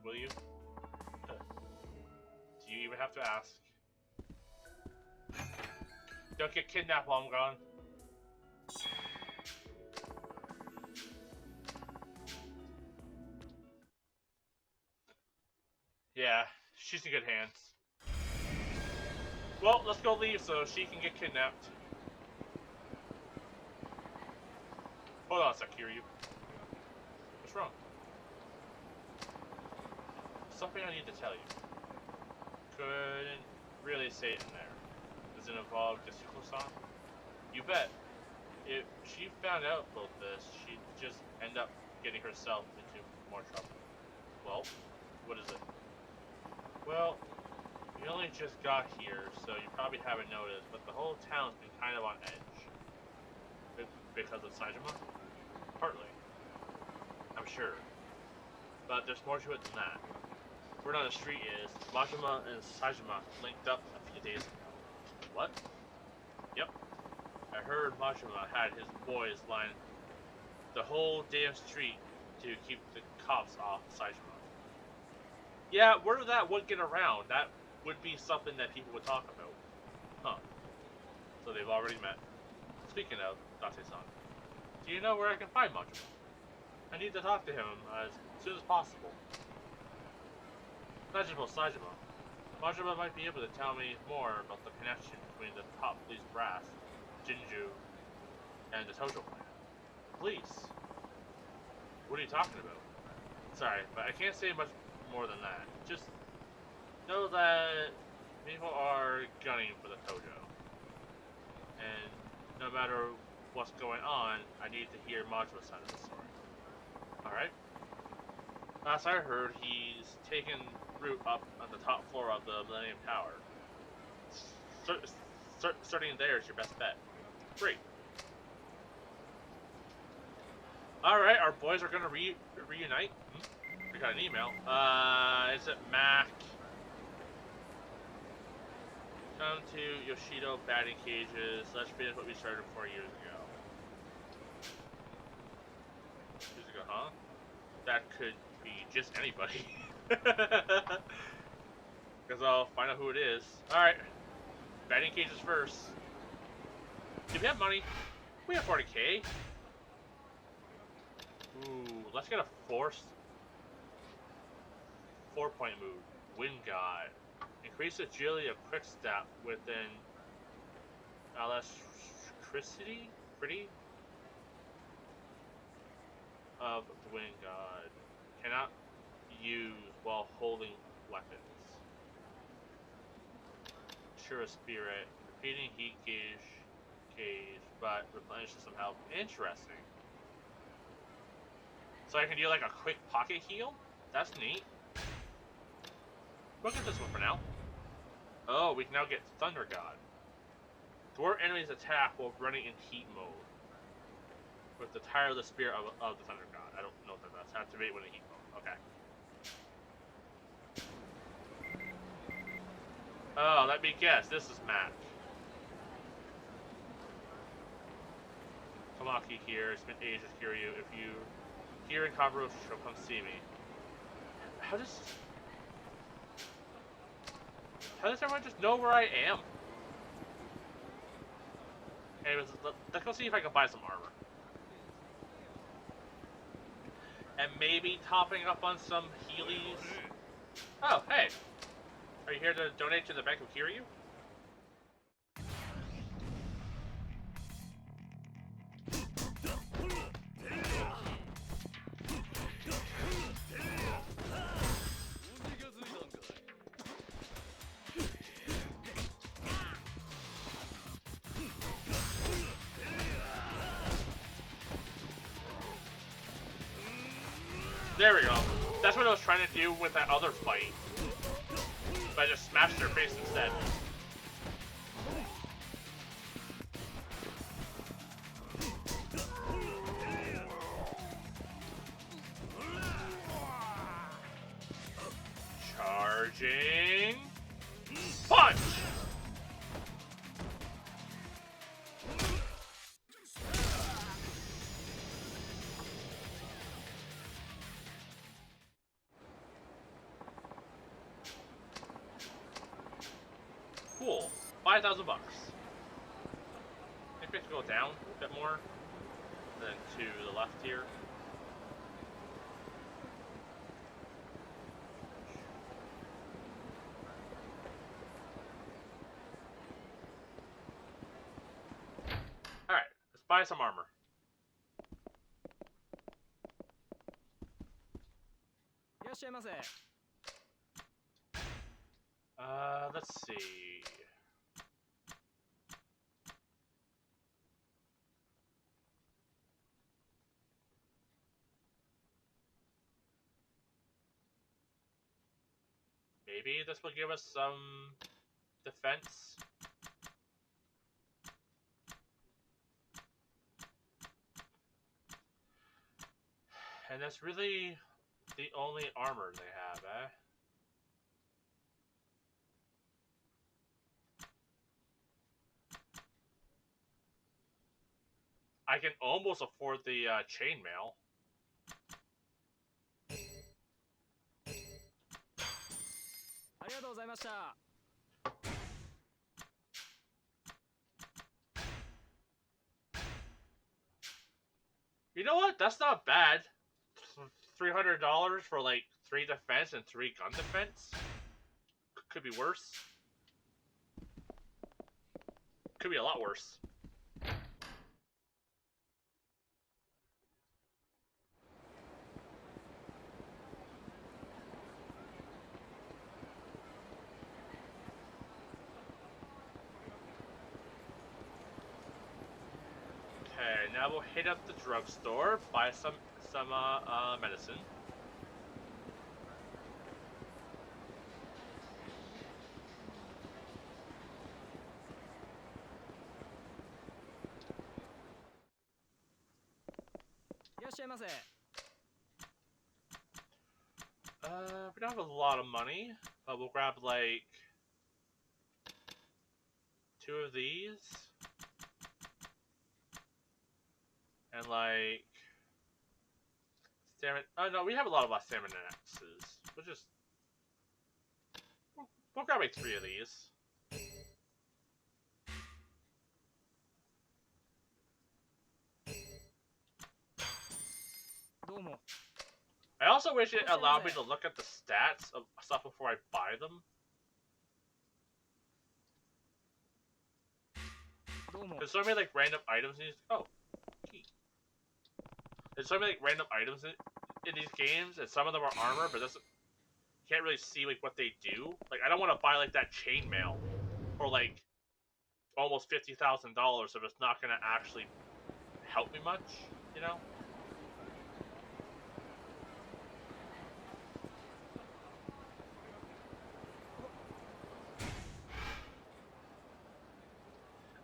will you? Do you even have to ask? Don't get kidnapped while I'm gone. Yeah, she's in good hands. Well, let's go leave so she can get kidnapped. Hold on a sec, Kiryu. What's wrong? Something I need to tell you. Couldn't really say it in there. Does it involve Yasuko-san? You bet. If she found out about this, she'd just end up getting herself into more trouble. Well, what is it? Well, we only just got here, so you probably haven't noticed, but the whole town's been kind of on edge. Because of Saejima? Partly. I'm sure. But there's more to it than that. Word on the street is, Majima and Saejima linked up a few days ago. What? Yep. I heard Majima had his boys line the whole damn street to keep the cops off Saejima. Yeah, word of that would get around. That would be something that people would talk about. Huh. So they've already met. Speaking of, Date-san, do you know where I can find Majima? I need to talk to him as soon as possible. Not just about Saejima. Majima might be able to tell me more about the connection between the top police brass, Jinju, and the Tojo clan. Please. What are you talking about? Sorry, but I can't say much more than that. Just know that people are gunning for the Tojo. And no matter what's going on, I need to hear Majima's side of the story. Alright. Last I heard, he's taken root up on the top floor of the Millennium Tower. Starting there is your best bet. Great. Alright, our boys are gonna reunite. We got an email. Is it Mac? Come to Yoshido batting cages. Let's finish what we started 4 years ago. Years ago, huh? That could be just anybody. Because I'll find out who it is. Alright. Batting cages first. Do we have money? We have 40k. Ooh, let's get a forced 4-point move. Wind God. Increase agility of quick step within electricity of the Wind God. Cannot use while holding weapons. Sure spirit. Repeating heat gauge, but replenishes some health. Interesting. So I can do like a quick pocket heal? That's neat. We'll get this one for now. Oh, we can now get Thunder God. Thwart enemies' attack while running in heat mode. With the tireless spirit of the Thunder God. I don't know what that's. Activate when in heat mode. Okay. Oh, let me guess. This is Mac. Tamaki here. It's been ages, Kiryu. If you hear in Kaburocho, come see me. How does everyone just know where I am? Anyways, let's go see if I can buy some armor. And maybe topping up on some Heelys. Oh, hey! Are you here to donate to the Bank of Kiryu? There we go. That's what I was trying to do with that other fight. But I just smashed their face instead. Charging... punch! Cool. 5,000 bucks. I think we have to go down a bit more than to the left here. Alright, let's buy some armor. Let's see. Maybe this will give us some defense. And that's really the only armor they have, eh? I can almost afford the chainmail. You know what? That's not bad. $300 for like 3 defense and 3 gun defense? Could be worse. Could be a lot worse. Okay, now we'll hit up the drugstore, buy some medicine. We don't have a lot of money, but we'll grab like 2 of these. And like stamina. Oh no, we have a lot of stamina axes. We'll grab like 3 of these. I also wish it allowed me to look at the stats of stuff before I buy them. There's so many like random items in these. Oh, key. There's so many like random items in these games, and some of them are armor, but doesn't can't really see like what they do. Like I don't want to buy like that chainmail for like almost $50,000 if it's not gonna actually help me much, you know?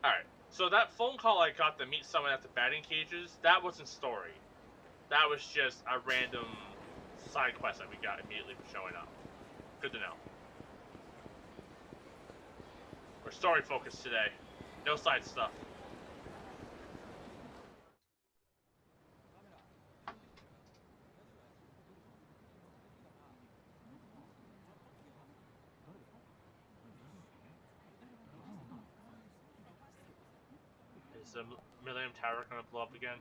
Alright, so that phone call I got to meet someone at the batting cages, that wasn't story. That was just a random side quest that we got immediately showing up. Good to know. We're story focused today. No side stuff. Is the Millennium Tower gonna blow up again?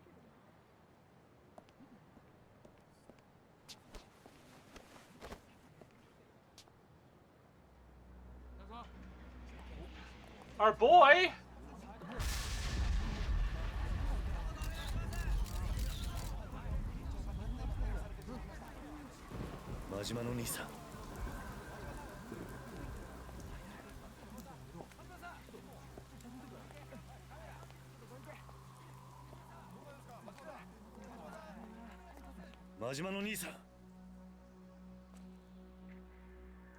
Our boy! Majima no Nisa. Majima no Nisa.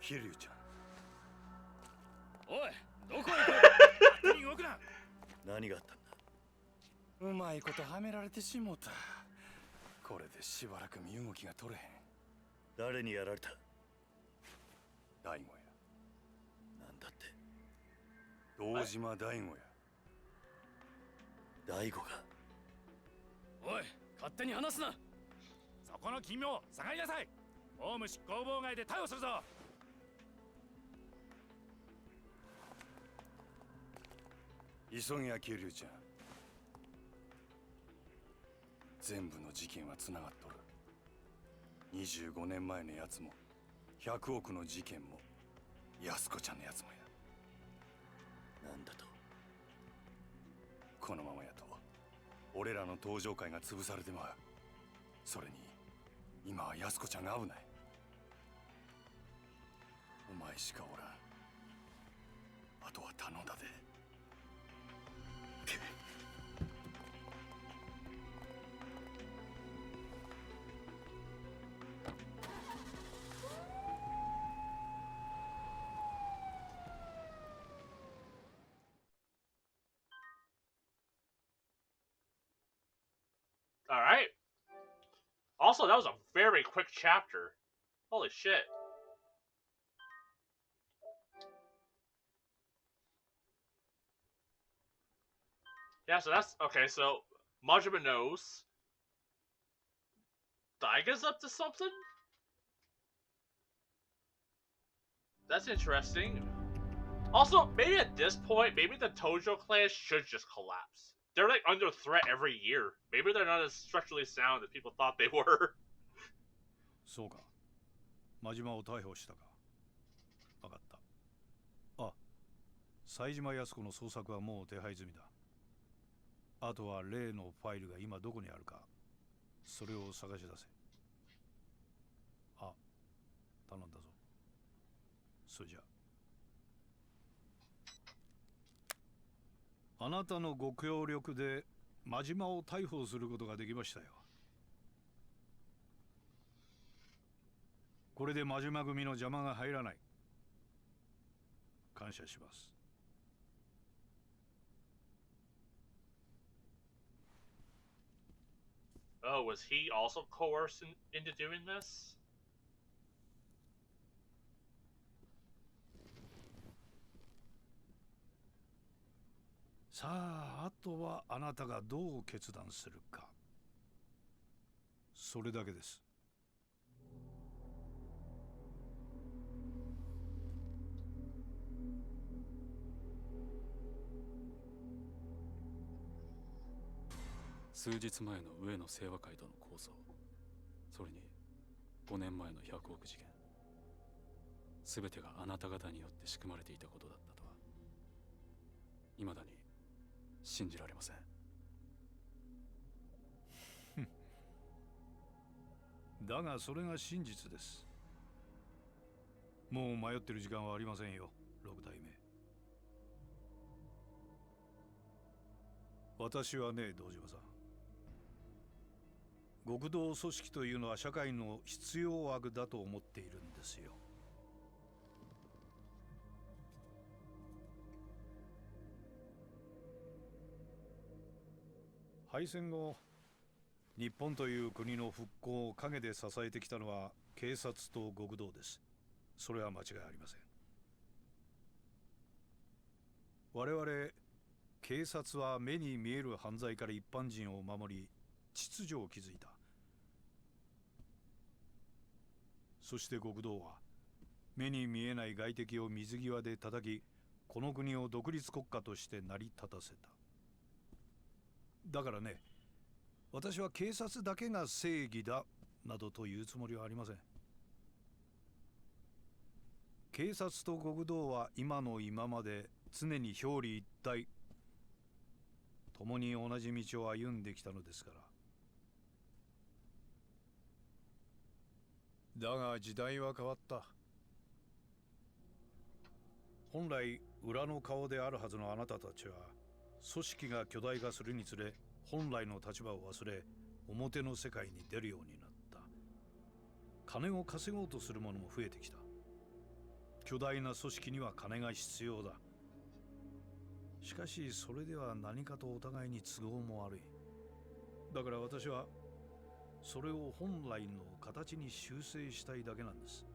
Kiryu-chan. おい、どこへ行く？勝手に動くな。何があったんだ。うまいことはめられてしもた。これでしばらく身動きが取れへん。誰にやられた。大悟や。なんだって。堂島大悟や。大悟が。おい、勝手に話すな。そこの君も下がりなさい。オウム執行妨害で逮捕するぞ。急げや桐生ちゃん。全部の事件はつながっとる。25年前のやつも100億の事件も安子ちゃんのやつもや。なんだと。このままやと俺らの登場会が潰されてまう。それに今は安子ちゃんが危ない。お前しかおらん。あとは頼んだで。Alright. Also, that was a very quick chapter. Holy shit. Yeah, so that's... Okay, so... Majima knows. Daiga's up to something? That's interesting. Also, maybe at this point, maybe the Tojo clan should just collapse. They're like under threat every year. Maybe they're not as structurally sound as people thought they were. そうか。真島を逮捕したか。分かった。あ、冴島康子の捜索はもう手配済みだ。あとは例のファイルが今どこにあるか、それを探し出せ。あ、頼んだぞ。それじゃ。あなたのご協力で真島を逮捕することができましたよ。これで真島組の邪魔が入らない。感謝します。Oh, was he also coerced into doing this? さあ、あとはあなたがどう決断するか。それだけです。数日前の上野清和会との抗争、それに5年前の100億事件、全てがあなた方によって仕組まれていたことだったとは未だに信じられません。だがそれが真実です。もう迷ってる時間はありませんよ、六代目。私はね、道島さん、極道組織というのは社会の必要悪だと思っているんですよ。敗戦後、日本という国の復興を陰で支えてきたのは警察と極道です。それは間違いありません。我々警察は目に見える犯罪から一般人を守り、秩序を築いた。そして極道は目に見えない外敵を水際で叩き、この国を独立国家として成り立たせた。だからね、私は警察だけが正義だなどというつもりはありません。警察と極道は今の今まで常に表裏一体、共に同じ道を歩んできたのですから。だが時代は変わった。本来裏の顔であるはずのあなたたちは、組織が巨大化するにつれ本来の立場を忘れ、表の世界に出るようになった。金を稼ごうとする者も増えてきた。巨大な組織には金が必要だ。しかしそれでは何かとお互いに都合も悪い。だから私はそれを本来の形に修正したいだけなんです。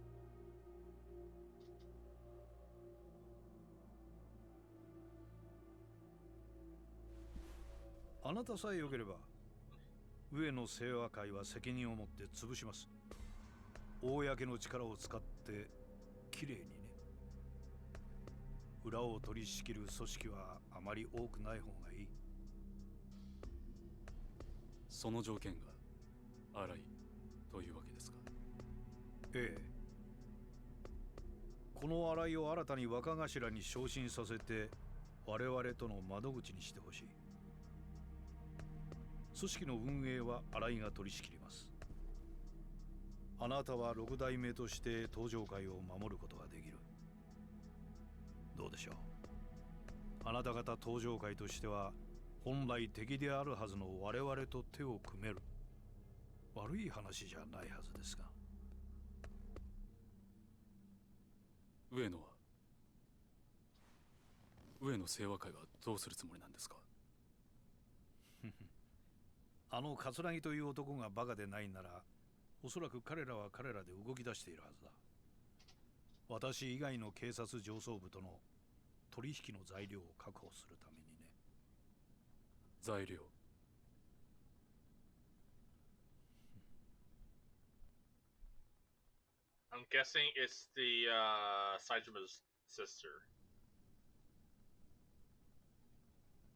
あなたさえ良ければ上野清和会は責任を持って潰します。公の力を使ってきれいにね。裏を取り仕切る組織はあまり多くない方がいい。その条件が荒いというわけですか。ええ。この荒井を新たに若頭に昇進させて、我々との窓口にしてほしい。組織の運営は新井が取り仕切ります。あなたは六代目として東上会を守ることができる。どうでしょう。あなた方東上会としては本来敵であるはずの我々と手を組める。悪い話じゃないはずですが。上野清和会はどうするつもりなんですか。あの桂木という男がバカでないなら、おそらく彼らは彼らで動き出しているはずだ。私以外の警察上層部との取引の材料を確保するためにね。材料。I'm guessing it's the Saijima's sister.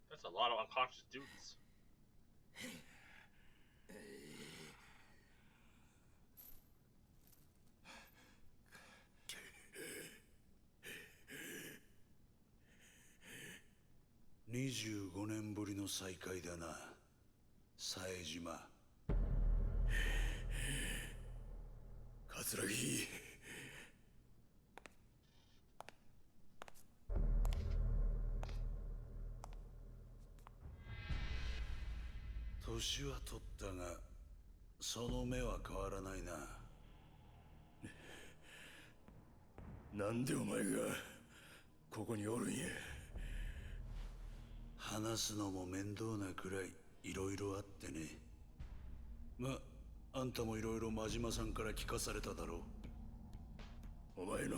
That's a lot of unconscious dudes. 25年ぶりの再会だな、冴島。桂木。年は取ったがその目は変わらないな。なんでお前がここにおるんや。話すのも面倒なくらいいろいろあってね。ま、あんたもいろいろ真島さんから聞かされただろう。お前の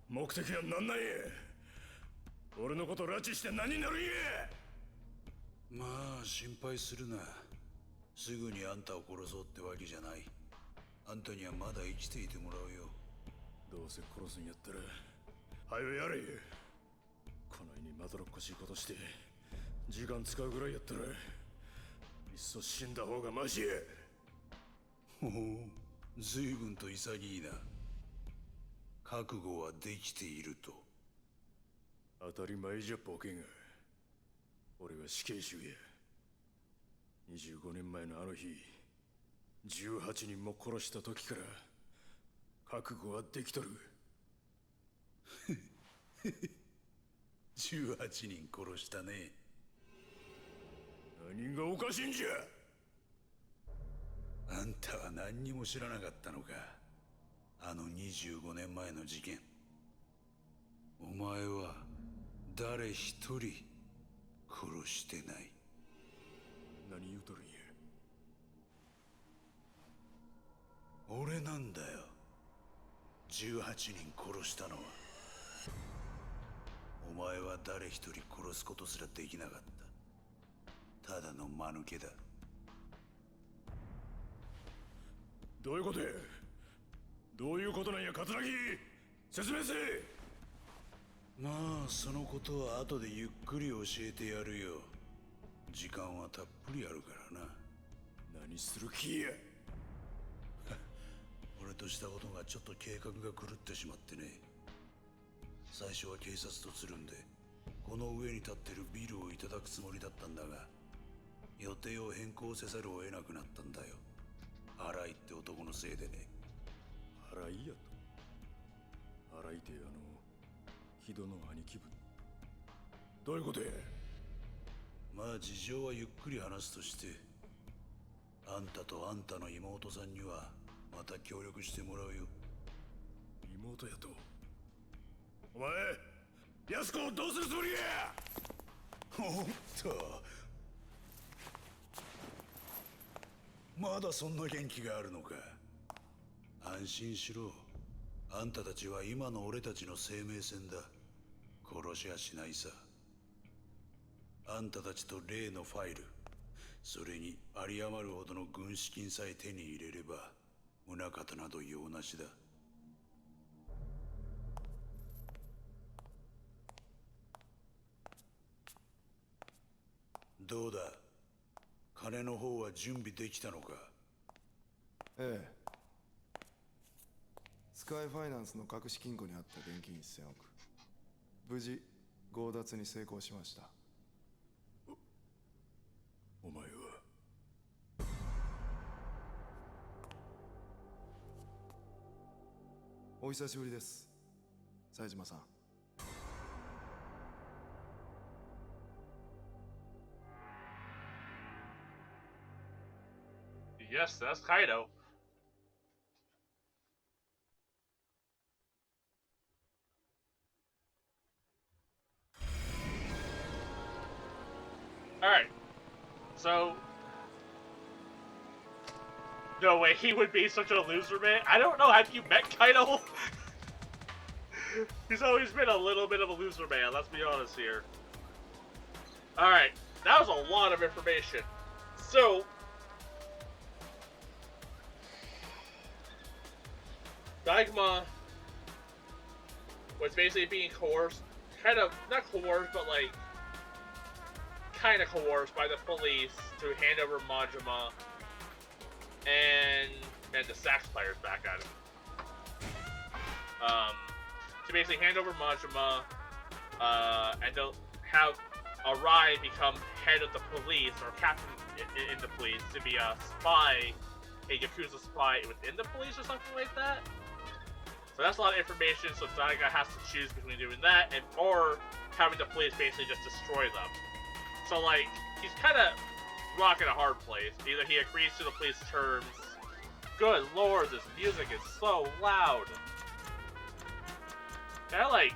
目的は何なんや。俺のこと拉致して何になるんや。まあ心配するな。すぐにあんたを殺そうってわけじゃない。あんたにはまだ生きていてもらうよ。どうせ殺すんやったら早よやれ。この世にまどろっこしいことして時間使うぐらいやったらいっそ死んだ方がマシや。ほほう、随分と潔いな。覚悟はできていると。当たり前じゃボケが。俺は死刑囚や。25年前のあの日18人も殺した時から覚悟はできとる。18人殺したね。何がおかしいんじゃ。あんたは何にも知らなかったのか。あの25年前の事件。お前は誰一人殺してない。何言うとるんや。俺なんだよ、18人殺したのは。お前は誰一人殺すことすらできなかった。ただの間抜けだ。どういうことや。どういうことなんや、桂木。説明せえ。まあそのことは後でゆっくり教えてやるよ。時間はたっぷりあるからな。何する気や。俺としたことがちょっと計画が狂ってしまってね。最初は警察とつるんでこの上に立ってるビルをいただくつもりだったんだが、予定を変更せざるを得なくなったんだよ。荒井って男のせいでね。荒井やと。荒井って木戸の兄貴分。どういうことや。まあ事情はゆっくり話すとして、あんたとあんたの妹さんにはまた協力してもらうよ。妹やと。お前安子をどうするつもりや。おっと、まだそんな元気があるのか。安心しろ。あんたたちは今の俺たちの生命線だ。殺しはしないさ。あんたたちと例のファイル、それに有り余るほどの軍資金さえ手に入れれば宗像など用なしだ。どうだ、金の方は準備できたのか。ええ。スカイファイナンスの隠し金庫にあった現金1000億、無事強奪に成功しました。お前は。お久しぶりです、冴島さん。Yes, that's Kaido. Alright. So... No way, he would be such a loser, man. I don't know, have you met Kaido? He's always been a little bit of a loser, man, let's be honest here. Alright, that was a lot of information. So... Dagma was basically being coerced, kind of, not coerced, but like, kind of coerced by the police to hand over Majima, and the sax player's back at him. To basically hand over Majima, and to have Arai become head of the police, or captain in the police, to be a spy, a Yakuza spy within the police or something like that. So that's a lot of information, so Daiga has to choose between doing that or having the police basically just destroy them. So like, he's kind of rock in a hard place. Either he agrees to the police terms. Good lord, this music is so loud. Can I, like,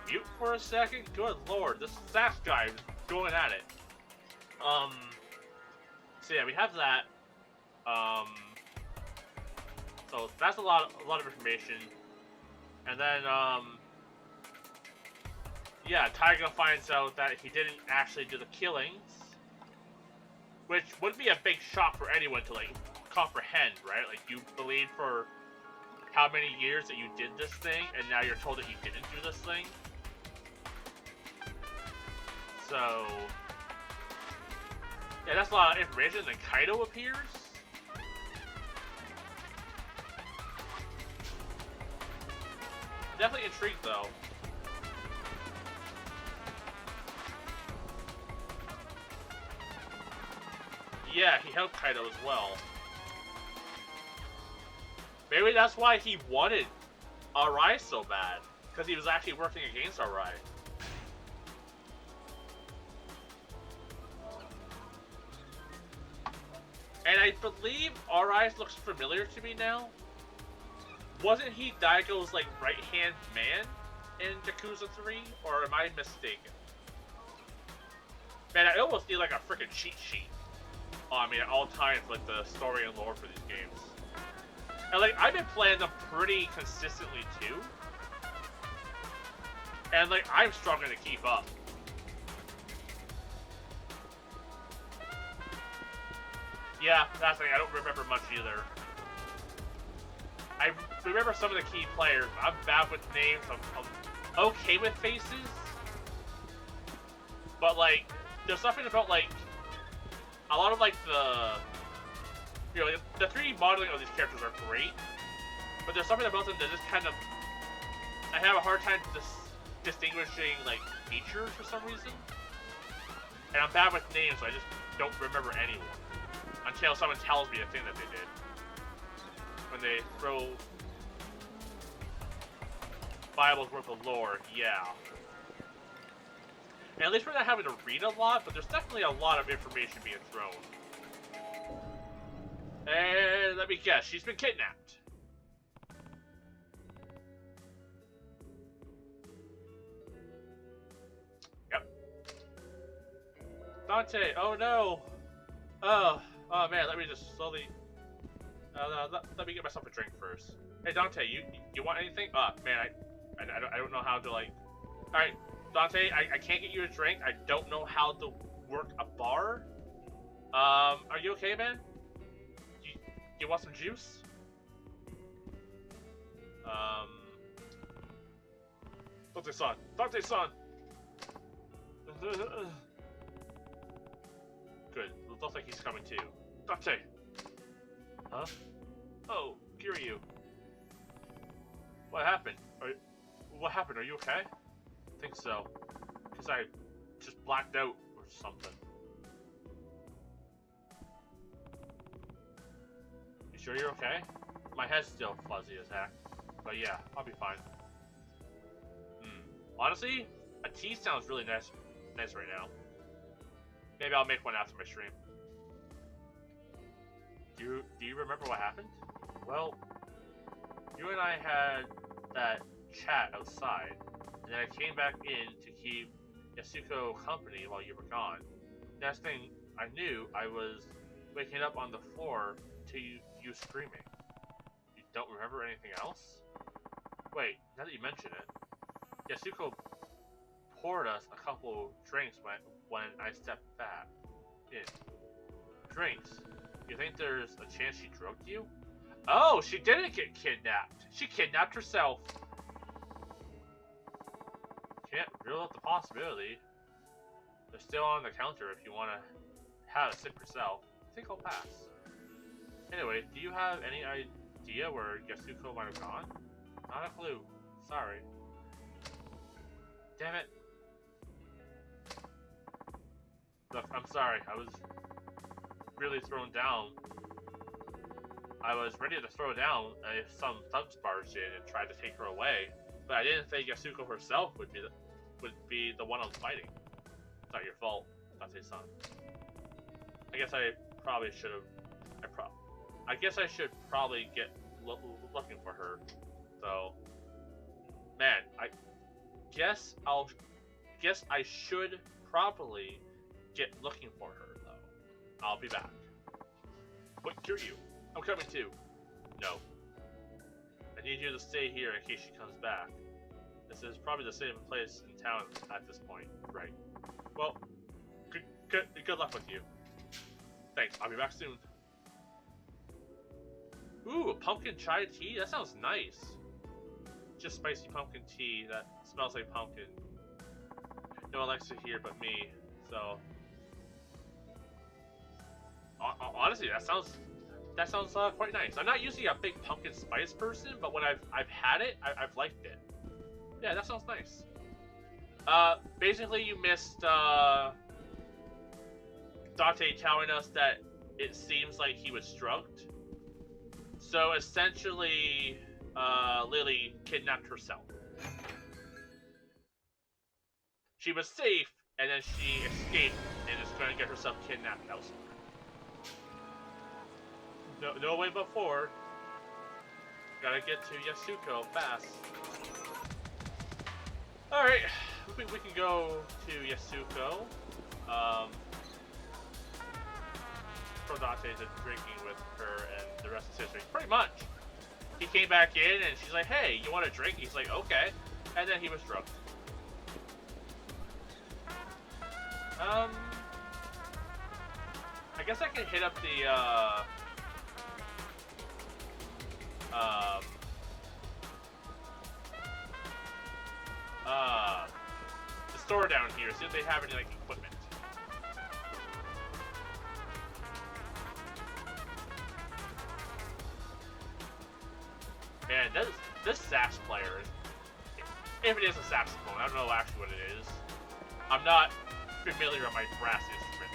mute for a second? Good lord, this sax guy is going at it. So yeah, we have that. So that's a lot of information. And then, yeah, Taiga finds out that he didn't actually do the killings. Which would be a big shock for anyone to, like, comprehend, right? Like, you believed for how many years that you did this thing, and now you're told that you didn't do this thing. So, yeah, that's a lot of information. Then Kaido appears. I'm definitely intrigued, though. Yeah, he helped Kaido as well. Maybe that's why he wanted Arai so bad. Because he was actually working against Arai. And I believe Arai looks familiar to me now. Wasn't he Daigo's, like, right-hand man in Yakuza 3? Or am I mistaken? Man, I almost need, like, a freaking cheat sheet. I mean, at all times, like, the story and lore for these games. And, like, I've been playing them pretty consistently, too. And, like, I'm struggling to keep up. Yeah, that's the thing. I don't remember much either. I remember some of the key players. I'm bad with names. I'm okay with faces. But, like, there's something about, like, a lot of, like, you know, the 3D modeling of these characters are great, but there's something about them that just kind of, I have a hard time distinguishing, like, features for some reason. And I'm bad with names, so I just don't remember anyone. Until someone tells me the thing that they did. When they throw Bible's worth of lore, yeah. And at least we're not having to read a lot, but there's definitely a lot of information being thrown. And let me guess, she's been kidnapped. Yep. Dante, oh no! Oh man, let me just slowly... let me get myself a drink first. Hey Dante, you want anything? Man, I don't know how to, like... Alright, Dante, I can't get you a drink. I don't know how to work a bar. Are you okay, man? You want some juice? Dante-san! Dante-san! Good. It looks like he's coming too. Dante! Huh? Oh, Kiryu. What happened? What happened? Are you okay? I think so. Because I just blacked out or something. You sure you're okay? My head's still fuzzy as heck. But yeah, I'll be fine. Honestly, a tea sounds really nice right now. Maybe I'll make one after my stream. Do you remember what happened? Well, you and I had that chat outside, and then I came back in to keep Yasuko company while you were gone. Next thing I knew, I was waking up on the floor to you screaming. You don't remember anything else? Wait, now that you mention it, Yasuko poured us a couple drinks when I stepped back in. Drinks? You think there's a chance she drugged you? Oh, she didn't get kidnapped. She kidnapped herself. Can't rule out the possibility. They're still on the counter if you want to have a sip yourself. I think I'll pass. Anyway, do you have any idea where Yasuko might have gone? Not a clue. Sorry. Damn it. Look, I'm sorry. I was really thrown down. I was ready to throw down if some thugs barged in and tried to take her away, but I didn't think Yasuko herself would be the one I was fighting. It's not your fault. Date-san. I guess I probably should have. I guess I should probably get looking for her. So, man, I guess I should probably get looking for her though. I'll be back. Wait, Kiryu, I'm coming too. No. I need you to stay here in case she comes back. This is probably the same place in town at this point, right? Well, good luck with you. Thanks, I'll be back soon. Ooh, a pumpkin chai tea? That sounds nice. Just spicy pumpkin tea that smells like pumpkin. No one likes it here but me, so... Honestly, that sounds quite nice. I'm not usually a big pumpkin spice person, but when I've had it, I've liked it. Yeah, that sounds nice. Basically you missed, Date telling us that it seems like he was drugged. So essentially, Lily kidnapped herself. She was safe, and then she escaped and is going to get herself kidnapped elsewhere. No way before. Gotta get to Yasuko fast. Alright, we can go to Yasuko. Prodate is drinking with her, and the rest is history. Pretty much. He came back in, and she's like, hey, you want a drink? He's like, okay. And then he was drunk. I guess I can hit up the, store down here, see if they have any, like, equipment. And this sax player, if it is a saxophone, I don't know actually what it is. I'm not familiar with my brass instruments.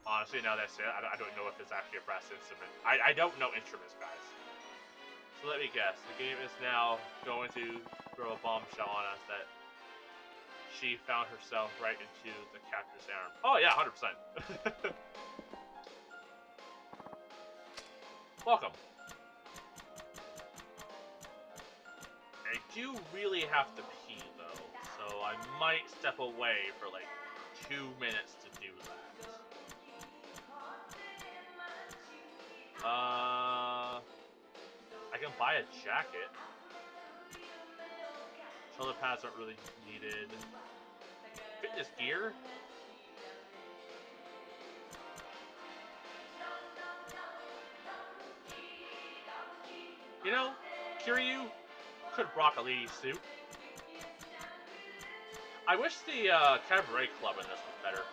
Honestly, now that I say it, I don't know if it's actually a brass instrument. I don't know instruments, guys. So let me guess. The game is now going to throw a bombshell on us that she found herself right into the captor's arm. Oh yeah, 100%. Welcome. I do really have to pee though, so I might step away for like 2 minutes to do that. I can buy a jacket. Shoulder pads aren't really needed. Fitness gear? You know, Kiryu could rock a lady suit. I wish the cabaret club in this was better.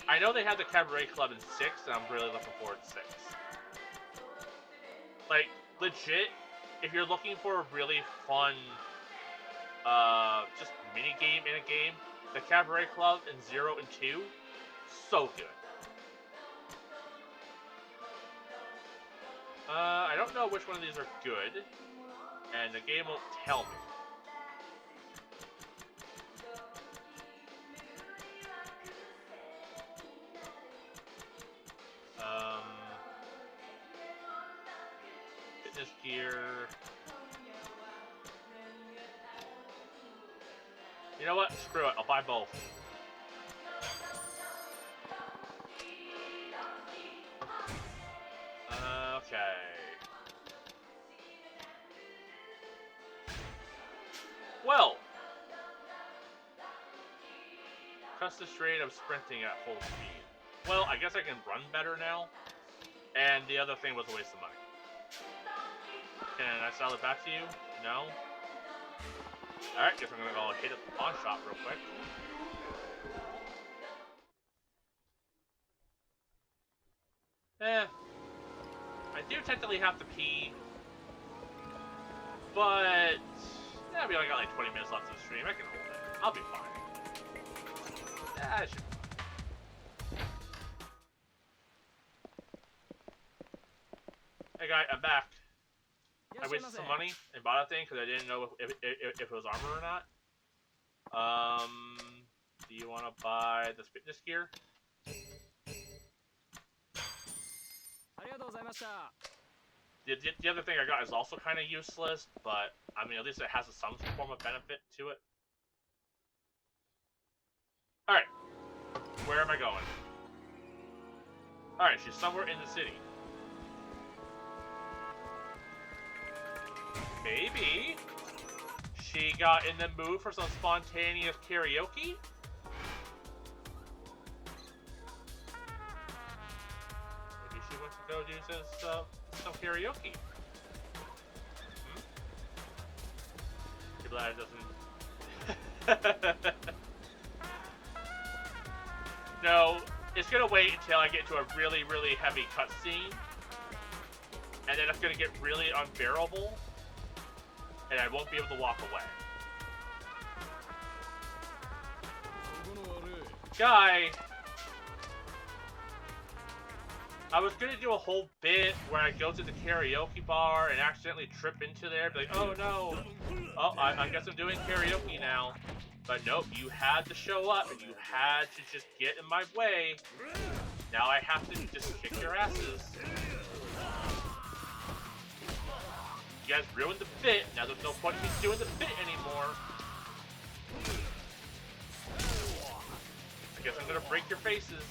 I know they had the cabaret club in 6, and I'm really looking forward to 6. Like, legit, if you're looking for a really fun, just mini game in a game, the cabaret club in 0 and 2, so good. I don't know which one of these are good, and the game won't tell me. Fitness gear. You know what? Screw it. I'll buy both. Okay. Well. Cuts the strain of sprinting at full speed. Well, I guess I can run better now. And the other thing was a waste of money. Can I sell it back to you? No? Alright, guess I'm gonna go hit up the pawn shop real quick. I do technically have to pee. But... yeah, we only got like 20 minutes left of the stream. I can hold it. I'll be fine. Yeah, I should. Hey guy, I'm back. I wasted some money and bought a thing because I didn't know if it was armor or not. Do you want to buy this fitness gear? The other thing I got is also kind of useless, but I mean, at least it has some form of benefit to it. Alright. Where am I going? Alright, she's somewhere in the city. Maybe she got in the mood for some spontaneous karaoke? Maybe she went to go do some karaoke. Too glad it doesn't... No, it's gonna wait until I get into a really, really heavy cutscene. And then it's gonna get really unbearable. And I won't be able to walk away. Guy! I was gonna do a whole bit where I go to the karaoke bar and accidentally trip into there. Be like, oh no! Oh, I guess I'm doing karaoke now. But nope, you had to show up and you had to just get in my way. Now I have to just kick your asses. You guys ruined the bit. Now there's no point in me doing the bit anymore. I guess I'm gonna break your faces.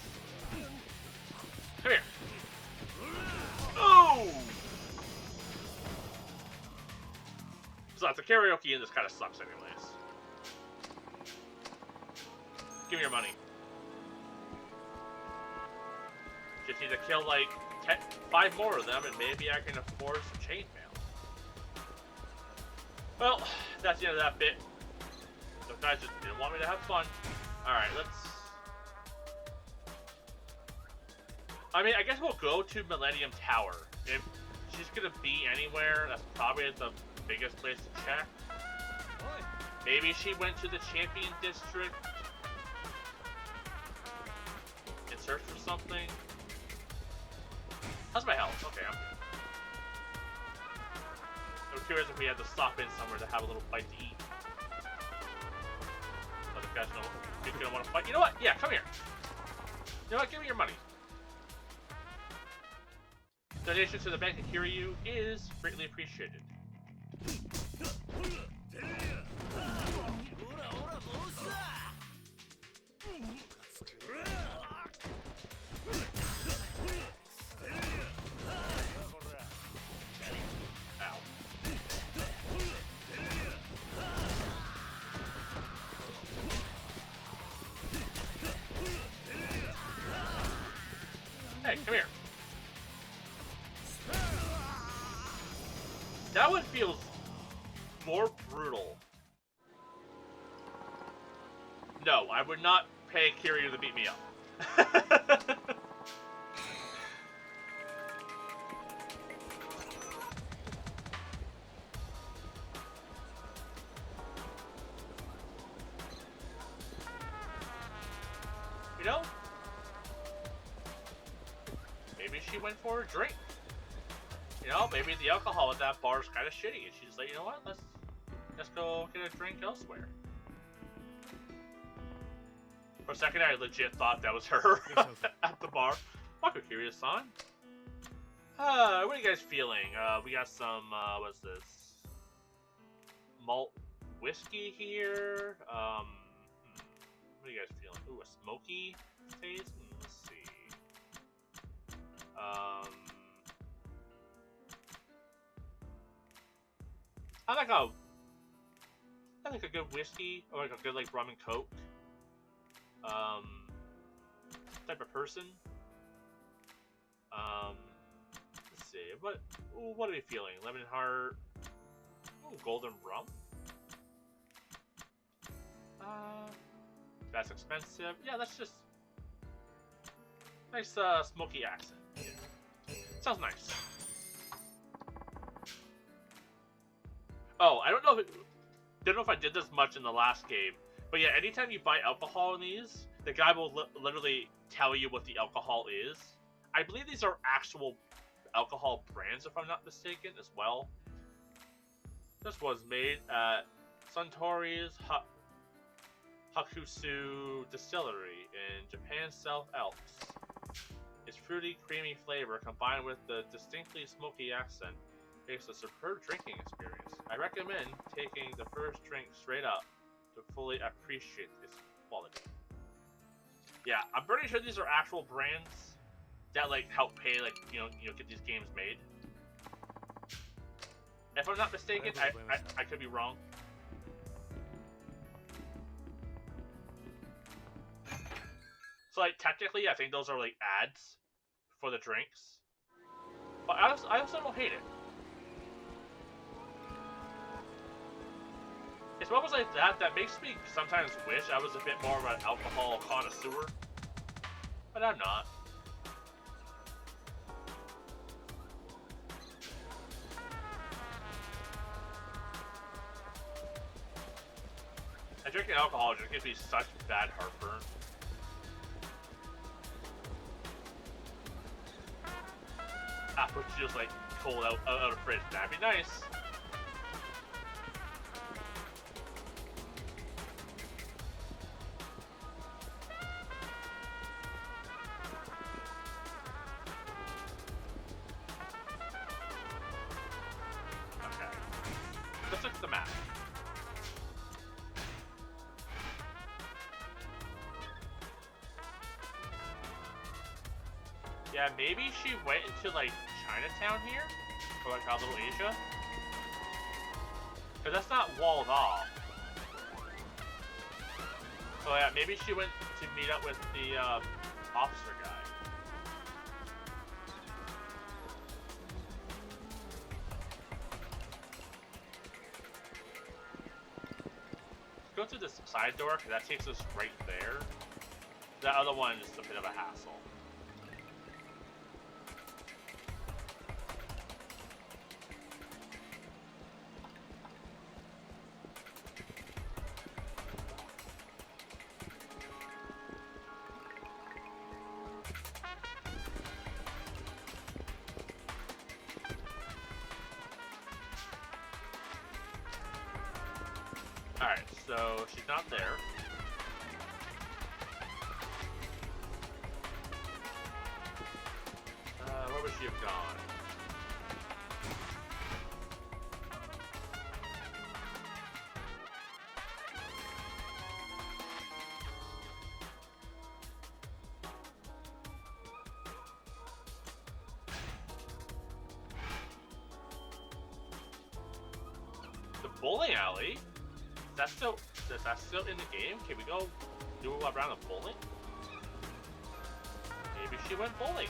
Come here. Ooh! So the karaoke in this kind of sucks anyways. Give me your money. Just need to kill like 5 more of them and maybe I can afford some chainmail. Well, that's the end of that bit. Those guys just didn't want me to have fun. Alright, let's... I mean, I guess we'll go to Millennium Tower. If she's gonna be anywhere, that's probably the biggest place to check. Maybe she went to the Champion District and searched for something. How's my health? Okay, I'm good. I'm curious if we had to stop in somewhere to have a little bite to eat. Other guys know if you're gonna want to fight. You know what? Yeah, come here. You know what? Give me your money. Donation to the Bank of Kiryu is greatly appreciated. Ow. Hey, come here. That one feels more brutal. No, I would not pay Kiryu to beat me up. You know? Maybe she went for a drink. You know, maybe the alcohol at that bar is kind of shitty, and she's like, you know what, let's go get a drink elsewhere. For a second, I legit thought that was her at the bar. Fuck with Kiryu-san. What are you guys feeling? We got some, what's this? Malt whiskey here. What are you guys feeling? Ooh, a smoky taste? Let's see. I like a good whiskey, or like a good rum and coke. Type of person. Let's see. What are we feeling? Lemon heart. Ooh, golden rum. That's expensive. Yeah, that's just nice. Smoky accent. Yeah. Sounds nice. Oh, I don't know if I did this much in the last game, but yeah, anytime you buy alcohol in these, the guy will literally tell you what the alcohol is. I believe these are actual alcohol brands, if I'm not mistaken, as well. This was made at Suntory's Hakusu Distillery in Japan's South Alps. Its fruity, creamy flavor combined with the distinctly smoky accent makes a superb drinking experience. I recommend taking the first drink straight up to fully appreciate its quality. Yeah, I'm pretty sure these are actual brands that like help pay like get these games made. If I'm not mistaken, I could be wrong. So like technically, I think those are like ads for the drinks, but I also don't hate it. It's moments like that makes me sometimes wish I was a bit more of an alcohol connoisseur, but I'm not. And drinking alcohol just gives me such bad heartburn. But just like cold out of the fridge, that'd be nice. Okay. Let's look at the map. Yeah, maybe she went into like Chinatown here? Or like Little Asia? Because that's not walled off. So yeah, maybe she went to meet up with the officer guy. Let's go through this side door, because that takes us right there. That other one is just a bit of a hassle. Alright, so she's not there. Where would she have gone? The bowling alley? Is that still in the game? Can we go do a round of bowling? Maybe she went bowling.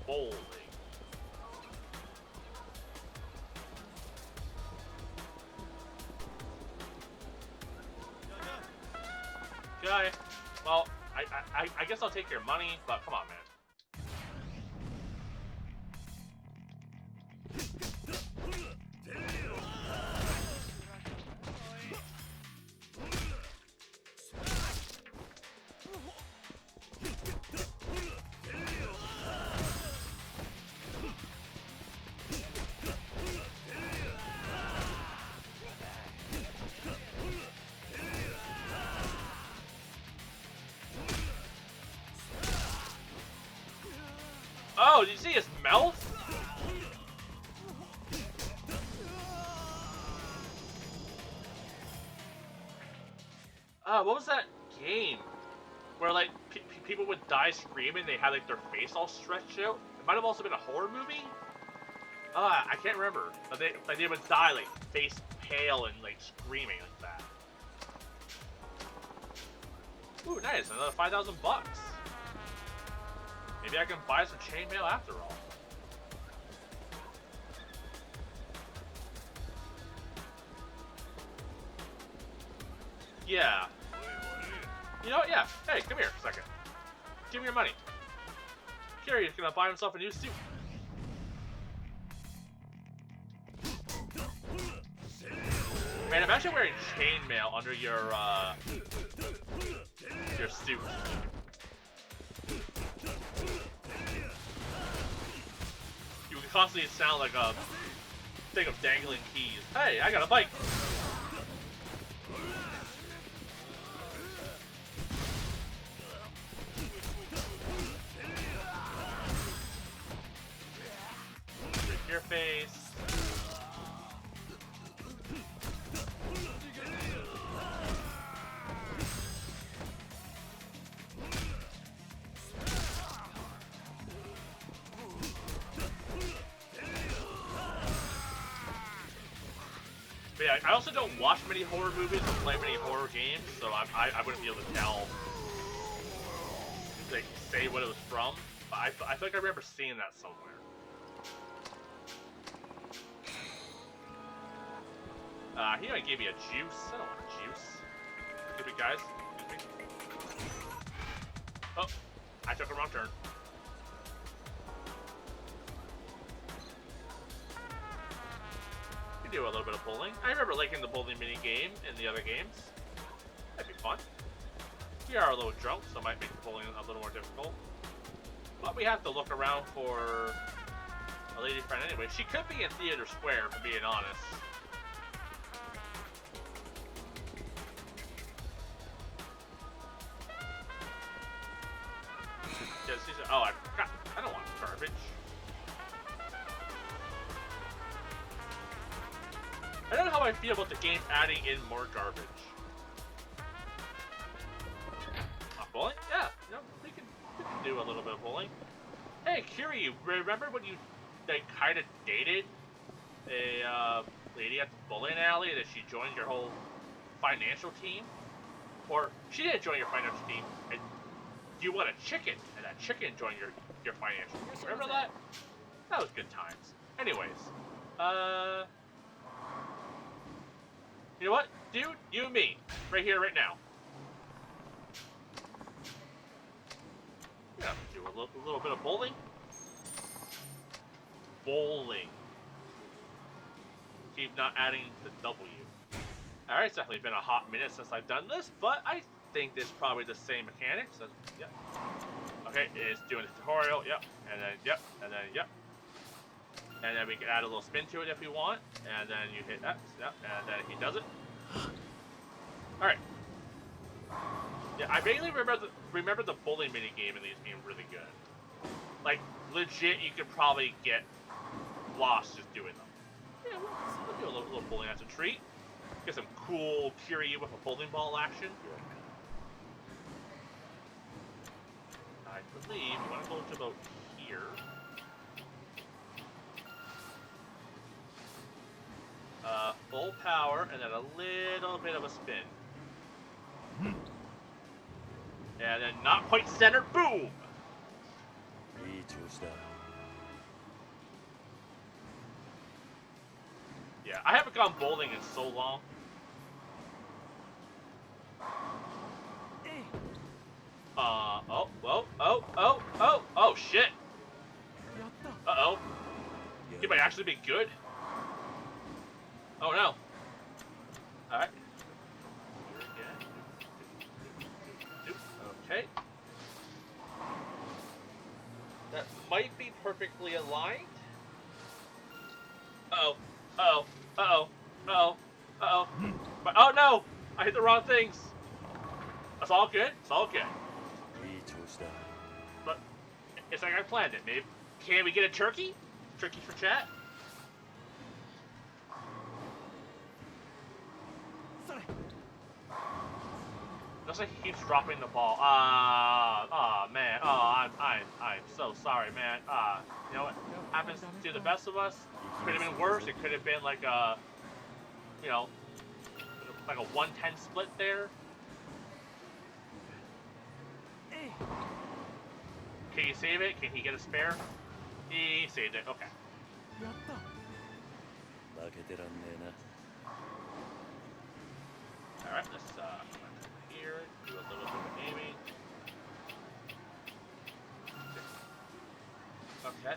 Bowling. Okay. Well, I guess I'll take your money, but come on, man. Oh, did you see his mouth? What was that game where like people would die screaming? They had like their face all stretched out. It might have also been a horror movie. I can't remember, but they would die like face pale and like screaming like that. Ooh, nice! Another $5,000 bucks. Maybe I can buy some chainmail after all. Yeah. You know what? Yeah. Hey, come here for a second. Give me your money. Kiryu's gonna buy himself a new suit. Man, imagine wearing chainmail under your suit. You can constantly sound like a thing of dangling keys. Hey, I got a bike. your face. But yeah, I also don't watch many horror movies or play many horror games, so I wouldn't be able to tell, like, say what it was from. But I feel like I remember seeing that somewhere. He might give me a juice. I don't want a juice. Excuse me, guys. Excuse me. Oh, I took a wrong turn. You do a little bit of bowling. I remember liking the bowling mini game in the other games. That'd be fun. We are a little drunk, so it might make bowling a little more difficult. But we have to look around for a lady friend anyway. She could be in Theater Square, for being honest. Oh, I forgot. I don't want garbage. I don't know how I feel about the game adding in more garbage. Bowling? Yeah, you know, we can do a little bit of bowling. Hey, Kiryu, remember when you like kind of dated a lady at the bowling alley that she joined your whole financial team? Or she didn't join your financial team, and you want a chicken, and that chicken joined your financial team. Remember that? That was good times. Anyways, you know what, dude? You and me, right here, right now. Yeah, do a little bit of bowling. Bowling. Keep not adding the W. Alright, it's definitely been a hot minute since I've done this, but I think it's probably the same mechanics. So, yep. Okay, it's doing the tutorial, yep. And then, yep. And then, yep. And then we can add a little spin to it if we want. And then you hit X, yep. And then he does it. Alright. Yeah, I vaguely remember the bowling mini game in these being really good. Like, legit, you could probably get lost just doing them. Yeah, we'll do a little bowling as a treat. Get some cool Kiryu with a bowling ball action. I believe we want to go to about here. Full power, and then a little bit of a spin. And then not quite centered, boom! Yeah, I haven't gone bowling in so long. Oh, shit! Uh-oh. He might actually be good. Oh, no. Alright. Okay. That might be perfectly aligned. Uh-oh. Uh-oh. Uh-oh. Uh-oh. Uh-oh. Oh, no! I hit the wrong things. That's all good. It's all good. But it's like I planned it, maybe. Can we get a turkey? Turkey for chat? Looks like he keeps dropping the ball. Man. I'm so sorry, man. You know what happens to the best of us? Could have been worse. It could have been like a, you know, like a 1-10 split there. Can you save it? Can he get a spare? He saved it. Okay. Alright, let's here, do a little bit of aiming. Okay.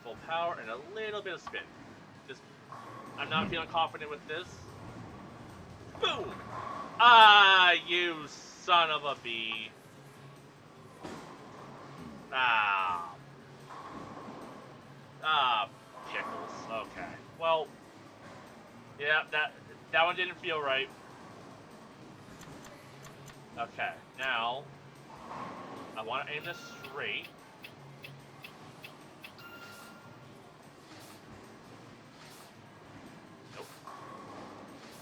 Full power and a little bit of spin. Just, I'm not feeling confident with this. Boom! Ah, you son of a bee. Pickles. Okay. Well, yeah, that one didn't feel right. Okay, now I want to aim this straight.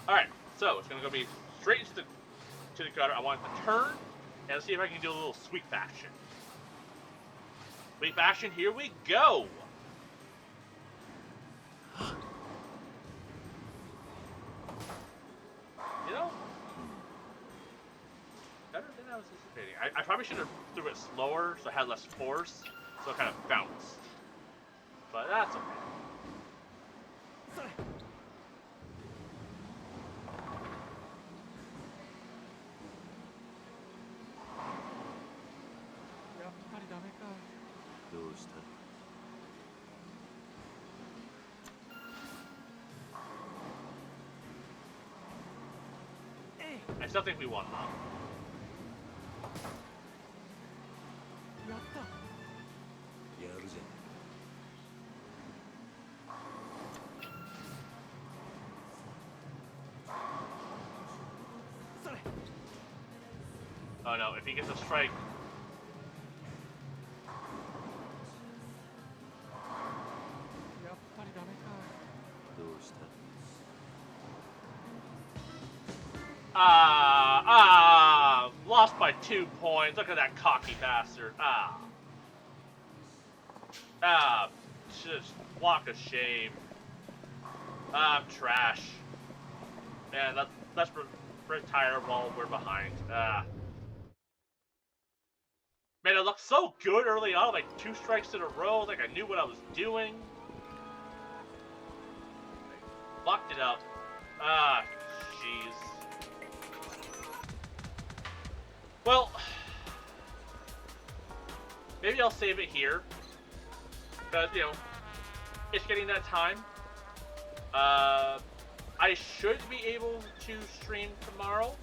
Alright, so it's gonna go be straight into the gutter. I want it to turn and see if I can do a little sweep action. Sweep action, here we go! You know, better than I was anticipating. I probably should have threw it slower so it had less force, so it kind of bounced. But that's okay. I still think we won though. Oh no, if he gets a strike. Lost by 2 points. Look at that cocky bastard. Just walk of shame. I'm trash. Man, let's retire while we're behind. Man, it looked so good early on, like 2 strikes in a row, like I knew what I was doing. Locked it up. Jeez. Well, maybe I'll save it here. Because, you know, it's getting that time. I should be able to stream tomorrow.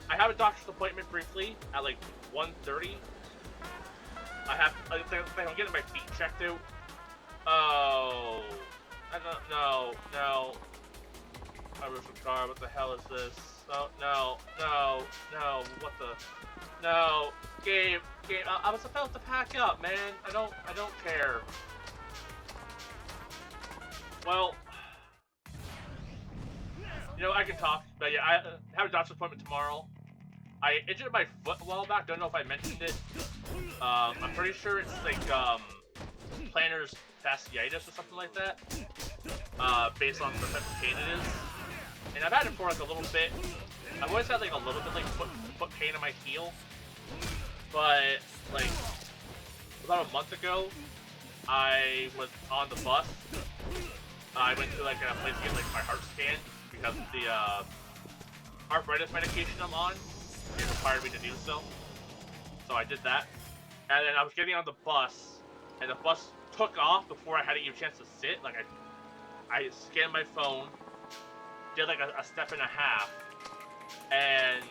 I have a doctor's appointment briefly at like 1:30. I think I'm getting my feet checked out. Oh, I don't know. No. I was a car. What the hell is this? Oh, no. What the? No. Gabe. I was about to pack up, man. I don't care. Well, you know, I can talk, but yeah, I have a doctor's appointment tomorrow. I injured my foot a while back. Don't know if I mentioned it. I'm pretty sure it's like plantar fasciitis or something like that. Based on the type of pain it is. And I've had it for like a little bit. I've always had like a little bit like foot pain in my heel. But like about a month ago, I was on the bus. I went to like a place to get like my heart scanned because of the arthritis medication I'm on. It required me to do so. So I did that. And then I was getting on the bus, and the bus took off before I had even a chance to sit. Like I scanned my phone, did like a step and a half, and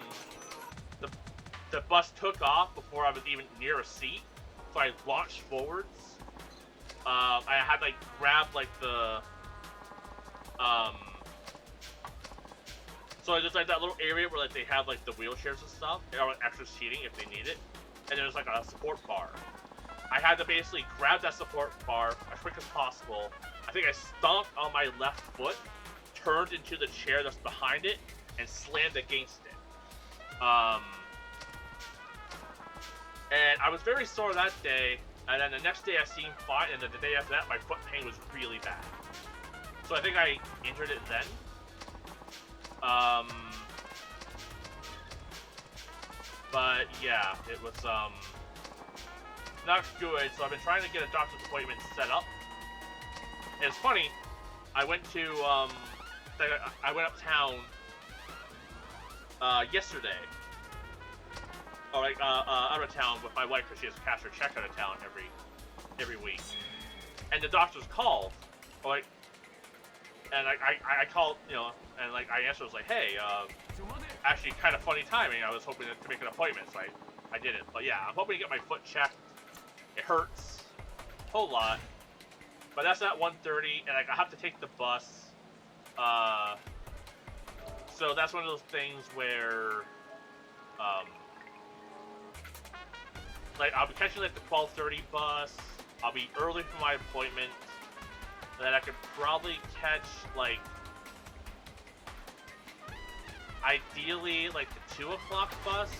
the bus took off before I was even near a seat. So I launched forwards. I had like grabbed like the so there's like that little area where like they have like the wheelchairs and stuff, or like, extra seating if they need it, and there's like a support bar. I had to basically grab that support bar as quick as possible. I think I stomped on my left foot, turned into the chair that's behind it, and slammed against it. And I was very sore that day, and then the next day I seemed fine, and then the day after that my foot pain was really bad. So I think I injured it then. But yeah, it was not good, so I've been trying to get a doctor's appointment set up. And it's funny, I went to I went uptown yesterday. Or like out of town with my wife because she has to cash her check out of town every week. And the doctor's called, or like, and I called, you know, and like I answered, I was like, hey, actually kind of funny timing. I was hoping to make an appointment, so I did it. But yeah, I'm hoping to get my foot checked. It hurts a whole lot, but that's at 1:30, and like I have to take the bus. So that's one of those things where, like I'll be catching like the 12:30 bus. I'll be early for my appointment. And then I could probably catch like ideally like the 2 o'clock bus.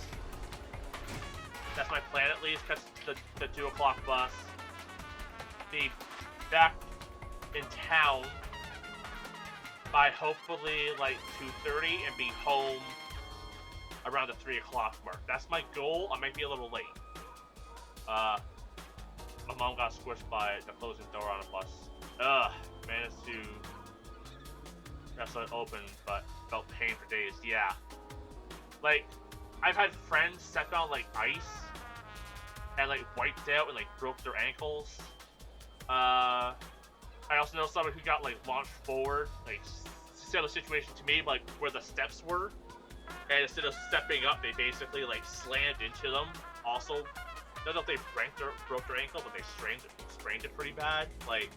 That's my plan at least, catch the 2 o'clock bus. Be back in town by hopefully like 2:30 and be home around the 3 o'clock mark. That's my goal. I might be a little late. My mom got squished by the closing door on a bus. Managed to wrestle it open, but felt pain for days. Yeah. Like, I've had friends step on like ice and like wiped out and like broke their ankles. I also know someone who got like launched forward, like similar situation to me, like where the steps were, and instead of stepping up, they basically like slammed into them. Also, I don't know if they broke their ankle, but they sprained it pretty bad. Like,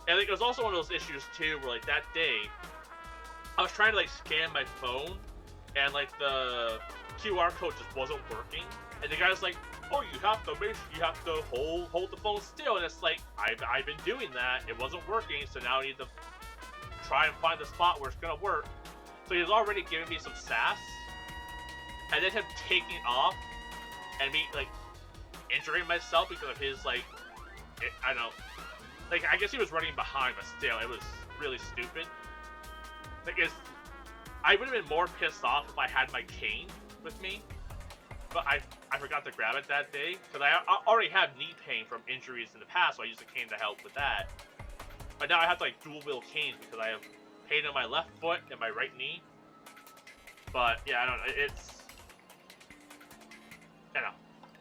and like, it was also one of those issues too, where like that day, I was trying to like scan my phone, and like the QR code just wasn't working, and the guy's like, "Oh, you have to hold the phone still," and it's like, I've been doing that, it wasn't working, so now I need to try and find the spot where it's gonna work. So he's already giving me some sass, and then him taking off and me like injuring myself because of his like, I don't know, like I guess he was running behind, but still, it was really stupid. Like, I would have been more pissed off if I had my cane with me, but I forgot to grab it that day, because I already have knee pain from injuries in the past, so I used a cane to help with that. But now I have to like dual wheel canes because I have pain in my left foot and my right knee. But yeah, I don't know,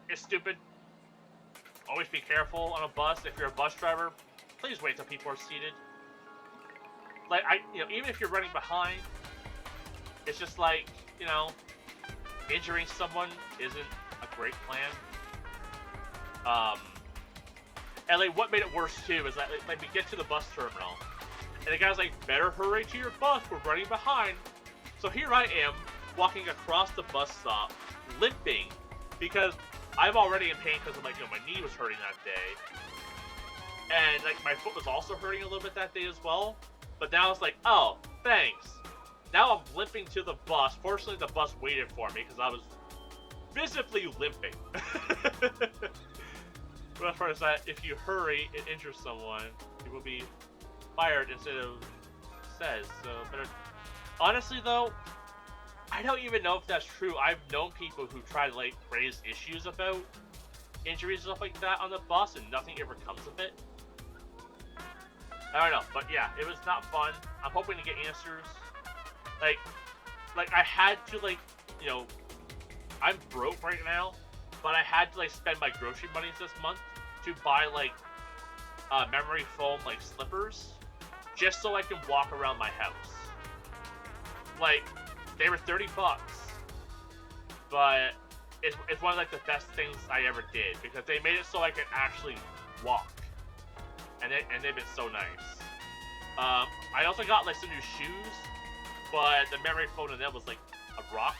it's stupid. Always be careful on a bus. If you're a bus driver, please wait till people are seated. Like, even if you're running behind, it's just like, injuring someone isn't a great plan. And like, what made it worse too is that like we get to the bus terminal, and the guy's like, "Better hurry to your bus, we're running behind." So here I am, walking across the bus stop, limping, because I'm already in pain because of like, my knee was hurting that day, and like my foot was also hurting a little bit that day as well. But now it's like, oh, thanks. Now I'm limping to the bus. Fortunately, the bus waited for me because I was visibly limping. The best part is that if you hurry and injure someone, you will be fired instead of says. So better. Honestly, though, I don't even know if that's true. I've known people who try to like raise issues about injuries and stuff like that on the bus, and nothing ever comes of it. I don't know, but yeah, it was not fun. I'm hoping to get answers. Like I had to I'm broke right now, but I had to spend my grocery money this month to buy memory foam slippers, just so I can walk around my house. Like, they were $30, but it's one of the best things I ever did, because they made it so I could actually walk. And they've been so nice. I also got some new shoes, but the memory foam in them was a rock,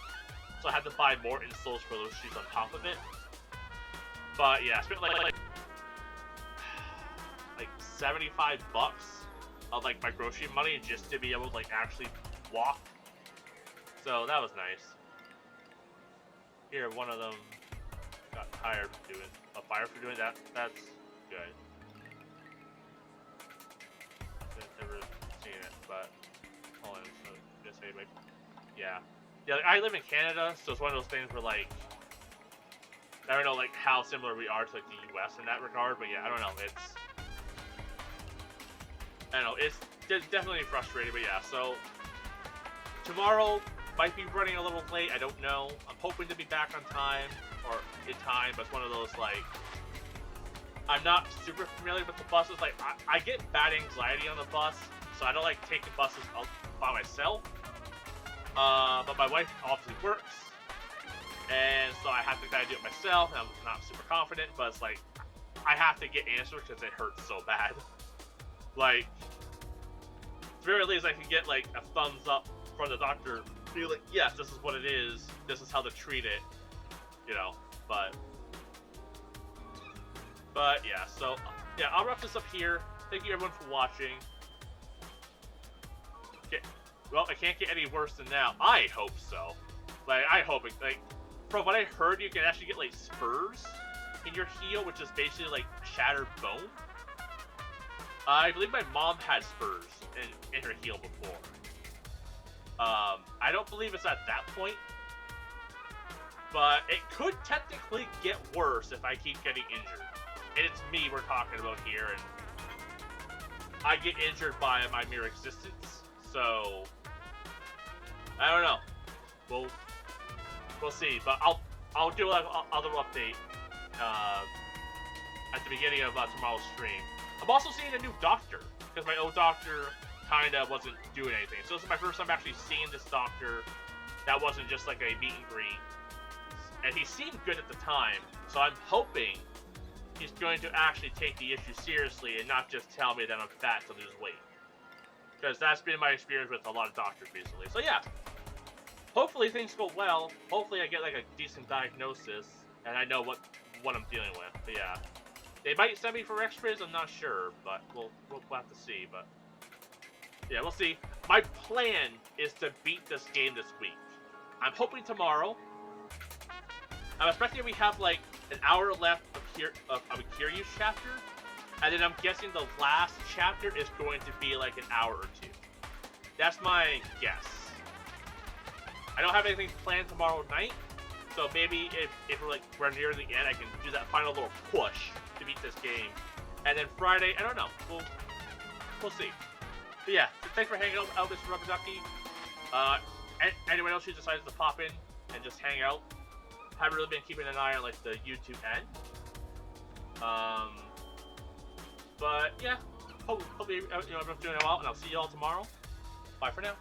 so I had to buy more insoles for those shoes on top of it. But yeah, I spent like $75 of my grocery money just to be able to actually walk. So that was nice. Here, one of them got fired for doing that. That's good. Never seen it, but hold on, so just say yeah, I live in Canada, so it's one of those things where I don't know how similar we are to the US in that regard, but yeah, I don't know, it's definitely frustrating, but yeah. So tomorrow might be running a little late, I don't know. I'm hoping to be back on time, or in time, but it's one of those I'm not super familiar with the buses. I get bad anxiety on the bus, so I don't like taking buses by myself. But my wife obviously works, and so I have to kind of do it myself, and I'm not super confident, but it's I have to get answers because it hurts so bad. At the very least, I can get a thumbs up from the doctor, be yes, this is what it is, this is how to treat it, But yeah, so yeah, I'll wrap this up here. Thank you everyone for watching. well, it can't get any worse than now. I hope so. Like, I hope it, like, from what I heard, you can actually get, like, spurs in your heel, which is basically, like, shattered bone. I believe my mom had spurs in her heel before. I don't believe it's at that point, but it could technically get worse if I keep getting injured. And it's me we're talking about here, and I get injured by my mere existence, so I don't know. We'll see, but I'll do like a little update at the beginning of tomorrow's stream. I'm also seeing a new doctor because my old doctor kinda wasn't doing anything. So this is my first time actually seeing this doctor. That wasn't just like a meet and greet, and he seemed good at the time. So I'm hoping he's going to actually take the issue seriously and not just tell me that I'm fat to lose weight. Because that's been my experience with a lot of doctors recently. So yeah, hopefully things go well. Hopefully I get like a decent diagnosis and I know what I'm dealing with. But yeah, they might send me for X-rays. I'm not sure, but we'll have to see. But yeah, we'll see. My plan is to beat this game this week. I'm hoping tomorrow. I'm expecting we have like an hour left of a Kiryu chapter, and then I'm guessing the last chapter is going to be like an hour or two. That's my guess. I don't have anything planned tomorrow night, so maybe if we're near the end, I can do that final little push to beat this game. And then Friday, I don't know. We'll see. But yeah, thanks for hanging out, Mr. Rubber Ducky. Anyone else who decided to pop in and just hang out? Haven't really been keeping an eye on like the YouTube end. But yeah, hopefully everyone's doing well, and I'll see you all tomorrow. Bye for now.